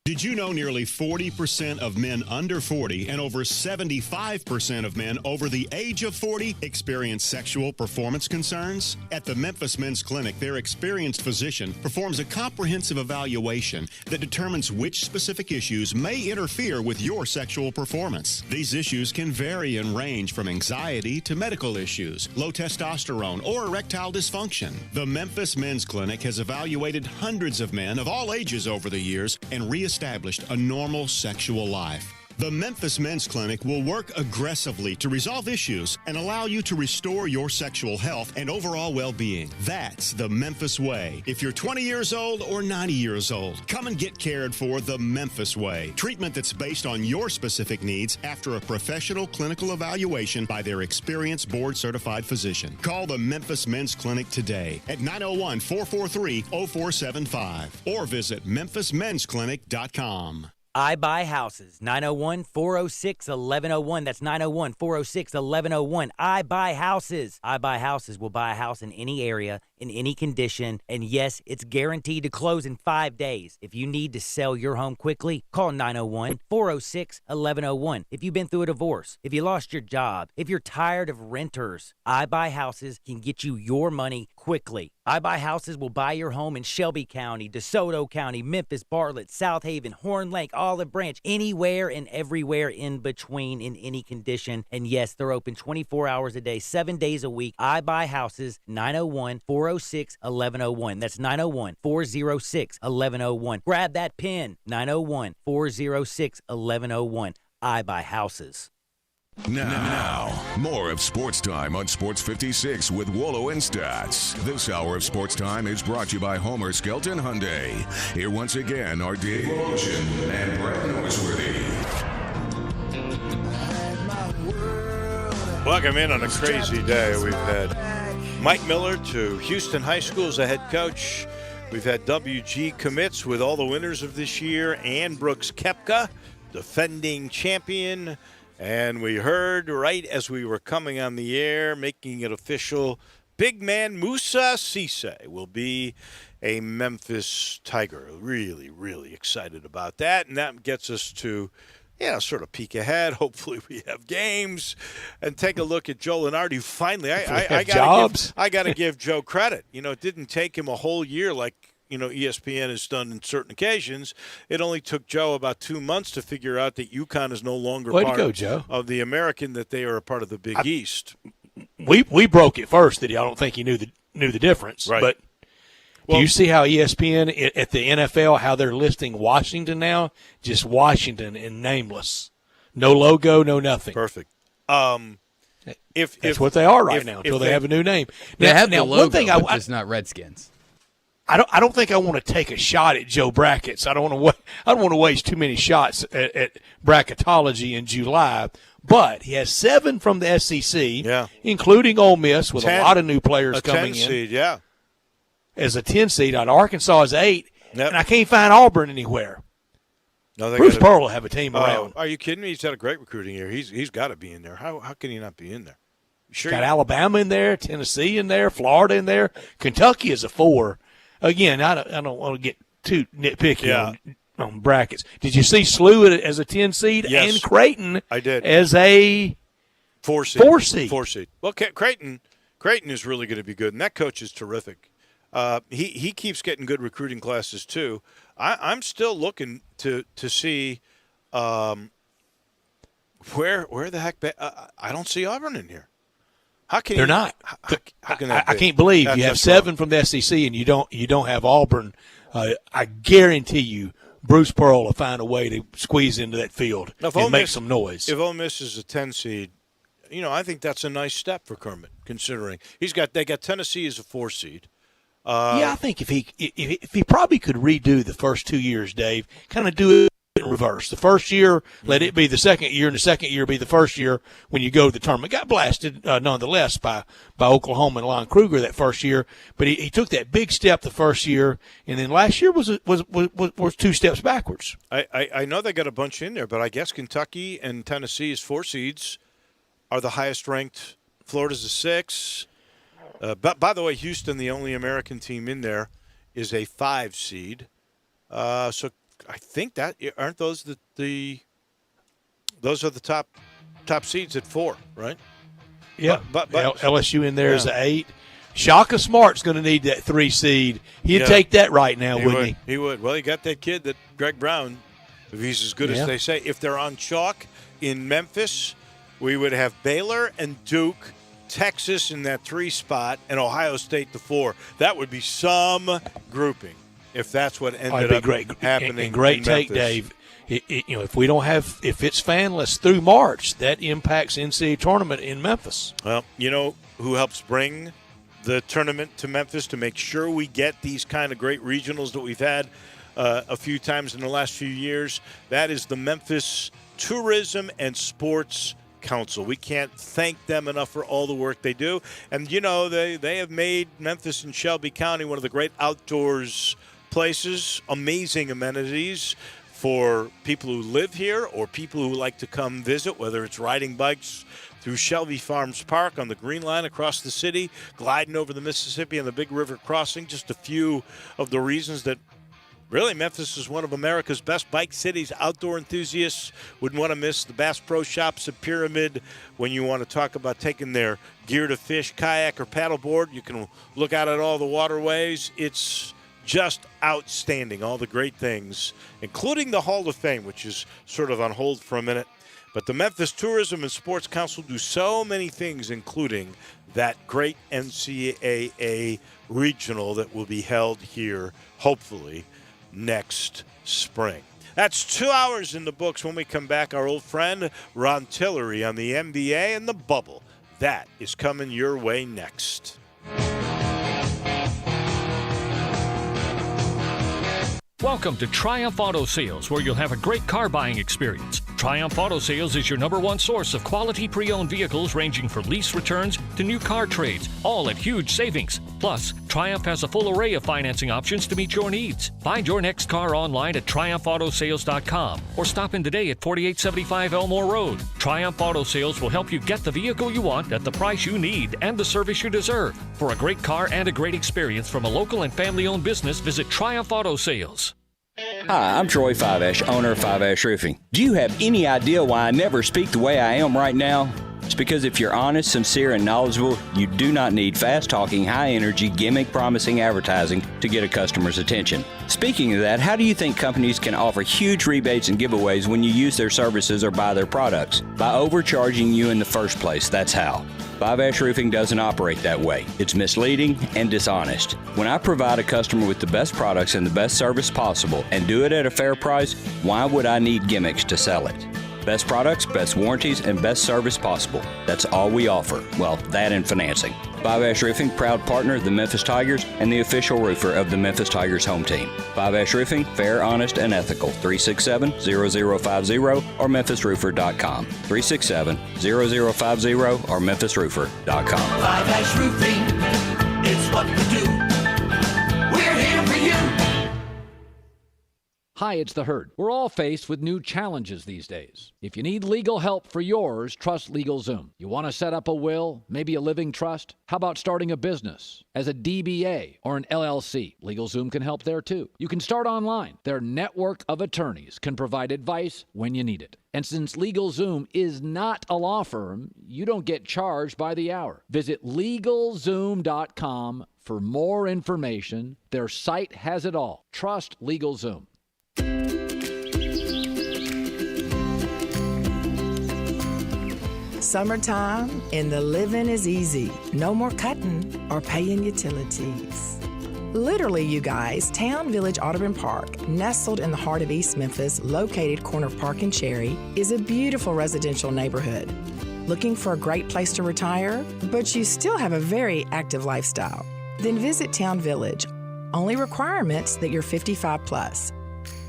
S20: Did you know nearly 40% of men under 40 and over 75% of men over the age of 40 experience sexual performance concerns? At the Memphis Men's Clinic, their experienced physician performs a comprehensive evaluation that determines which specific issues may interfere with your sexual performance. These issues can vary and range from anxiety to medical issues, low testosterone, or erectile dysfunction. The Memphis Men's Clinic has evaluated hundreds of men of all ages over the years and reestablished a normal sexual life. The Memphis Men's Clinic will work aggressively to resolve issues and allow you to restore your sexual health and overall well-being. That's the Memphis way. If you're 20 years old or 90 years old, come and get cared for the Memphis way. Treatment that's based on your specific needs after a professional clinical evaluation by their experienced board-certified physician. Call the Memphis Men's Clinic today at 901-443-0475 or visit memphismensclinic.com.
S21: I Buy Houses, 901-406-1101. That's 901-406-1101. I Buy Houses. I Buy Houses will buy a house in any area, in any condition, and yes, it's guaranteed to close in 5 days. If you need to sell your home quickly, call 901-406-1101. If you've been through a divorce, if you lost your job, if you're tired of renters, I Buy Houses can get you your money quickly. I Buy Houses will buy your home in Shelby County, DeSoto County, Memphis, Bartlett, South Haven, Horn Lake, Olive Branch, anywhere and everywhere in between in any condition. And yes, they're open 24 hours a day, 7 days a week. I Buy Houses, 901-406-1101. That's 901-406-1101. Grab that pen, 901-406-1101. I Buy Houses.
S3: Now, more of Sports Time on Sports 56 with Wolo and Stats. This hour of Sports Time is brought to you by Homer Skelton Hyundai. Here once again are Dave Ocean and Brett Norsworthy.
S1: Welcome in on a crazy day. We've had Mike Miller to Houston High School as a head coach. We've had WG commits with all the winners of this year. Ann Brooks Koepka, defending champion. And we heard right as we were coming on the air, making it official, big man Moussa Cisse will be a Memphis Tiger. Really, really excited about that. And that gets us to, sort of peek ahead. Hopefully we have games. And take a look at Joe Lenardi, who finally, I got to give Joe credit. It didn't take him a whole year like, ESPN has done in certain occasions. It only took Joe about 2 months to figure out that UConn is no longer part of the American, that they are a part of the Big East.
S2: We broke it first that I don't think he knew the difference.
S1: Right.
S2: But do you see how ESPN at the NFL, how they're listing Washington now? Just Washington and nameless. No logo, no nothing.
S1: Perfect.
S2: That's what they are right now until they have a new name.
S12: They have the logo,
S2: one thing
S12: but just not Redskins.
S2: I don't think I want to take a shot at Joe Brackets. I don't want to waste too many shots at bracketology in July. But he has 7 from the SEC, including Ole Miss, with 10, a lot of new players coming in.
S1: 10 seed, yeah.
S2: As a 10 seed, on Arkansas is 8. and I can't find Auburn anywhere.
S1: No,
S2: Bruce Pearl will have a team around.
S1: Are you kidding me? He's had a great recruiting year. He's got to be in there. How can he not be in there? Sure.
S2: Got Alabama in there, Tennessee in there, Florida in there. Kentucky is a 4. Again, I don't want to get too nitpicky on brackets. Did you see SLU as a 10 seed
S1: Yes,
S2: and Creighton
S1: I did.
S2: as a
S1: 4 seed?
S2: 4 seed.
S1: Well, Creighton is really going to be good, and that coach is terrific. He keeps getting good recruiting classes too. I'm still looking to see where the heck I don't see Auburn in here. How can
S2: they're not?
S1: How can that
S2: I
S1: be?
S2: can't believe
S1: That's
S2: you have
S1: just
S2: 7 from the SEC and you don't have Auburn. I guarantee you, Bruce Pearl will find a way to squeeze into that field and make some noise.
S1: If Ole Miss is a 10 seed, I think that's a nice step for Kermit, considering they got Tennessee as a 4 seed.
S2: I think if he probably could redo the first 2 years, Dave, kind of do it in reverse. The first year, let it be the second year, and the second year be the first year when you go to the tournament. Got blasted nonetheless by Oklahoma and Lon Kruger that first year, but he took that big step the first year, and then last year was 2 steps backwards.
S1: I know they got a bunch in there, but I guess Kentucky and Tennessee as 4 seeds are the highest ranked. Florida's a 6. But by the way, Houston, the only American team in there, is a 5 seed. So I think that aren't those those are the top seeds at 4, right?
S2: Yeah,
S1: but
S2: LSU in there is an 8. Shaka Smart's going to need that 3 seed. He'd take that right now, wouldn't he?
S1: He would. Well, he got that kid, that Greg Brown. If he's as good as they say, if they're on chalk in Memphis, we would have Baylor and Duke, Texas in that 3 spot, and Ohio State the 4. That would be some grouping if that's what ended up happening.
S2: And great
S1: in
S2: take,
S1: Memphis.
S2: Dave. If it's fanless through March, that impacts NCAA tournament in Memphis.
S1: Well, you know who helps bring the tournament to Memphis to make sure we get these kind of great regionals that we've had a few times in the last few years? That is the Memphis Tourism and Sports Council. We can't thank them enough for all the work they do. And, they have made Memphis and Shelby County one of the great outdoors places, amazing amenities for people who live here or people who like to come visit, whether it's riding bikes through Shelby Farms Park on the Green Line across the city, gliding over the Mississippi and the Big River Crossing, just a few of the reasons that really Memphis is one of America's best bike cities. Outdoor enthusiasts wouldn't want to miss the Bass Pro Shops at Pyramid. When you want to talk about taking their gear to fish, kayak, or paddleboard, you can look out at all the waterways. It's just outstanding, all the great things, including the Hall of Fame, which is sort of on hold for a minute. But the Memphis Tourism and Sports Council do so many things, including that great NCAA regional that will be held here, hopefully, next spring. That's 2 hours in the books. When we come back, our old friend Ron Tillery on the NBA and the bubble. That is coming your way next.
S16: Welcome to Triumph Auto Sales, where you'll have a great car buying experience. Triumph Auto Sales is your #1 source of quality pre-owned vehicles ranging from lease returns to new car trades, all at huge savings. Plus, Triumph has a full array of financing options to meet your needs. Find your next car online at triumphautosales.com or stop in today at 4875 Elmore Road. Triumph Auto Sales will help you get the vehicle you want at the price you need and the service you deserve. For a great car and a great experience from a local and family-owned business, visit Triumph Auto Sales.
S4: Hi, I'm Troy 5 owner of 5 Roofing. Do you have any idea why I never speak the way I am right now? It's because if you're honest, sincere, and knowledgeable, you do not need fast-talking, high-energy, gimmick-promising advertising to get a customer's attention. Speaking of that, how do you think companies can offer huge rebates and giveaways when you use their services or buy their products? By overcharging you in the first place, that's how. 5 Roofing doesn't operate that way. It's misleading and dishonest. When I provide a customer with the best products and the best service possible and do it at a fair price, why would I need gimmicks to sell it? Best products, best warranties, and best service possible. That's all we offer. Well, that and financing. 5 Roofing, proud partner of the Memphis Tigers and the official roofer of the Memphis Tigers home team. 5 Roofing, fair, honest, and ethical. 367-0050 or memphisroofer.com. 367-0050 or memphisroofer.com.
S5: 5 Roofing, it's what we do. We're here for you.
S7: Hi, it's the Herd. We're all faced with new challenges these days. If you need legal help for yours, trust LegalZoom. You want to set up a will, maybe a living trust? How about starting a business as a DBA or an LLC? LegalZoom can help there too. You can start online. Their network of attorneys can provide advice when you need it. And since LegalZoom is not a law firm, you don't get charged by the hour. Visit LegalZoom.com for more information. Their site has it all. Trust LegalZoom.
S22: Summertime and the living is easy. No more cutting or paying utilities. Literally, you guys, Town Village Audubon Park, nestled in the heart of East Memphis, located corner of Park and Cherry, is a beautiful residential neighborhood. Looking for a great place to retire, but you still have a very active lifestyle? Then visit Town Village. Only requirements that you're 55 plus.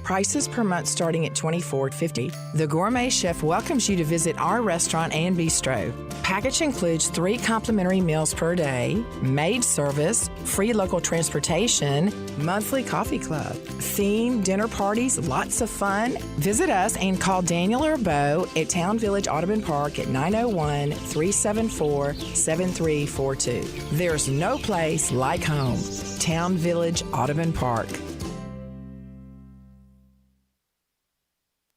S22: Prices per month starting at $24.50. The Gourmet Chef welcomes you to visit our restaurant and bistro. Package includes 3 complimentary meals per day, maid service, free local transportation, monthly coffee club, themed dinner parties, lots of fun. Visit us and call Daniel or Bo at Town Village Audubon Park at 901-374-7342. There's no place like home. Town Village Audubon Park.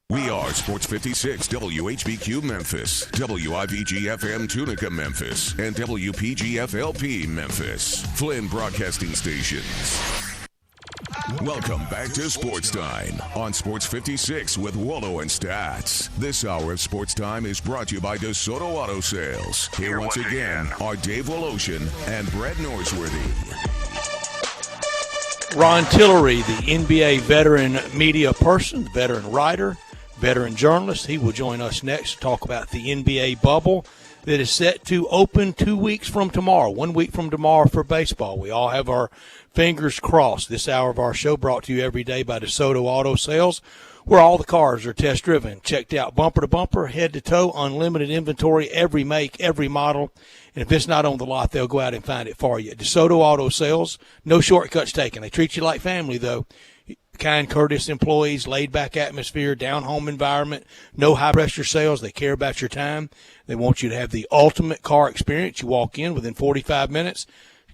S3: We are Sports 56 WHBQ Memphis, WIVG-FM Tunica Memphis, and WPG-FLP Memphis, Flynn Broadcasting Stations. Welcome back to Sports Time on Sports 56 with Wallo and Stats. This hour of Sports Time is brought to you by DeSoto Auto Sales. Here once again are Dave Woloshin and Brett Norsworthy.
S2: Ron Tillery, the NBA veteran media person, veteran writer, veteran journalist. He will join us next to talk about the NBA bubble that is set to open 2 weeks from tomorrow, 1 week from tomorrow for baseball. We all have our fingers crossed. This hour of our show brought to you every day by DeSoto Auto Sales, where all the cars are test driven, checked out bumper to bumper, head to toe, unlimited inventory, every make, every model. And if it's not on the lot, they'll go out and find it for you. DeSoto Auto Sales, no shortcuts taken. They treat you like family, though. Kind, courteous employees, laid-back atmosphere, down-home environment, no high-pressure sales. They care about your time. They want you to have the ultimate car experience. You walk in within 45 minutes,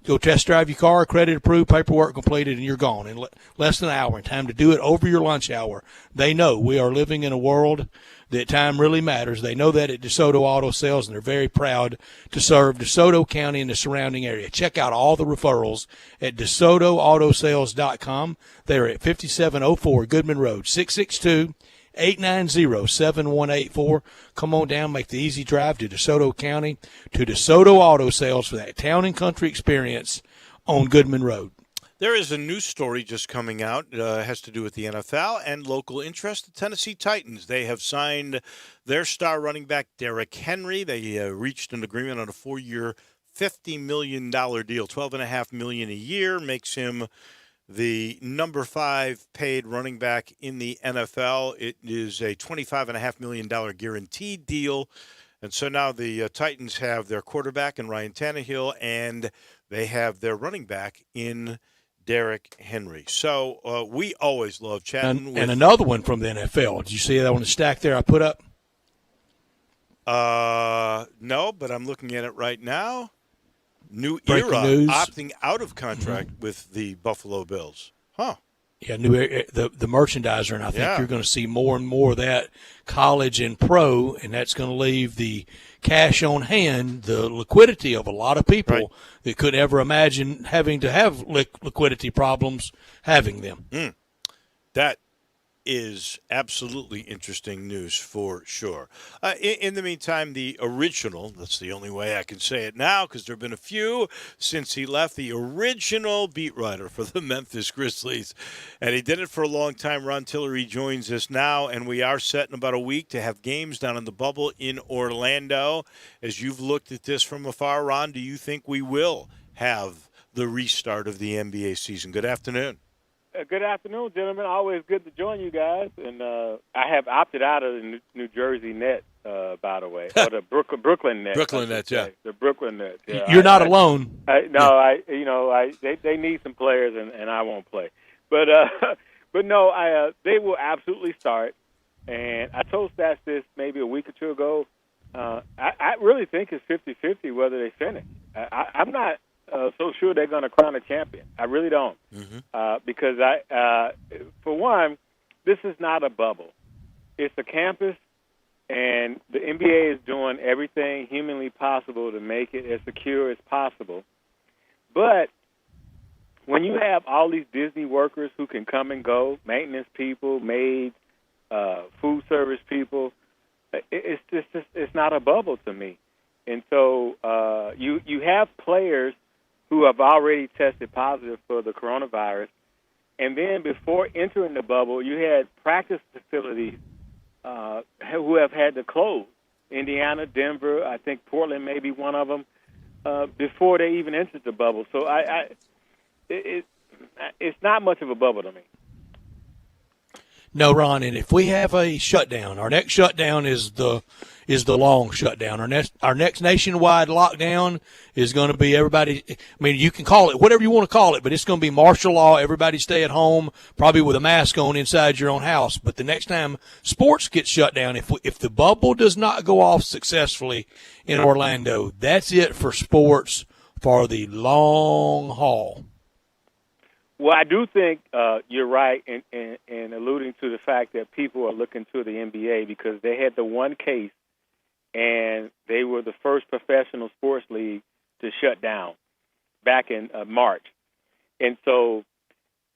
S2: go test drive your car, credit approved, paperwork completed, and you're gone in less than an hour. And time to do it over your lunch hour. They know we are living in a world that time really matters. They know that at DeSoto Auto Sales, and they're very proud to serve DeSoto County and the surrounding area. Check out all the referrals at DeSotoAutosales.com. They're at 5704 Goodman Road, 662-890-7184. Come on down, make the easy drive to DeSoto County, to DeSoto Auto Sales for that town and country experience on Goodman Road.
S1: There is a news story just coming out. It has to do with the NFL and local interest. The Tennessee Titans, they have signed their star running back, Derrick Henry. They reached an agreement on a 4-year, $50 million deal. $12.5 million a year makes him the number 5 paid running back in the NFL. It is a $25.5 million guaranteed deal. And so now the Titans have their quarterback in Ryan Tannehill, and they have their running back in Derrick Henry. So we always love chatting with. And
S2: another one from the NFL. Did you see that on the stack there I put up?
S1: No, but I'm looking at it right now. New
S2: Breaking
S1: era
S2: news.
S1: Opting out of contract with the Buffalo Bills. Huh.
S2: Yeah, the merchandiser, and I think you're going to see more and more of that college and pro, and that's going to leave the cash on hand, the liquidity of a lot of people that could ever imagine having to have liquidity problems, having them.
S1: That is absolutely interesting news for sure. In the meantime, the original, that's the only way I can say it now because there have been a few since he left, the original beat writer for the Memphis Grizzlies, and he did it for a long time. Ron Tillery joins us now, and we are set in about a week to have games down in the bubble in Orlando. As you've looked at this from afar, Ron, do you think we will have the restart of the NBA season? Good afternoon.
S23: Good afternoon, gentlemen. Always good to join you guys. And I have opted out of the New Jersey Net, by the way, or the Brooklyn Net.
S1: Brooklyn Net, yeah.
S23: The Brooklyn Net. Yeah.
S2: You're not alone.
S23: They need some players, and I won't play. But But no, they will absolutely start. And I told Stats this maybe a week or two ago. I really think it's 50-50 whether they finish. I'm not so sure they're going to crown a champion. I really don't. Because, for one, this is not a bubble. It's a campus, and the NBA is doing everything humanly possible to make it as secure as possible. But when you have all these Disney workers who can come and go, maintenance people, maids, food service people, it's not a bubble to me. And so you have players who have already tested positive for the coronavirus, and then before entering the bubble, you had practice facilities who have had to close. Indiana, Denver, I think Portland may be one of them, before they even entered the bubble. So it's not much of a bubble to me.
S2: No, Ron, and if we have a shutdown, our next shutdown is the long shutdown. Our next nationwide lockdown is going to be everybody. I mean, you can call it whatever you want to call it, but it's going to be martial law. Everybody stay at home, probably with a mask on inside your own house. But the next time sports get shut down, if the bubble does not go off successfully in Orlando, that's it for sports for the long haul.
S23: Well, I do think you're right in alluding to the fact that people are looking to the NBA because they had the one case, and they were the first professional sports league to shut down back in March. And so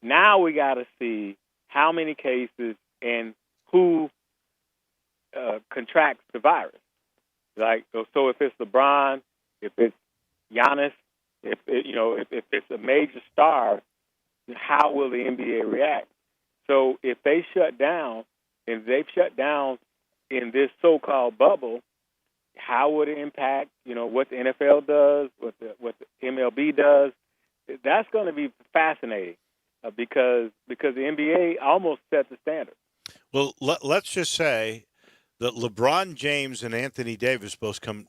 S23: now we got to see how many cases and who contracts the virus. Like, so if it's LeBron, if it's Giannis, if it's a major star, how will the NBA react? So if they shut down, and they've shut down in this so-called bubble, how would it impact, what the NFL does, what the MLB does? That's going to be fascinating because the NBA almost set the standard.
S1: Well, let's just say that LeBron James and Anthony Davis both come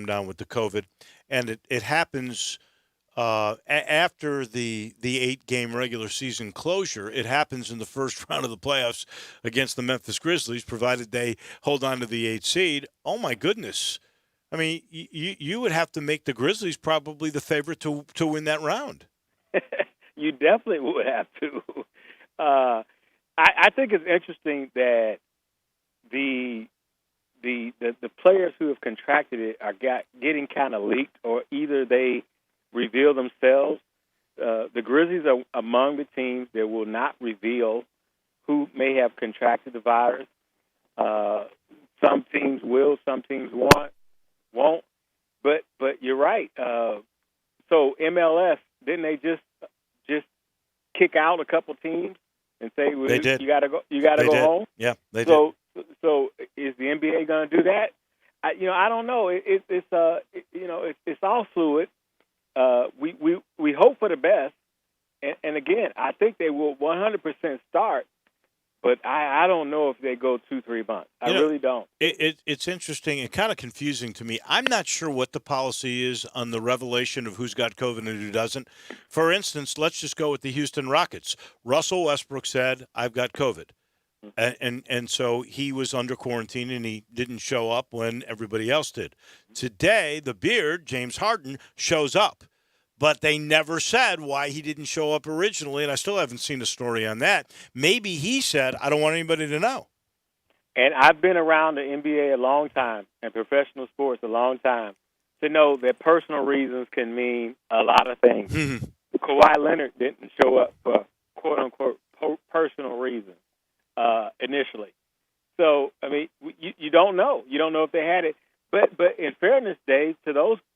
S1: down with the COVID, and it happens after the 8-game regular season closure. It happens in the first round of the playoffs against the Memphis Grizzlies, provided they hold on to the 8th seed. Oh my goodness! I mean, you would have to make the Grizzlies probably the favorite to win that round.
S23: You definitely would have to. I think it's interesting that the players who have contracted it are getting kind of leaked, or either they reveal themselves. The Grizzlies are among the teams that will not reveal who may have contracted the virus. Some teams will, some teams won't. But you're right. So MLS, didn't they just kick out a couple teams and say, well,
S1: they did.
S23: You got to go home?
S1: Yeah, they
S23: did. So is the NBA going to do that? I don't know. It's all fluid. We hope for the best, and again, I think they will 100% start, but I don't know if they go 2-3 months. I really don't.
S1: It's interesting and kind of confusing to me. I'm not sure what the policy is on the revelation of who's got COVID and who doesn't. For instance, let's just go with the Houston Rockets. Russell Westbrook said, "I've got COVID." And so he was under quarantine, and he didn't show up when everybody else did. Today, the Beard, James Harden, shows up. But they never said why he didn't show up originally, and I still haven't seen a story on that. Maybe he said, "I don't want anybody to know."
S23: And I've been around the NBA a long time and professional sports a long time to know that personal reasons can mean a lot of things. Kawhi Leonard didn't show up for quote-unquote personal reasons. Initially. So, I mean, you don't know. You don't know if they had it. But in fairness, Dave, to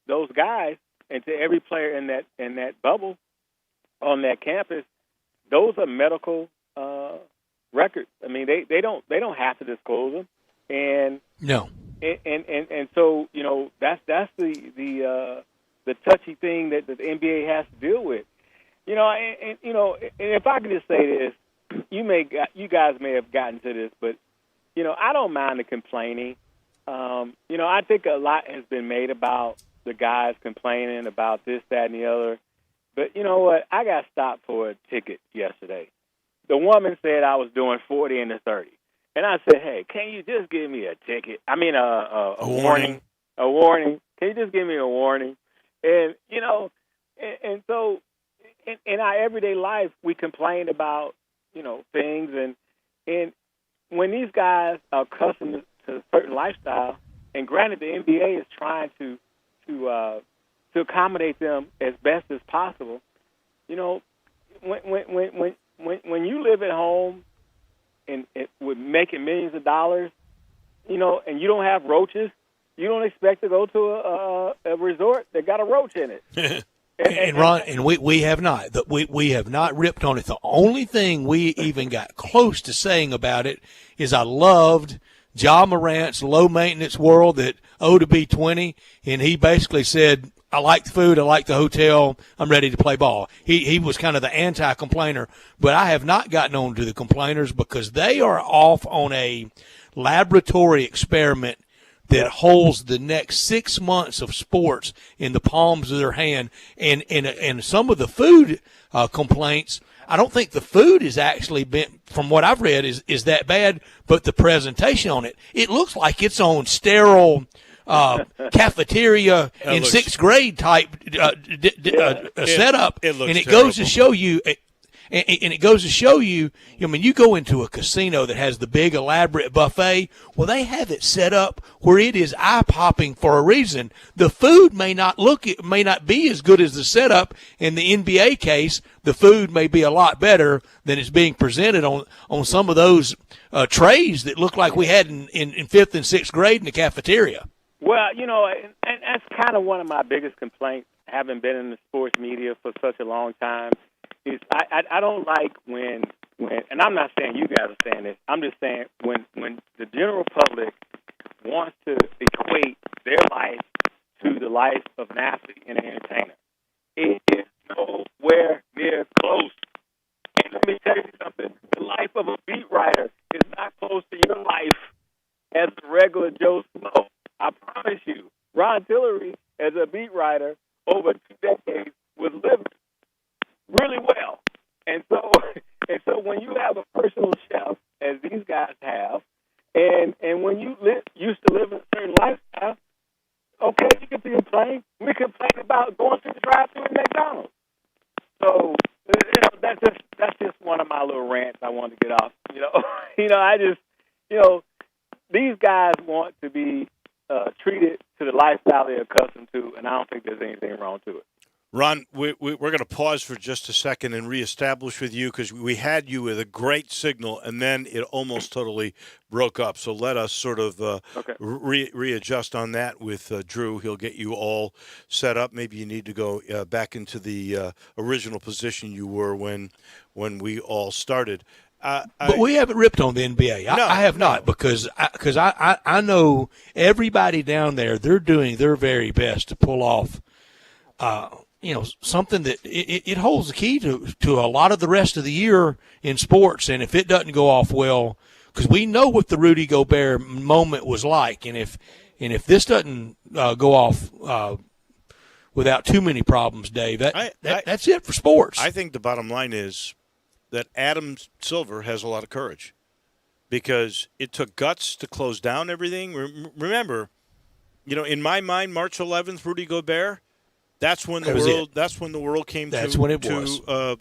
S23: those guys and to every player in that bubble on that campus, those are medical records. I mean, they don't have to disclose them. And
S2: no.
S23: And so, that's the touchy thing that the NBA has to deal with. And if I could just say this, you guys may have gotten to this, but I don't mind the complaining. I think a lot has been made about the guys complaining about this, that, and the other. But you know what? I got stopped for a ticket yesterday, the woman said I was doing 40 in the 30. And I said, hey, can you just give me a ticket? I mean, a warning. A warning. Can you just give me a warning? And, you know, and so in our everyday life, we complain about, you know, things. And when these guys are accustomed to a certain lifestyle, and granted the NBA is trying to accommodate them as best as possible, you know, when you live at home and with making millions of dollars, you know, and you don't have roaches, you don't expect to go to a resort that got a roach in it.
S2: And Ron, and we have not. We have not ripped on it. The only thing we even got close to saying about it is I loved Ja Morant's low maintenance world that O to B20, and he basically said, I like the food, I like the hotel, I'm ready to play ball. He was kind of the anti-complainer, but I have not gotten on to the complainers because they are off on a laboratory experiment that holds the next 6 months of sports in the palms of their hand. And some of the food complaints, I don't think the food is actually been, from what I've read, is that bad, but the presentation on it looks like it's on sterile cafeteria in sixth grade type setup.
S1: It looks
S2: and it
S1: terrible.
S2: goes to show you. And it goes to show you, I mean, you go into a casino that has the big elaborate buffet. Well, they have it set up where it is eye-popping for a reason. The food may not be as good as the setup. In the NBA case, the food may be a lot better than it's being presented on some of those trays that look like we had in fifth and sixth grade in the cafeteria.
S23: Well, you know, and that's kind of one of my biggest complaints, having been in the sports media for such a long time. Is I don't like when and I'm not saying you guys are saying this. I'm just saying when the general public wants to equate their life to the life of an athlete and an entertainer. It is nowhere near close. And let me tell you something. The life of a beat writer is not close to your life as a regular Joe Schmo. I promise you. Ron Tillery, as a beat writer over 2 decades, was living really well. And so when you have a personal chef, as these guys have, and when you used to live in a certain lifestyle, okay, you can complain. We complain about going through the drive-thru at McDonald's. So you know, that's just one of my little rants I wanted to get off. These guys want to be treated to the lifestyle they're accustomed to, and I don't think there's anything wrong to it.
S1: Ron, we're going to pause for just a second and reestablish with you because we had you with a great signal, and then it almost totally broke up. So let us sort of readjust on that with Drew. He'll get you all set up. Maybe you need to go back into the original position you were when we all started.
S2: But we haven't ripped on the NBA. I have not because I know everybody down there, they're doing their very best to pull off something that it holds the key to a lot of the rest of the year in sports. And if it doesn't go off well, because we know what the Rudy Gobert moment was like, and if this doesn't go off without too many problems, Dave, that's it for sports.
S1: I think the bottom line is that Adam Silver has a lot of courage because it took guts to close down everything. Remember, in my mind, March 11th, Rudy Gobert. That's when the world came to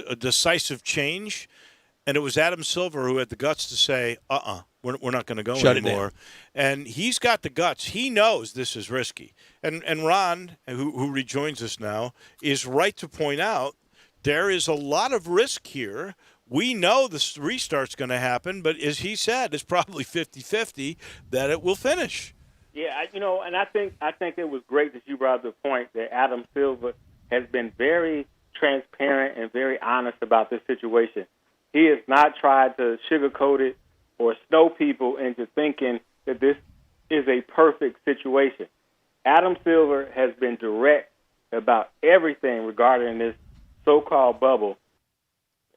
S1: a decisive change, and it was Adam Silver who had the guts to say, we're not going to go anymore. And he's got the guts. He knows this is risky. And Ron, who rejoins us now, is right to point out there is a lot of risk here. We know the restart's going to happen, but as he said, it's probably 50-50 that it will finish.
S23: Yeah, and I think it was great that you brought up the point that Adam Silver has been very transparent and very honest about this situation. He has not tried to sugarcoat it or snow people into thinking that this is a perfect situation. Adam Silver has been direct about everything regarding this so-called bubble,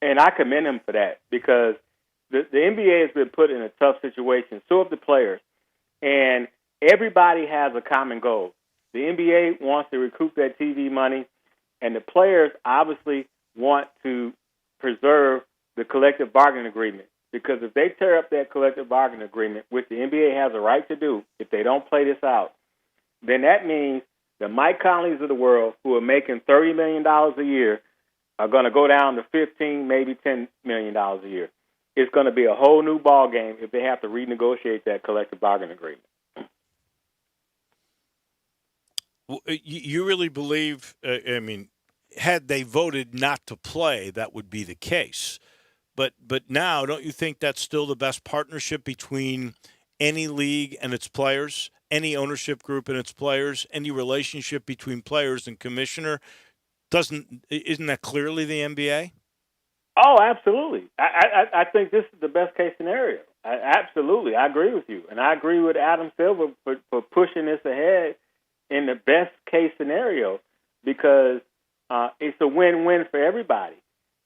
S23: and I commend him for that because the NBA has been put in a tough situation. So have the players, and everybody has a common goal. The NBA wants to recoup that TV money, and the players obviously want to preserve the collective bargaining agreement. Because if they tear up that collective bargaining agreement, which the NBA has a right to do, if they don't play this out, then that means the Mike Conleys of the world, who are making $30 million a year, are going to go down to $15, maybe $10 million a year. It's going to be a whole new ball game if they have to renegotiate that collective bargaining agreement.
S1: You really believe, had they voted not to play, that would be the case. But now, don't you think that's still the best partnership between any league and its players, any ownership group and its players, any relationship between players and commissioner? Isn't that clearly the NBA?
S23: Oh, absolutely. I think this is the best case scenario. Absolutely. I agree with you. And I agree with Adam Silver for pushing this ahead in the best case scenario because it's a win-win for everybody.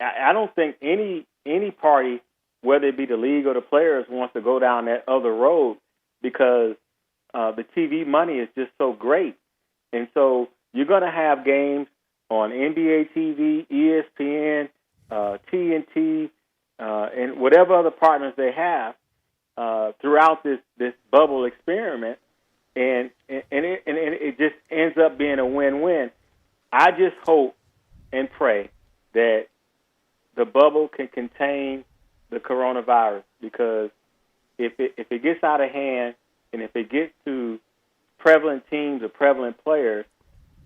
S23: I don't think any party, whether it be the league or the players, wants to go down that other road because the TV money is just so great. And so you're going to have games on NBA TV, ESPN, TNT, and whatever other partners they have throughout this bubble experiment, and it just ends up being a win-win. I just hope and pray that the bubble can contain the coronavirus, because if it gets out of hand and if it gets to prevalent teams or prevalent players,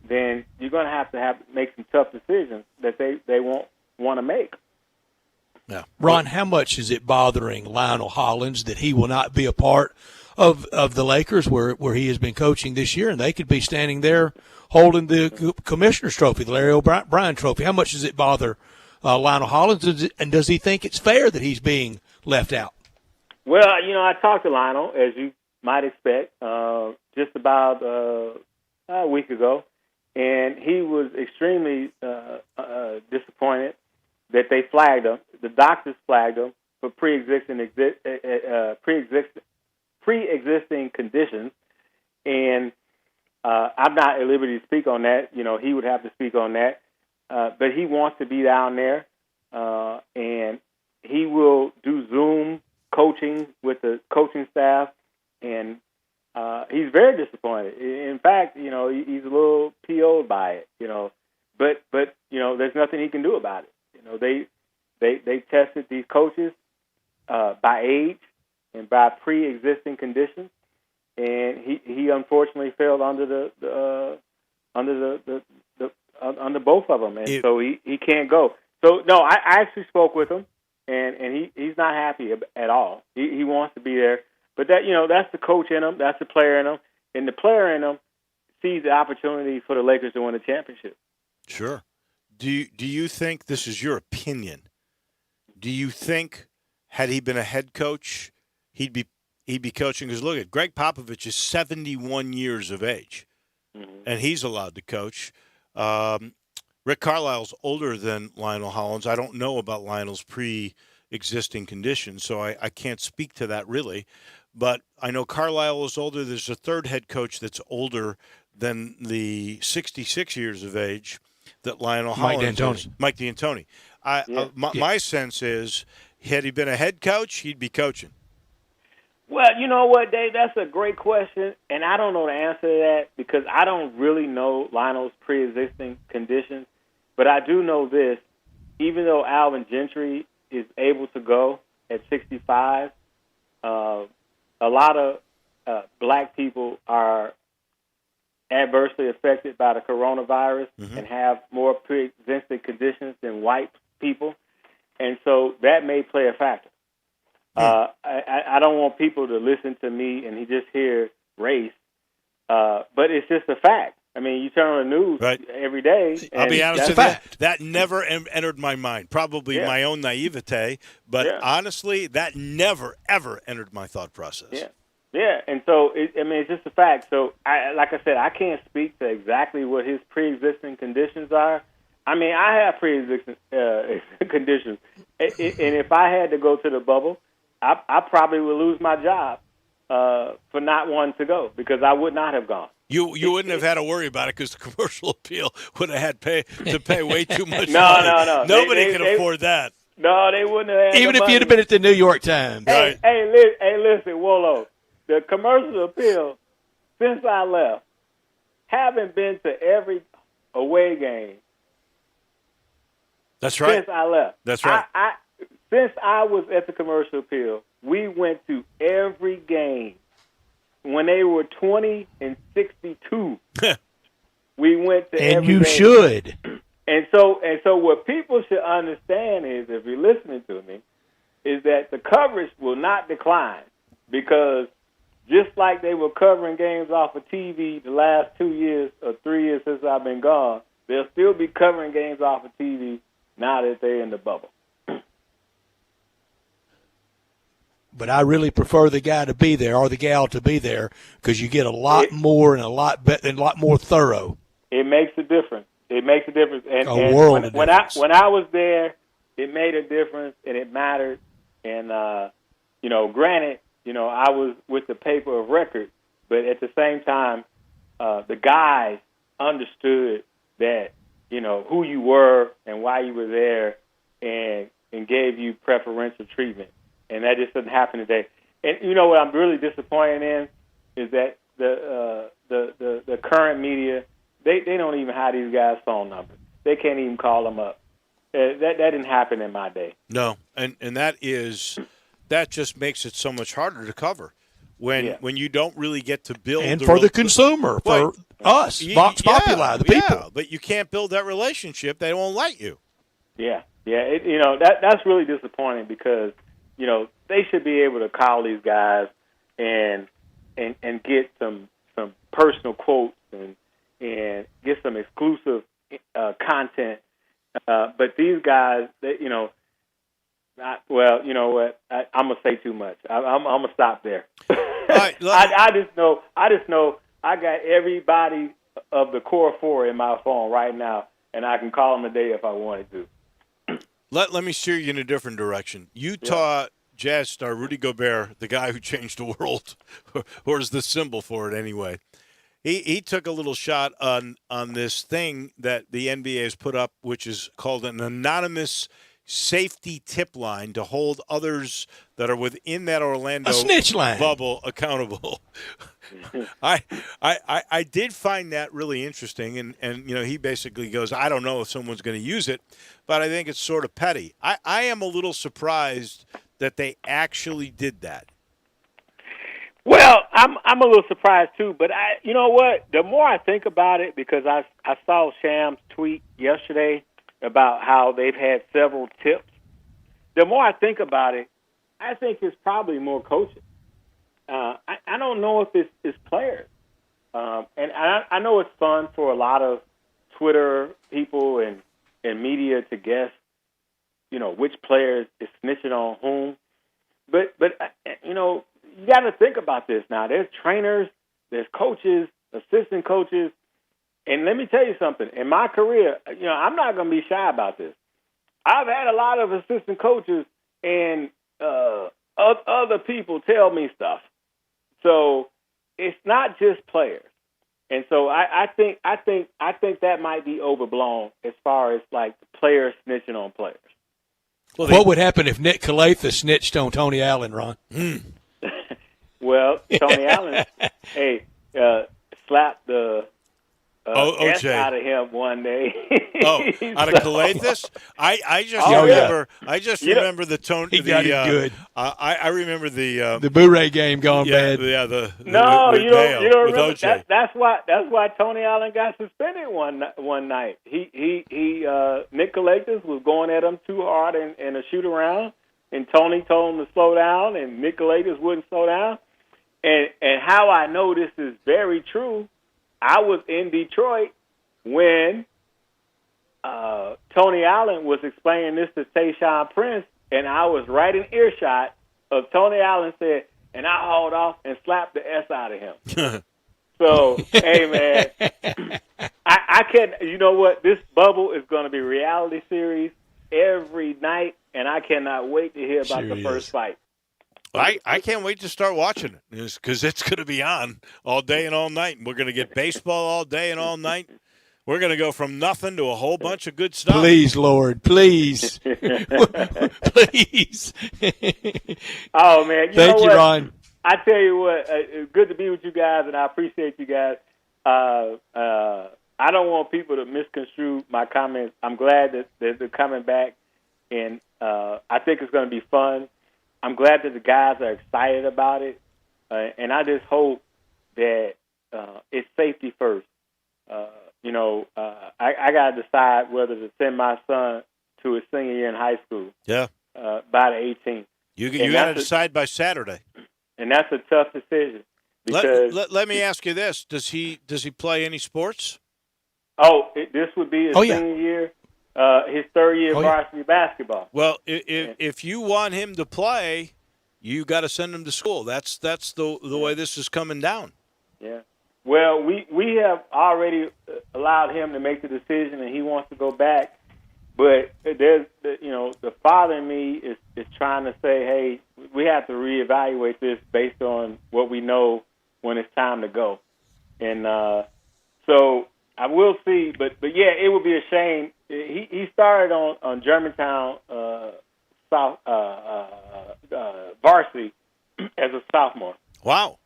S23: then you're going to have to make some tough decisions that they won't want to make.
S2: Yeah. Ron, how much is it bothering Lionel Hollins that he will not be a part of the Lakers where he has been coaching this year, and they could be standing there holding the commissioner's trophy, the Larry O'Brien trophy? How much does it bother Lionel Hollins, and does he think it's fair that he's being left out?
S23: Well, I talked to Lionel, as you might expect, just about a week ago, and he was extremely disappointed that they flagged him. The doctors flagged him for pre-existing conditions, and I'm not at liberty to speak on that. He would have to speak on that. But he wants to be down there, and he will do Zoom coaching with the coaching staff, and he's very disappointed. In fact, he's a little PO'd by it, but there's nothing he can do about it. They tested these coaches by age and by pre-existing conditions, and he unfortunately fell under under both of them, and so he can't go. So no, I actually spoke with him, and he's not happy at all. He wants to be there, but that's the coach in him, that's the player in him, and the player in him sees the opportunity for the Lakers to win a championship.
S1: Sure. Do you think, this is your opinion, do you think had he been a head coach, he'd be coaching? Because look at Greg Popovich is 71 years of age, and he's allowed to coach. Rick Carlisle's older than Lionel Hollins. I don't know about Lionel's pre-existing conditions, so I can't speak to that really. But I know Carlisle is older. There's a third head coach that's older than the 66 years of age that Lionel Hollins is. Mike D'Antoni. My sense is, had he been a head coach, he'd be coaching.
S23: Well, you know what, Dave? That's a great question, and I don't know the answer to that because I don't really know Lionel's pre-existing conditions. But I do know this: even though Alvin Gentry is able to go at 65, a lot of black people are adversely affected by the coronavirus and have more pre-existing conditions than white people, and so that may play a factor. I don't want people to listen to me and just hear race, but it's just a fact. I mean, you turn on the news every day.
S1: I'll be honest with you, that never entered my mind. Probably my own naivete, but honestly, that never, ever entered my thought process.
S23: Yeah, and so, it's just a fact. So, like I said, I can't speak to exactly what his pre-existing conditions are. I mean, I have pre-existing conditions, and if I had to go to the bubble, I probably would lose my job for not wanting to go because I would not have gone.
S1: You wouldn't have had to worry about it because the commercial appeal would have had to pay way too much money.
S23: No.
S1: Nobody can afford that.
S23: No, they wouldn't have had
S2: Even
S23: the
S2: if
S23: money.
S2: you'd have been at the New York Times.
S23: Hey, listen, Wolo. The commercial appeal, since I left, haven't been to every away game.
S1: That's right.
S23: Since I left.
S1: That's right.
S23: Since I was at the commercial appeal, we went to every game. When they were 20 and 62, we went to
S2: And
S23: every
S2: you
S23: game.
S2: should.
S23: And so what people should understand is, if you're listening to me, is that the coverage will not decline, because just like they were covering games off of TV the last 2 years or 3 years since I've been gone, they'll still be covering games off of TV now that they're in the bubble.
S2: But I really prefer the guy to be there or the gal to be there, because you get a lot more and a lot better and a lot more thorough.
S23: It makes a difference. It makes a difference. And,
S2: A world of
S23: when
S2: difference.
S23: when I was there, it made a difference and it mattered. And granted, I was with the paper of record, but at the same time, the guys understood that who you were and why you were there, and gave you preferential treatment. And that just doesn't happen today. And you know what I'm really disappointed in is that the current media, they don't even have these guys' phone numbers. They can't even call them up. That didn't happen in my day.
S1: No, and that just makes it so much harder to cover when you don't really get to build.
S2: And for the consumer, for us, Vox Populi, the people.
S1: Yeah, but you can't build that relationship. They won't let you.
S23: Yeah. That's really disappointing, because they should be able to call these guys and get some personal quotes and get some exclusive content. But these guys, you know what? I'm gonna say too much. I'm gonna stop there.
S1: Right,
S23: I just know I got everybody of the core four in my phone right now, and I can call them today if I wanted to.
S1: Let me steer you in a different direction. Utah Jazz star Rudy Gobert, the guy who changed the world, or is the symbol for it anyway. He took a little shot on this thing that the NBA has put up, which is called an anonymous safety tip line to hold others that are within that Orlando
S2: snitch line
S1: bubble accountable. I did find that really interesting, and he basically goes, I don't know if someone's going to use it, but I think it's sort of petty. I am a little surprised that they actually did that.
S23: Well, I'm a little surprised too, but you know what? The more I think about it, because I saw Sham's tweet yesterday about how they've had several tips. The more I think about it, I think it's probably more coaching. I don't know if it's players, and I know it's fun for a lot of Twitter people and media to guess, which players is snitching on whom. But you got to think about this now. There's trainers, there's coaches, assistant coaches, and let me tell you something. In my career, I'm not going to be shy about this. I've had a lot of assistant coaches and other people tell me stuff. So it's not just players. And so I think that might be overblown as far as like the players snitching on players.
S2: Well, what would happen if Nick Calatha snitched on Tony Allen, Ron?
S23: Well, Tony Allen, slapped the S out of him one day.
S1: Out of Calathis? I just remember the tone.
S2: He got it good.
S1: I remember the
S2: Bure game gone bad.
S1: Yeah,
S23: you don't remember.
S1: OJ.
S23: That's why Tony Allen got suspended one night. He Nick Calatha was going at him too hard in a shoot around, and Tony told him to slow down, and Nick Calatha wouldn't slow down. And how I know this is very true, I was in Detroit when Tony Allen was explaining this to Tayshaun Prince, and I was right in earshot of Tony Allen said, and I hauled off and slapped the S out of him. So, hey, man, I can't, you know what? This bubble is going to be a reality series every night, and I cannot wait to hear about the first fight.
S1: I can't wait to start watching it because it's going to be on all day and all night. We're going to get baseball all day and all night. We're going to go from nothing to a whole bunch of good stuff.
S2: Please, Lord, please. Please.
S23: Oh, man.
S2: Thank you, Ron.
S23: I tell you what, it's good to be with you guys, and I appreciate you guys. I don't want people to misconstrue my comments. I'm glad that they're coming back, and I think it's going to be fun. I'm glad that the guys are excited about it, and I just hope that it's safety first. I got to decide whether to send my son to his senior year in high school.
S1: Yeah.
S23: By the 18th.
S1: You got to decide by Saturday.
S23: And that's a tough decision. Because
S1: let me ask you this: Does he play any sports?
S23: This would be his senior year, his third year varsity basketball.
S1: Well, if you want him to play, you got to send him to school. That's the way this is coming down.
S23: Yeah. Well, we have already allowed him to make the decision, and he wants to go back. But there's, the father in me is trying to say, hey, we have to reevaluate this based on what we know when it's time to go. And so I will see, but yeah, it would be a shame. He started on Germantown South varsity as a sophomore.
S1: Wow.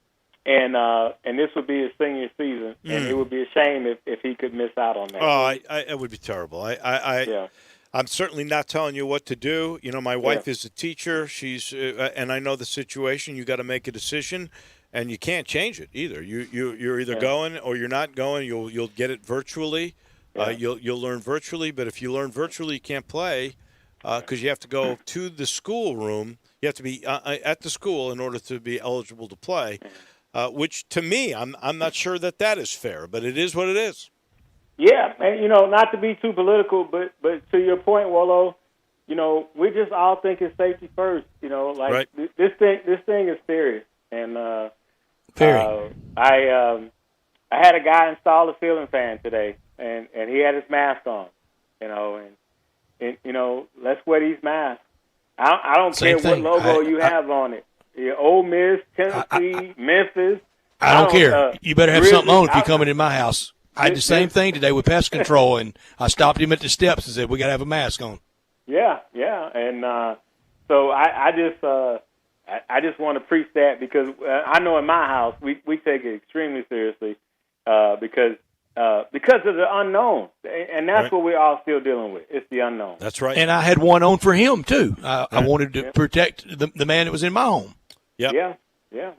S23: And this would be his senior season, and it would be a shame if he could miss out on that.
S1: Oh, it would be terrible. I'm certainly not telling you what to do. My wife is a teacher. She's and I know the situation. You got to make a decision, and you can't change it either. You're either going or you're not going. You'll get it virtually. You'll learn virtually, but if you learn virtually, you can't play because you have to go to the school room. You have to be at the school in order to be eligible to play. Which to me, I'm not sure that is fair, but it is what it is.
S23: Yeah, and not to be too political, but to your point, Wallo, we just all think it's safety first.
S1: Right.
S23: This thing is serious, and
S2: very.
S23: I had a guy install a ceiling fan today, and he had his mask on, and let's wear these masks. I don't care what logo you have on it. Ole Miss, Tennessee, Memphis.
S2: I don't care. You better have something on if you're coming in my house. I had the same thing today with pest control, and I stopped him at the steps and said, we got to have a mask on.
S23: Yeah, and so I just want to preach that because I know in my house we take it extremely seriously because of the unknown, and that's what we're all still dealing with. It's the unknown.
S1: That's right.
S2: And I had one on for him, too. I wanted to protect the man that was in my home.
S1: Yep.
S23: Yeah.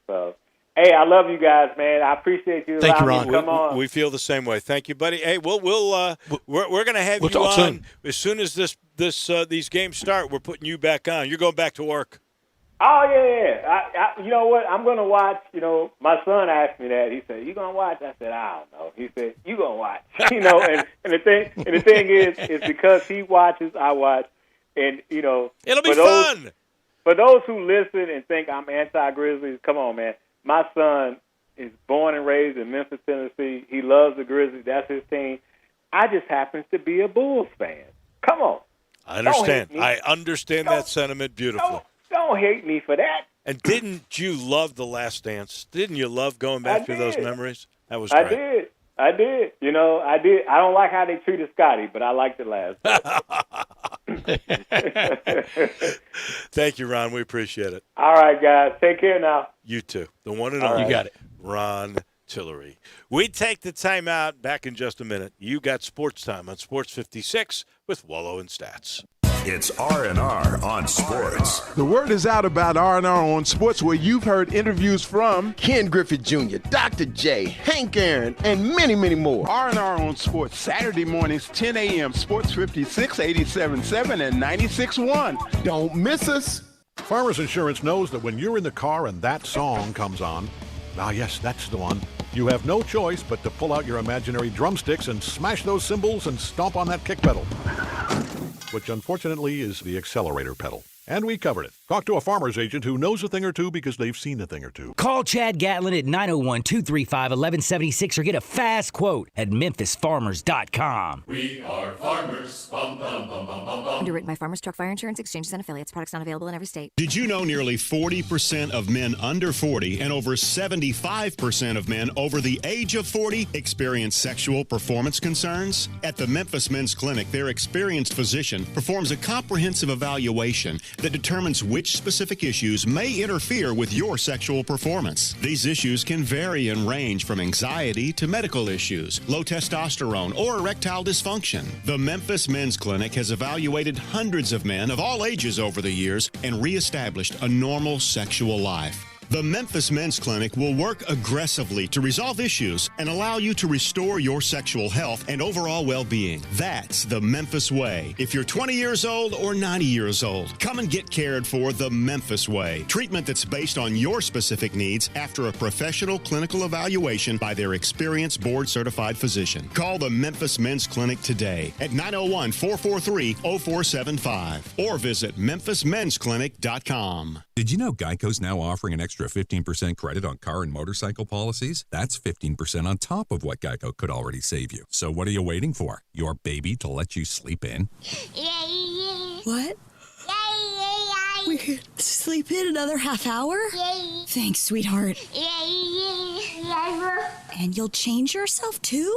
S23: So, hey, I love you guys, man. I appreciate you.
S2: Thank you, Ron.
S23: Come on.
S1: We feel the same way. Thank you, buddy. Hey, we're going to have you
S2: talk
S1: on
S2: soon.
S1: as soon as these games start. We're putting you back on. You're going back to work.
S23: Oh yeah. You know what? I'm going to watch. My son asked me that. He said, "You going to watch?" I said, "I don't know." He said, "You going to watch?" And the thing is because he watches, I watch, and
S1: it'll be fun.
S23: For those who listen and think I'm anti-Grizzlies, come on, man. My son is born and raised in Memphis, Tennessee. He loves the Grizzlies. That's his team. I just happen to be a Bulls fan. Come on.
S1: I understand. I understand that sentiment beautifully.
S23: Don't hate me for that.
S1: And didn't you love The Last Dance? Didn't you love going back through those memories? That was great.
S23: I did. I did. I don't like how they treated Scotty, but I liked it last.
S1: Thank you, Ron. We appreciate it.
S23: All right, guys. Take care now.
S1: You too. The one and only.
S2: You got it.
S1: Ron Tillery. We take the time out. Back in just a minute. You got Sports Time on Sports 56 with Wallo and Stats.
S3: It's R&R on Sports.
S6: The word is out about R&R on Sports, where you've heard interviews from
S9: Ken Griffith Jr., Dr. J, Hank Aaron, and many, many more.
S6: R&R on Sports, Saturday mornings, 10 a.m., Sports 56, 87.7, and 96.1.
S9: Don't miss us.
S10: Farmers Insurance knows that when you're in the car and that song comes on, yes, that's the one, you have no choice but to pull out your imaginary drumsticks and smash those cymbals and stomp on that kick pedal, which unfortunately is the accelerator pedal. And we covered it. Talk to a farmer's agent who knows a thing or two because they've seen a thing or two.
S21: Call Chad Gatlin at 901-235-1176 or get a fast quote at memphisfarmers.com.
S5: We are farmers. Bum, bum, bum, bum, bum, bum.
S11: Underwritten by Farmers Truck Fire Insurance Exchanges and Affiliates. Products not available in every state.
S20: Did you know nearly 40% of men under 40 and over 75% of men over the age of 40 experience sexual performance concerns? At the Memphis Men's Clinic, their experienced physician performs a comprehensive evaluation that determines which specific issues may interfere with your sexual performance. These issues can vary and range from anxiety to medical issues, low testosterone, or erectile dysfunction. The Memphis Men's Clinic has evaluated hundreds of men of all ages over the years and reestablished a normal sexual life. The Memphis Men's Clinic will work aggressively to resolve issues and allow you to restore your sexual health and overall well-being. That's the Memphis way. If you're 20 years old or 90 years old, come and get cared for the Memphis way. Treatment that's based on your specific needs after a professional clinical evaluation by their experienced board-certified physician. Call the Memphis Men's Clinic today at 901-443-0475 or visit memphismensclinic.com.
S13: Did you know Geico's now offering an extra 15% credit on car and motorcycle policies? That's 15% on top of what Geico could already save you. So what are you waiting for? Your baby to let you sleep in?
S14: What? We could sleep in another half hour? Thanks, sweetheart. And you'll change yourself too?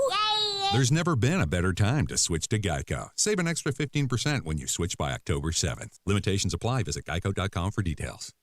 S13: There's never been a better time to switch to Geico. Save an extra 15% when you switch by October 7th. Limitations apply. Visit geico.com for details.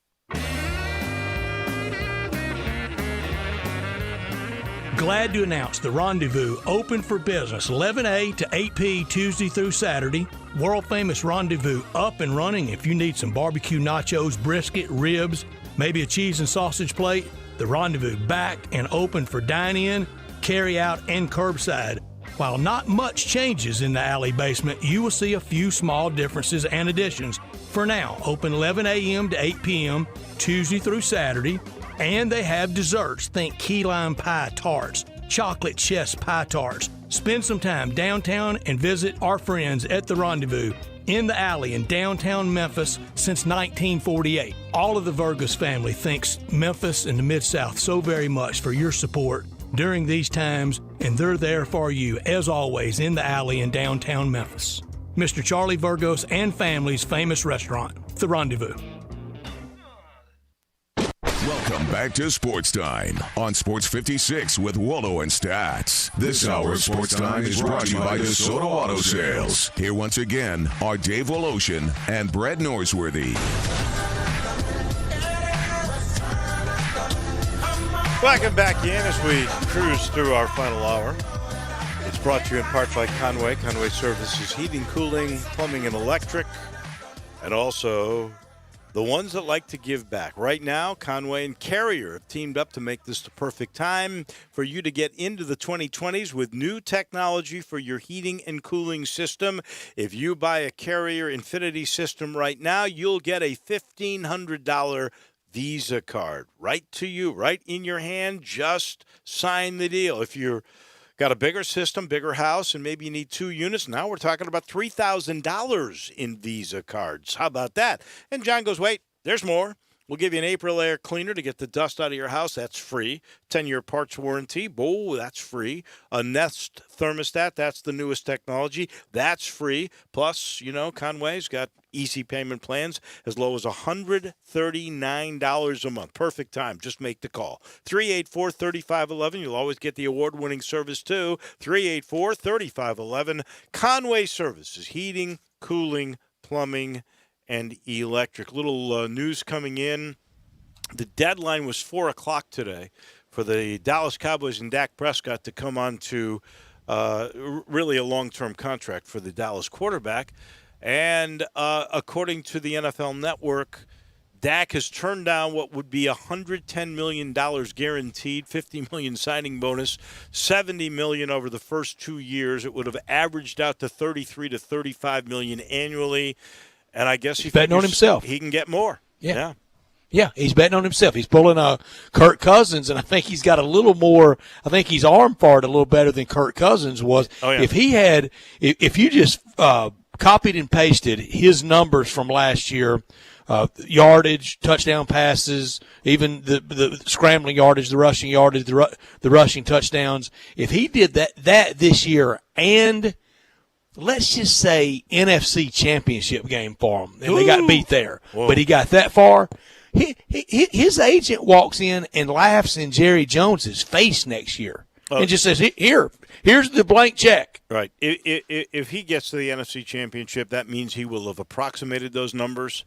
S2: Glad to announce the Rendezvous open for business 11A to 8P Tuesday through Saturday. World famous Rendezvous up and running. If you need some barbecue nachos, brisket, ribs, maybe a cheese and sausage plate, the Rendezvous back and open for dine-in, carry-out, and curbside. While not much changes in the alley basement, you will see a few small differences and additions. For now, open 11 a.m. to 8 p.m. Tuesday through Saturday. And they have desserts. Think key lime pie tarts, chocolate chess pie tarts. Spend some time downtown and visit our friends at the Rendezvous in the alley in downtown Memphis since 1948. All of the Vergas family thanks Memphis and the Mid-South so very much for your support during these times, and they're there for you, as always, in the alley in downtown Memphis. Mr. Charlie Vergos and family's famous restaurant, The Rendezvous.
S3: Welcome back to Sports Time on Sports 56 with Wallo and Stats. This hour of Sports Time is brought to you by DeSoto Auto Sales. Here once again are Dave Woloshin and Brett Norsworthy.
S1: Welcome back in as we cruise through our final hour. It's brought to you in part by Conway. Conway Services, heating, cooling, plumbing, and electric. And also the ones that like to give back. Right now, Conway and Carrier have teamed up to make this the perfect time for you to get into the 2020s with new technology for your heating and cooling system. If you buy a Carrier Infinity system right now, you'll get a $1,500 Visa card right to you, right in your hand. Just sign the deal. If you're got a bigger system, bigger house, and maybe you need 2 units, now we're talking about $3,000 in Visa cards. How about that? And John goes, wait, there's more. We'll give you an April air cleaner to get the dust out of your house. That's free. 10-year parts warranty. Oh, that's free. A Nest thermostat. That's the newest technology. That's free. Plus, you know, Conway's got easy payment plans as low as $139 a month. Perfect time. Just make the call. 384-3511. You'll always get the award-winning service, too. 384-3511. Conway Services. Heating, cooling, plumbing, and electric. Little news coming in. The deadline was 4 o'clock today for the Dallas Cowboys and Dak Prescott to come on to really a long-term contract for the Dallas quarterback. And according to the NFL Network, Dak has turned down what would be $110 million guaranteed, $50 million signing bonus, $70 million over the first 2 years. It would have averaged out to $33 to $35 million annually. And I guess he's
S2: betting on himself.
S1: He can get more.
S2: Yeah, he's betting on himself. He's pulling a Kirk Cousins, and I think he's got a little more. I think he's arm fired a little better than Kirk Cousins was.
S1: Oh, yeah.
S2: If you just copied and pasted his numbers from last year yardage, touchdown passes, even the scrambling yardage, the rushing yardage, the rushing touchdowns. If he did that this year, and let's just say NFC Championship game for him, and they got beat there, but he got that far. His agent walks in and laughs in Jerry Jones's face next year and just says, here's the blank check.
S1: Right. If he gets to the NFC Championship, that means he will have approximated those numbers,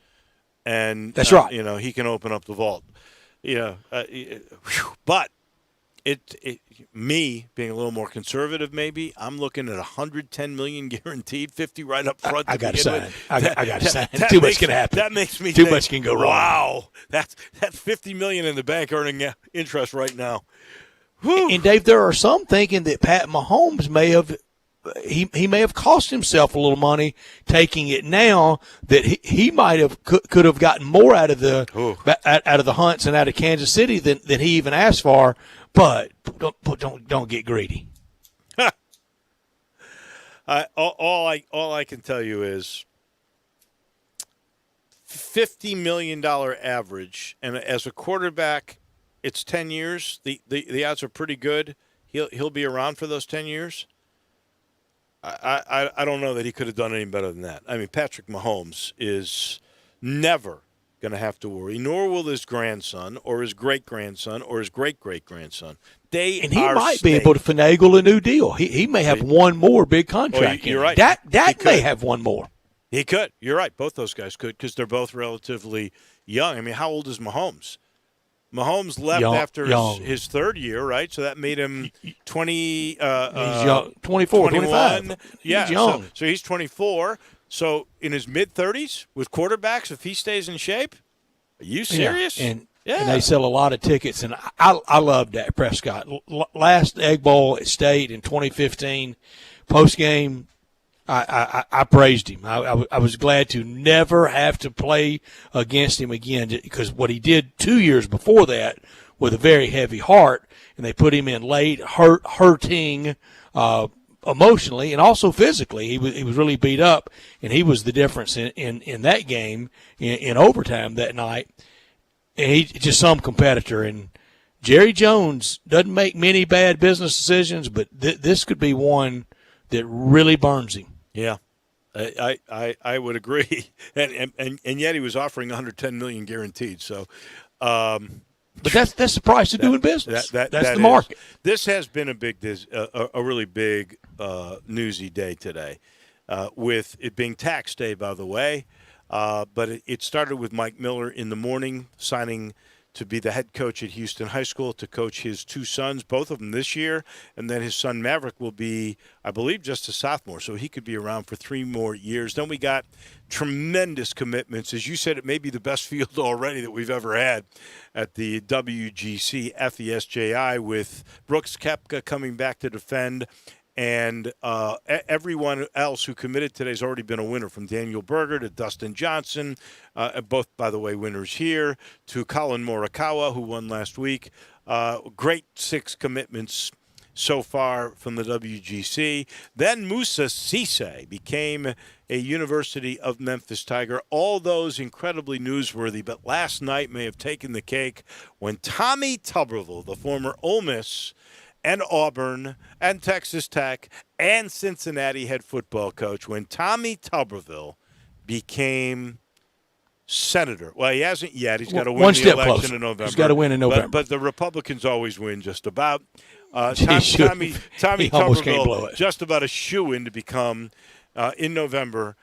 S1: and
S2: that's right.
S1: He can open up the vault. But me being a little more conservative, maybe I'm looking at $110 million guaranteed, 50 right up front.
S2: I got to sign. I got to sign.
S1: That
S2: Too much can happen.
S1: That makes me
S2: too
S1: think,
S2: much can go wrong.
S1: Wow, that's $50 million in the bank earning interest right now.
S2: And Dave, there are some thinking that Pat Mahomes may have he may have cost himself a little money taking it now, that he might have could have gotten more out of the Hunts and out of Kansas City than he even asked for. But don't get greedy.
S1: All I can tell you is $50 million average, and as a quarterback, it's 10 years. The odds are pretty good. He'll be around for those 10 years. I don't know that he could have done any better than that. I mean, Patrick Mahomes is never going to have to worry, nor will his grandson or his great-grandson or his great-great-grandson.
S2: He might be able to finagle a new deal. He may have one more big contract.
S1: You're right.
S2: Dak may have one more.
S1: He could. You're right. Both those guys could, because they're both relatively young. I mean, how old is Mahomes? Mahomes left after his third year, right? So that made him 20. He's
S2: young, 24, 25.
S1: Yeah,
S2: he's young.
S1: So he's 24. So in his mid-30s with quarterbacks, if he stays in shape, are you serious?
S2: Yeah. And they sell a lot of tickets. And I love Dak Prescott. Last Egg Bowl at State in 2015, post-game, I praised him. I was glad to never have to play against him again, because what he did 2 years before that with a very heavy heart, and they put him in late, hurting emotionally and also physically. He was really beat up, and he was the difference in that game in overtime that night. And he's just some competitor. And Jerry Jones doesn't make many bad business decisions, but this could be one that really burns him.
S1: Yeah, I would agree, and yet he was offering $110 million guaranteed. So,
S2: but that's the price of doing business. That's the market.
S1: This has been a really big newsy day today, with it being tax day, by the way. But it started with Mike Miller in the morning signing to be the head coach at Houston High School, to coach his two sons, both of them this year. And then his son Maverick will be, I believe, just a sophomore, so he could be around for 3 more years. Then we got tremendous commitments. As you said, it may be the best field already that we've ever had at the WGC FESJI, with Brooks Koepka coming back to defend. And everyone else who committed today has already been a winner, from Daniel Berger to Dustin Johnson, both, by the way, winners here, to Colin Morikawa, who won last week. Great 6 commitments so far from the WGC. Then Musa Cisse became a University of Memphis Tiger. All those incredibly newsworthy, but last night may have taken the cake when Tommy Tuberville, the former Ole Miss and Auburn and Texas Tech and Cincinnati head football coach, when Tommy Tuberville became senator. Well, he hasn't yet. He's got to win the election in November.
S2: He's got to win in November.
S1: But the Republicans always win just about. Tommy
S2: Tuberville,
S1: just about a shoo-in to become, in November,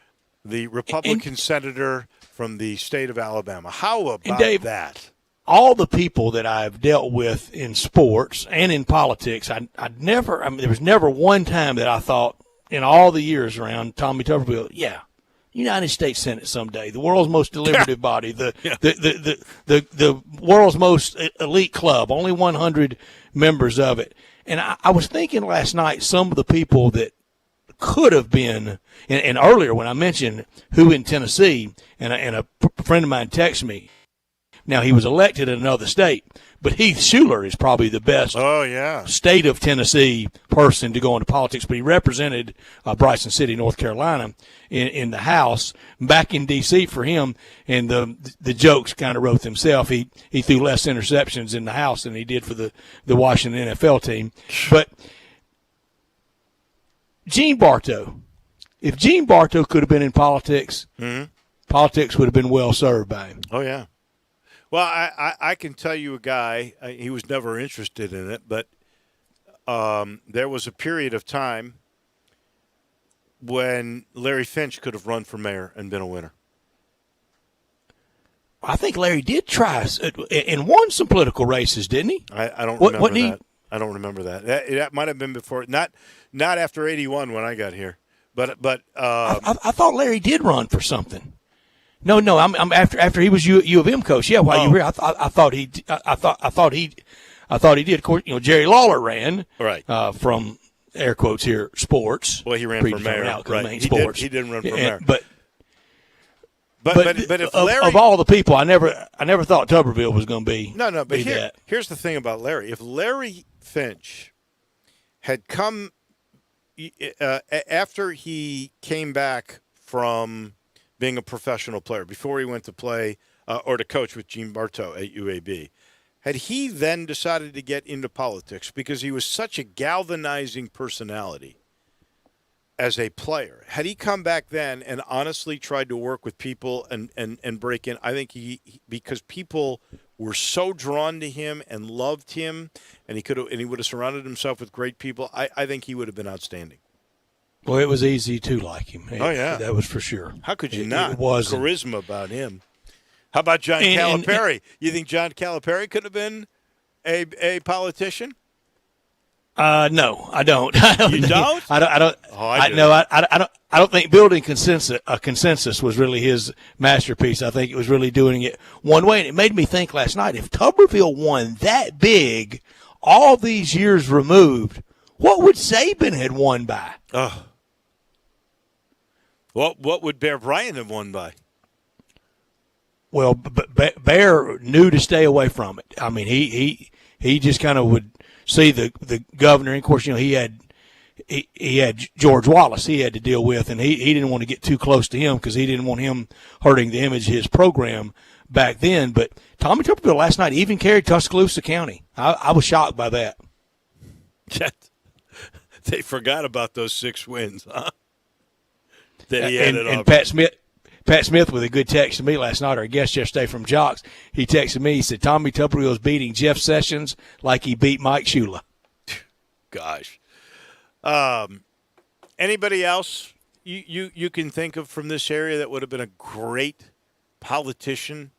S1: the Republican senator from the state of Alabama. How about that?
S2: All the people that I've dealt with in sports and in politics, there was never one time that I thought, in all the years around Tommy Tuberville, United States Senate someday, the world's most deliberative body, the world's most elite club, only 100 members of it. And I was thinking last night, some of the people that could have been, and earlier when I mentioned who in Tennessee, and a friend of mine texted me, Now, he was elected in another state, but Heath Schuler is probably the best state of Tennessee person to go into politics. But he represented Bryson City, North Carolina, in the House back in D.C. for him. And the jokes kind of wrote themselves. He threw less interceptions in the House than he did for the Washington NFL team. But Gene Bartow, if Gene Bartow could have been in politics, politics would have been well served by him.
S1: Oh, yeah. Well, I can tell you a guy, he was never interested in it, but there was a period of time when Larry Finch could have run for mayor and been a winner.
S2: I think Larry did try and won some political races, didn't he?
S1: I don't remember that. I don't remember that. That might have been before, not after 81 when I got here. But
S2: I thought Larry did run for something. No, I'm after he was U of M coach. Yeah, while you were here, I thought he did. Of course, Jerry Lawler ran from air quotes here sports.
S1: Well, he ran for mayor. Right.
S2: Sports.
S1: He didn't run for mayor.
S2: But
S1: if Larry,
S2: of all the people, I never thought Tuberville was going to be.
S1: No. But here's the thing about Larry. If Larry Finch had come after he came back from being a professional player, before he went to play or to coach with Gene Bartow at UAB, had he then decided to get into politics because he was such a galvanizing personality as a player, had he come back then and honestly tried to work with people and break in, I think because people were so drawn to him and loved him, and he would have surrounded himself with great people, I think he would have been outstanding.
S2: Well, it was easy to like him.
S1: Oh, yeah.
S2: That was for sure.
S1: How could you not?
S2: It was
S1: charisma about him. How about John Calipari? You think John Calipari could have been a politician?
S2: No, I don't.
S1: You don't?
S2: I don't.
S1: Oh, I do.
S2: No, I don't think building a consensus was really his masterpiece. I think it was really doing it one way. And it made me think last night, if Tuberville won that big, all these years removed, what would Saban have won by?
S1: What would Bear Bryant have won by?
S2: Well, Bear knew to stay away from it. I mean, he just kind of would see the governor. And of course, he had George Wallace he had to deal with, and he didn't want to get too close to him because he didn't want him hurting the image of his program back then. But Tommy Tuberville last night even carried Tuscaloosa County. I was shocked by that.
S1: They forgot about those 6 wins, huh? That he had
S2: and Pat Smith with a good text to me last night, our guest yesterday from Jocks. He texted me. He said, Tommy Tuberville's beating Jeff Sessions like he beat Mike Shula.
S1: Gosh. Anybody else you can think of from this area that would have been a great politician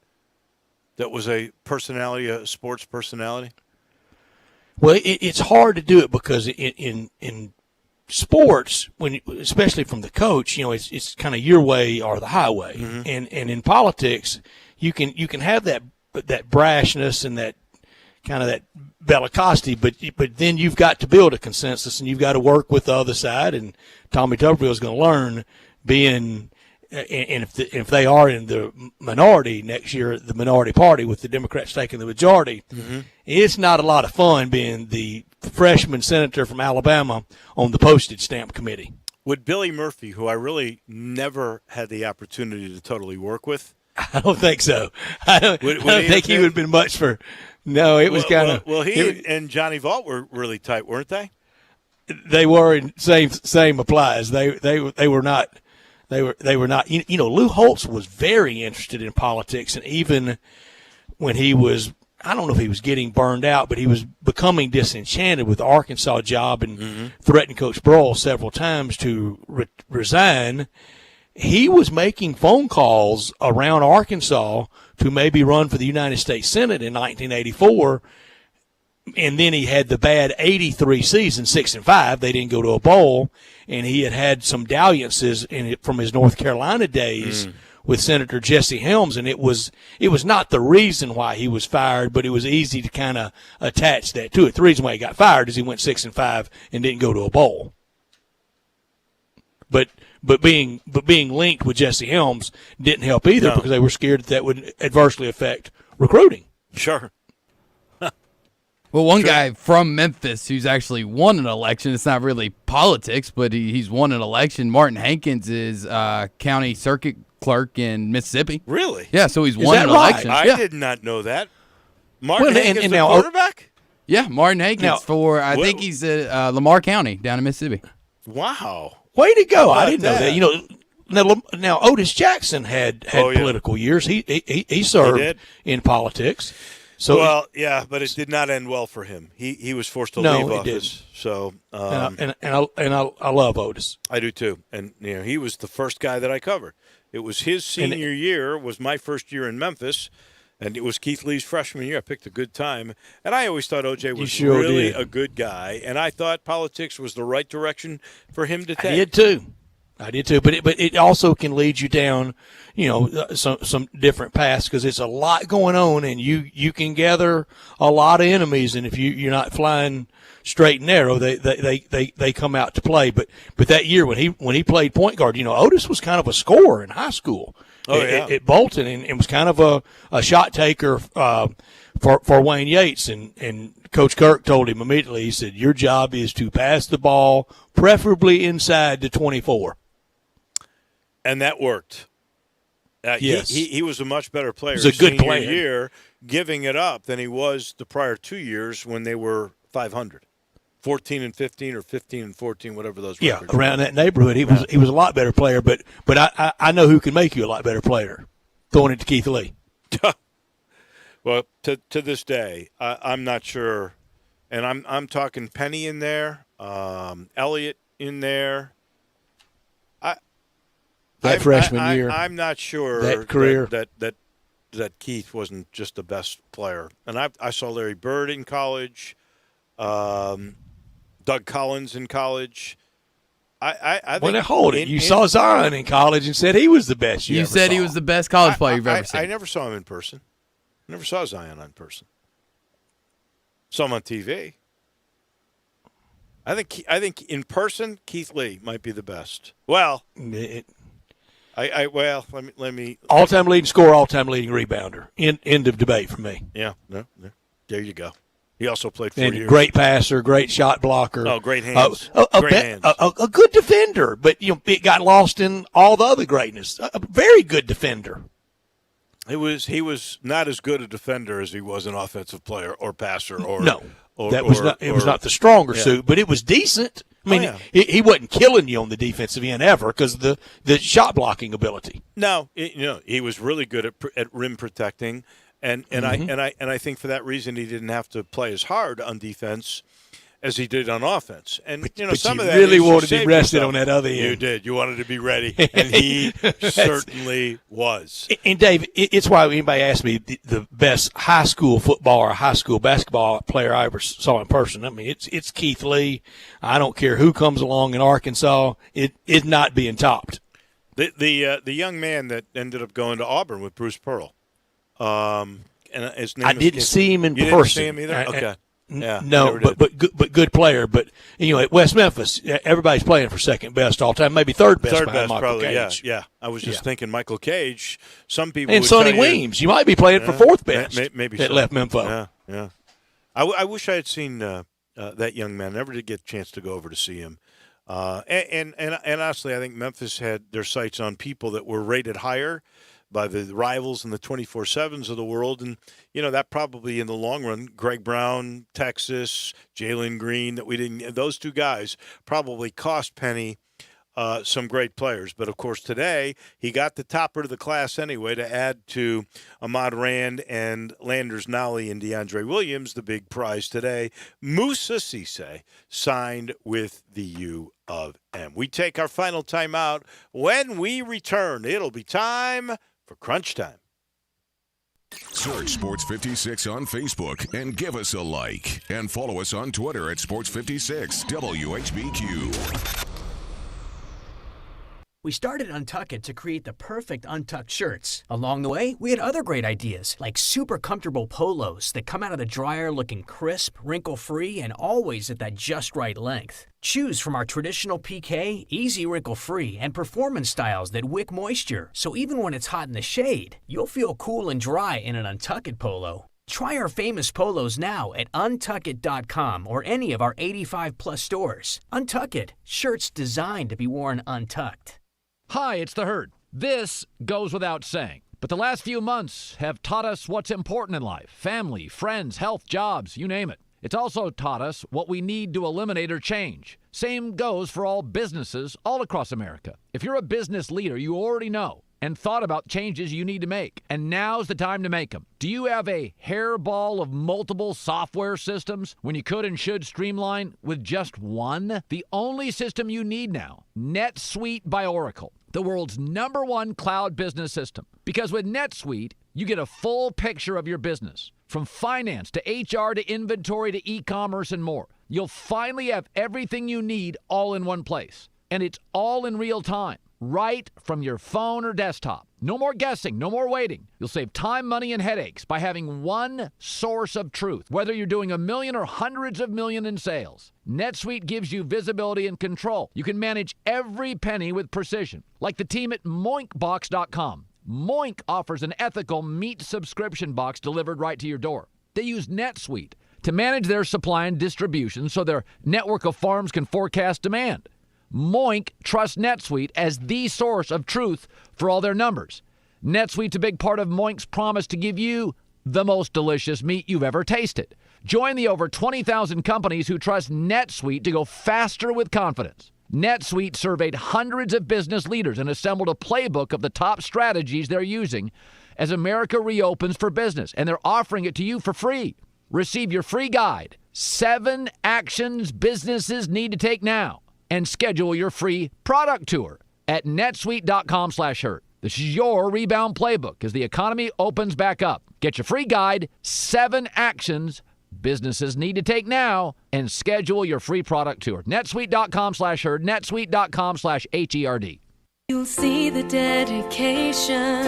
S1: that was a personality, a sports personality?
S2: Well, it's hard to do it because in sports, especially from the coach, it's kind of your way or the highway. Mm-hmm. And in politics, you can have that brashness and that kind of that bellicosity, but then you've got to build a consensus and you've got to work with the other side. And Tommy Tuberville is going to learn being. And if they are in the minority next year, the minority party with the Democrats taking the majority, it's not a lot of fun being the freshman senator from Alabama on the postage stamp committee.
S1: Would Billy Murphy, who I really never had the opportunity to totally work with?
S2: I don't think so. I don't think he would have been much for – no, it was kind of –
S1: Well, he and Johnny Vault were really tight, weren't they?
S2: They were, and same applies. They were not – They were not. Lou Holtz was very interested in politics, and even when he was, I don't know if he was getting burned out, but he was becoming disenchanted with the Arkansas job and threatened Coach Broyles several times to resign. He was making phone calls around Arkansas to maybe run for the United States Senate in 1984. And then he had the bad 83 season, 6-5. They didn't go to a bowl, and he had some dalliances from his North Carolina days with Senator Jesse Helms, and it was not the reason why he was fired, but it was easy to kind of attach that to it. The reason why he got fired is he went 6-5 and didn't go to a bowl. But being linked with Jesse Helms didn't help either because they were scared that would adversely affect recruiting.
S1: Sure.
S12: Well, one guy from Memphis who's actually won an election, it's not really politics, but he's won an election. Martin Hankins is county circuit clerk in Mississippi.
S1: Really?
S12: Yeah, so he's won an election.
S1: I did not know that. Martin Hankins,
S12: and
S1: the
S12: now,
S1: quarterback?
S12: Yeah, Martin Hankins I think he's at Lamar County down in Mississippi.
S1: Wow.
S2: Way to go.
S1: How
S2: I
S1: about
S2: didn't know
S1: that?
S2: that. You know, now Otis Jackson had political years. He served in politics. So
S1: well, yeah, but it did not end well for him. He was forced to leave office. So
S2: and I love Otis.
S1: I do too. And he was the first guy that I covered. It was his senior year, was my first year in Memphis, and it was Keith Lee's freshman year. I picked a good time, and I always thought OJ was really a good guy, and I thought politics was the right direction for him to take.
S2: I did too, but it also can lead you down, some different paths because it's a lot going on, and you can gather a lot of enemies, and if you're not flying straight and narrow, they come out to play. But that year when he played point guard, Otis was kind of a scorer in high school at Bolton, and was kind of a shot taker for Wayne Yates, and Coach Kirk told him immediately. He said, "Your job is to pass the ball, preferably inside the 24."
S1: And that worked.
S2: Yes.
S1: He was a much better player.
S2: He was a good
S1: senior
S2: player.
S1: Year, giving it up than he was the prior 2 years when they were 500, 14-15 or 15-14, whatever those.
S2: Yeah,
S1: records
S2: around
S1: were.
S2: that neighborhood, he was a lot better player. But I know who can make you a lot better player. Throwing it to Keith Lee.
S1: Well, to this day, I'm not sure, and I'm talking Penny in there, Elliott in there.
S2: Freshman year,
S1: I'm not sure
S2: that career
S1: that Keith wasn't just the best player. And I saw Larry Bird in college, Doug Collins in college. I think
S2: well, now hold it. You saw Zion in college and said he was the best.
S12: You said he was the best college player you've ever seen.
S1: I never saw him in person. Never saw Zion in person. Saw him on TV. I think in person, Keith Lee might be the best. Well, let me
S2: all-time leading scorer, all-time leading rebounder. End of debate for me.
S1: Yeah, no, there you go. He also played 4 years.
S2: Great passer, great shot blocker.
S1: Oh, great hands.
S2: Hands. A good defender, but it got lost in all the other greatness. A very good defender.
S1: He was not as good a defender as he was an offensive player or passer or
S2: no. It was not the stronger suit, but it was decent. I mean, he wasn't killing you on the defensive end ever because of the shot blocking ability.
S1: No, he was really good at rim protecting, and I think for that reason he didn't have to play as hard on defense as he did on offense. And
S2: but
S1: some
S2: you
S1: of that
S2: really
S1: is you
S2: wanted him
S1: saved
S2: rested
S1: yourself.
S2: on that other end.
S1: You did. You wanted to be ready, and he certainly was.
S2: And Dave, it's why anybody asks me the best high school football or high school basketball player I ever saw in person. I mean, it's Keith Lee. I don't care who comes along in Arkansas. It is not being topped.
S1: The young man that ended up going to Auburn with Bruce Pearl. And his name
S2: I didn't see him in person.
S1: You didn't see him either? Okay. Yeah,
S2: no, but good player. But at West Memphis, everybody's playing for second best all time, maybe third best. Michael
S1: probably.
S2: Cage.
S1: Yeah. I was just thinking Michael Cage. Some people
S2: and
S1: would
S2: Sonny
S1: tell
S2: Weems. You might be playing for fourth best.
S1: Maybe
S2: that
S1: so.
S2: left Memphis.
S1: Yeah. I wish I had seen that young man. Never did get a chance to go over to see him. And honestly, I think Memphis had their sights on people that were rated higher by the rivals and the 24/7s of the world. And, that probably in the long run, Greg Brown, Texas, Jalen Green, those two guys probably cost Penny some great players. But, of course, today he got the topper of the class anyway to add to Ahmad Rand and Landers Nolly and DeAndre Williams, the big prize today. Musa Cisse signed with the U of M. We take our final timeout. When we return, it'll be time for Crunch Time.
S3: Search Sports 56 on Facebook and give us a like. And follow us on Twitter at Sports 56 WHBQ.
S15: We started Untuckit to create the perfect untucked shirts. Along the way, we had other great ideas, like super comfortable polos that come out of the dryer looking crisp, wrinkle-free, and always at that just right length. Choose from our traditional PK, easy wrinkle-free, and performance styles that wick moisture, so even when it's hot in the shade, you'll feel cool and dry in an Untuckit polo. Try our famous polos now at untuckit.com or any of our 85-plus stores. Untuckit, shirts designed to be worn untucked.
S7: Hi, it's the Herd. This goes without saying, but the last few months have taught us what's important in life. Family, friends, health, jobs, you name it. It's also taught us what we need to eliminate or change. Same goes for all businesses all across America. If you're a business leader, you already know and thought about changes you need to make, and now's the time to make them. Do you have a hairball of multiple software systems when you could and should streamline with just one? The only system you need now, NetSuite by Oracle, the world's #1 cloud business system. Because with NetSuite, you get a full picture of your business, from finance to HR to inventory to e-commerce and more. You'll finally have everything you need all in one place, and it's all in real time, right from your phone or desktop. No more guessing, no more waiting. You'll save time, money, and headaches by having one source of truth, whether you're doing $1 million or hundreds of millions in sales. NetSuite gives you visibility and control. You can manage every penny with precision, like the team at moinkbox.com. Moink offers an ethical meat subscription box delivered right to your door. They use NetSuite to manage their supply and distribution so their network of farms can forecast demand. Moink trusts NetSuite as the source of truth for all their numbers. NetSuite's a big part of Moink's promise to give you the most delicious meat you've ever tasted. Join the over 20,000 companies who trust NetSuite to go faster with confidence. NetSuite surveyed hundreds of business leaders and assembled a playbook of the top strategies they're using as America reopens for business, and they're offering it to you for free. Receive your free guide, 7 Actions Businesses Need to Take Now, and schedule your free product tour at netsuite.com/hurt. This is your rebound playbook as the economy opens back up. Get your free guide, 7 Actions Businesses Need to Take Now, and schedule your free product tour. netsuite.com/herd, netsuite.com/HERD.
S17: You'll see the dedication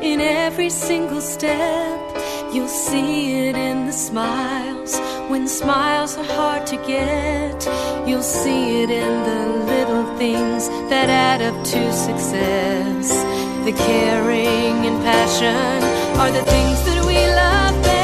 S17: in every single step. You'll see it in the smiles when smiles are hard to get. You'll see it in the little things that add up to success. The caring and passion are the things that we love best.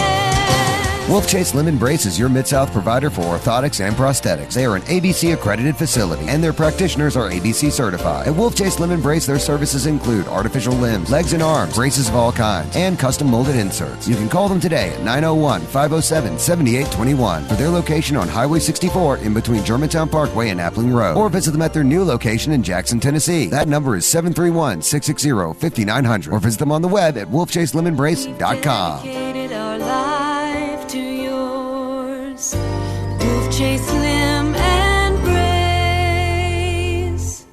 S18: Wolf Chase Lemon Brace is your Mid-South provider for orthotics and prosthetics. They are an ABC-accredited facility, and their practitioners are ABC certified. At Wolf Chase Lemon Brace, their services include artificial limbs, legs and arms, braces of all kinds, and custom molded inserts. You can call them today at 901-507-7821 for their location on Highway 64 in between Germantown Parkway and Appling Road, or visit them at their new location in Jackson, Tennessee. That number is 731-660-5900, or visit them on the web at wolfchaselemonbrace.com.
S17: Dedicated our life to yours. Wolf Chase Limb and Brace.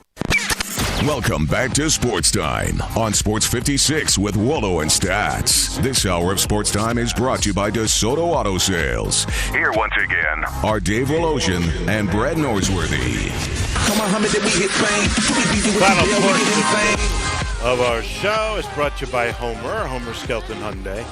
S3: Welcome back to Sports Time on Sports 56 with Wallo and Stats. This hour of Sports Time is brought to you by DeSoto Auto Sales. Here once again are Dave Wolosian and Brad Norsworthy.
S1: Final portion of our show is brought to you by Homer Skelton Hyundai,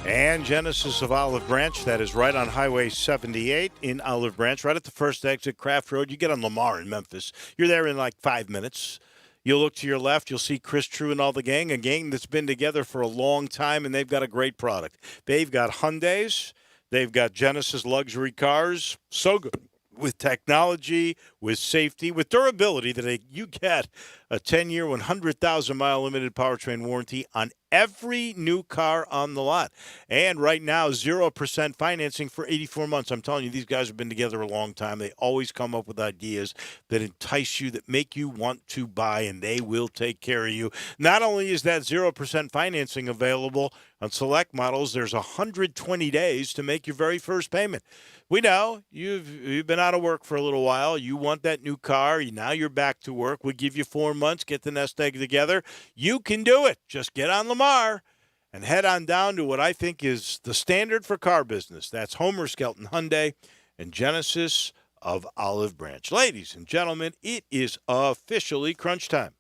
S1: and Genesis of Olive Branch. That is right on Highway 78 in Olive Branch, right at the first exit, Craft Road. You get on Lamar in Memphis. You're there in like 5 minutes. You'll look to your left. You'll see Chris True and all the gang, a gang that's been together for a long time, and they've got a great product. They've got Hyundais. They've got Genesis luxury cars. So good with technology, with safety, with durability that you get a 10-year, 100,000-mile limited powertrain warranty on every new car on the lot. And right now, 0% financing for 84 months. I'm telling you, these guys have been together a long time. They always come up with ideas that entice you, that make you want to buy, and they will take care of you. Not only is that 0% financing available on select models, there's 120 days to make your very first payment. We know you've been out of work for a little while. You want that new car. Now you're back to work. We give you 4 months. Get the nest egg together. You can do it. Just get on Lamar and head on down to what I think is the standard for car business. That's Homer Skelton Hyundai and Genesis of Olive Branch. Ladies and gentlemen, it is officially crunch time.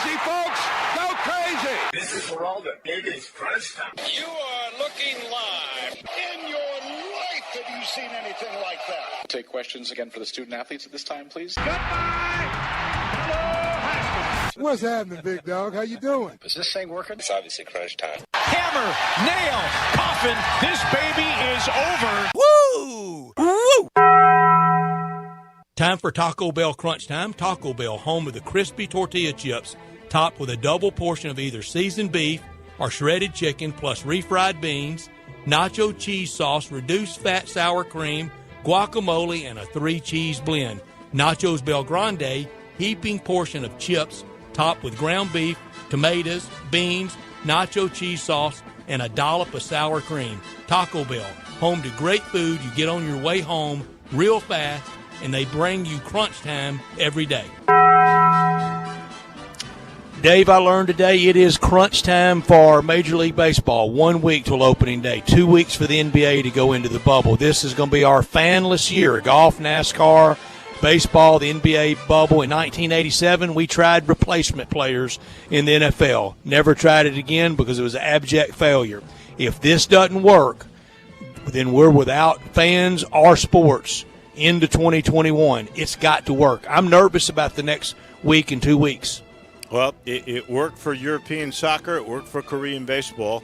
S6: crazy, folks! Go crazy!
S5: This is Geraldo. It is crunch time.
S8: You are looking live. In your life have you seen anything like that?
S16: Take questions again for the student athletes at this time, please.
S19: What's happening, big dog? How you doing?
S16: Is this thing working? It's obviously crunch time.
S8: Hammer, nail, coffin. This baby is over.
S2: Woo! Woo! Time for Taco Bell Crunch Time. Taco Bell, home of the crispy tortilla chips, topped with a double portion of either seasoned beef or shredded chicken, plus refried beans, nacho cheese sauce, reduced fat sour cream, guacamole, and a 3-cheese blend. Nachos Bel Grande, heaping portion of chips, topped with ground beef, tomatoes, beans, nacho cheese sauce, and a dollop of sour cream. Taco Bell, home to great food you get on your way home real fast, and they bring you crunch time every day. Dave, I learned today it is crunch time for Major League Baseball. 1 week till opening day, 2 weeks for the NBA to go into the bubble. This is going to be our fanless year. Golf, NASCAR, baseball, the NBA bubble. In 1987, we tried replacement players in the NFL. Never tried it again because it was an abject failure. If this doesn't work, then we're without fans or sports into 2021. It's got to work. I'm nervous about the next week and 2 weeks.
S1: Well, it worked for European soccer. It worked for Korean baseball.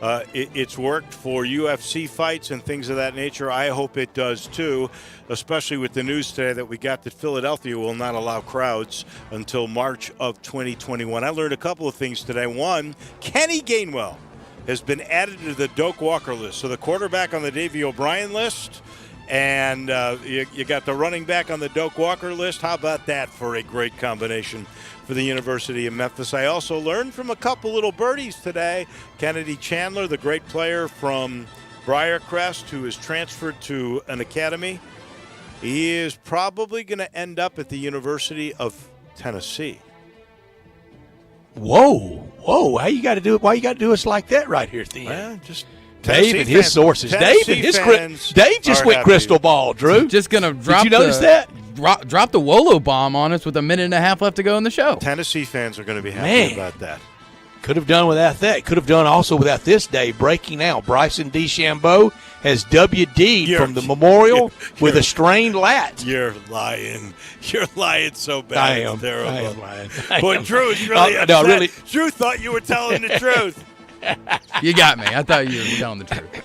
S1: It's worked for UFC fights and things of that nature. I hope it does too, especially with the news today that we got that Philadelphia will not allow crowds until March of 2021. I learned a couple of things today. One, Kenny Gainwell has been added to the Doak Walker list. So the quarterback on the Davey O'Brien list, and you got the running back on the Doak Walker list. How about that for a great combination for the University of Memphis? I also learned from a couple little birdies today. Kennedy Chandler, the great player from Briarcrest, who is transferred to an academy. He is probably going to end up at the University of Tennessee.
S2: Whoa. Why you got to do it? Why you got to do us like that right here at the end?
S1: Well, just
S2: Dave and his sources. Dave just went crystal ball, Drew.
S12: Just going to drop.
S2: Did you notice that?
S12: Drop the Wolo bomb on us with a minute and a half left to go in the show.
S1: Tennessee fans are going to be happy about that.
S2: Could have done without that. Could have done also without this day. Breaking out. Bryson DeChambeau has WD'd from the Memorial with a strained lat.
S1: You're lying. You're lying so bad.
S2: I am.
S1: It's terrible.
S2: I am lying.
S1: Boy, Drew is really upset.
S2: No, really.
S1: Drew thought you were telling the truth.
S12: You got me. I thought you were telling the truth.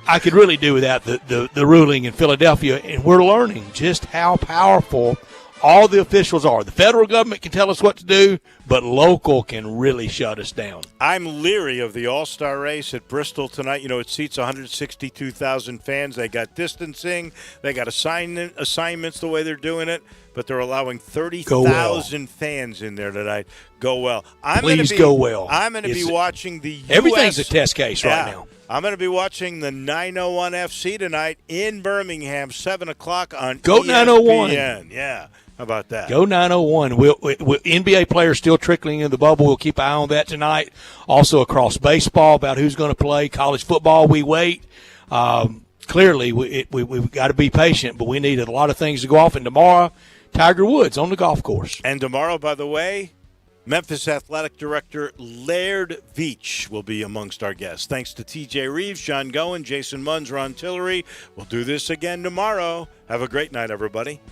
S2: I could really do without the ruling in Philadelphia, and we're learning just how powerful all the officials are. The federal government can tell us what to do, but local can really shut us down.
S1: I'm leery of the All-Star race at Bristol tonight. You know, it seats 162,000 fans. They got distancing. They got assignments the way they're doing it, but they're allowing 30,000 fans in there tonight. Go well.
S2: Please go well.
S1: I'm going to be watching the U.S.
S2: Everything's a test case right now.
S1: I'm going to be watching the 901 FC tonight in Birmingham, 7 o'clock on
S2: Go
S1: ESPN.
S2: 901.
S1: Yeah. How about that?
S2: Go 901. We'll NBA players still trickling in the bubble. We'll keep an eye on that tonight. Also across baseball about who's going to play. College football, we wait. Clearly, we've got to be patient, but we need a lot of things to go off. And tomorrow, Tiger Woods on the golf course.
S1: And tomorrow, by the way, Memphis Athletic Director Laird Veach will be amongst our guests. Thanks to TJ Reeves, John Goen, Jason Munz, Ron Tillery. We'll do this again tomorrow. Have a great night, everybody.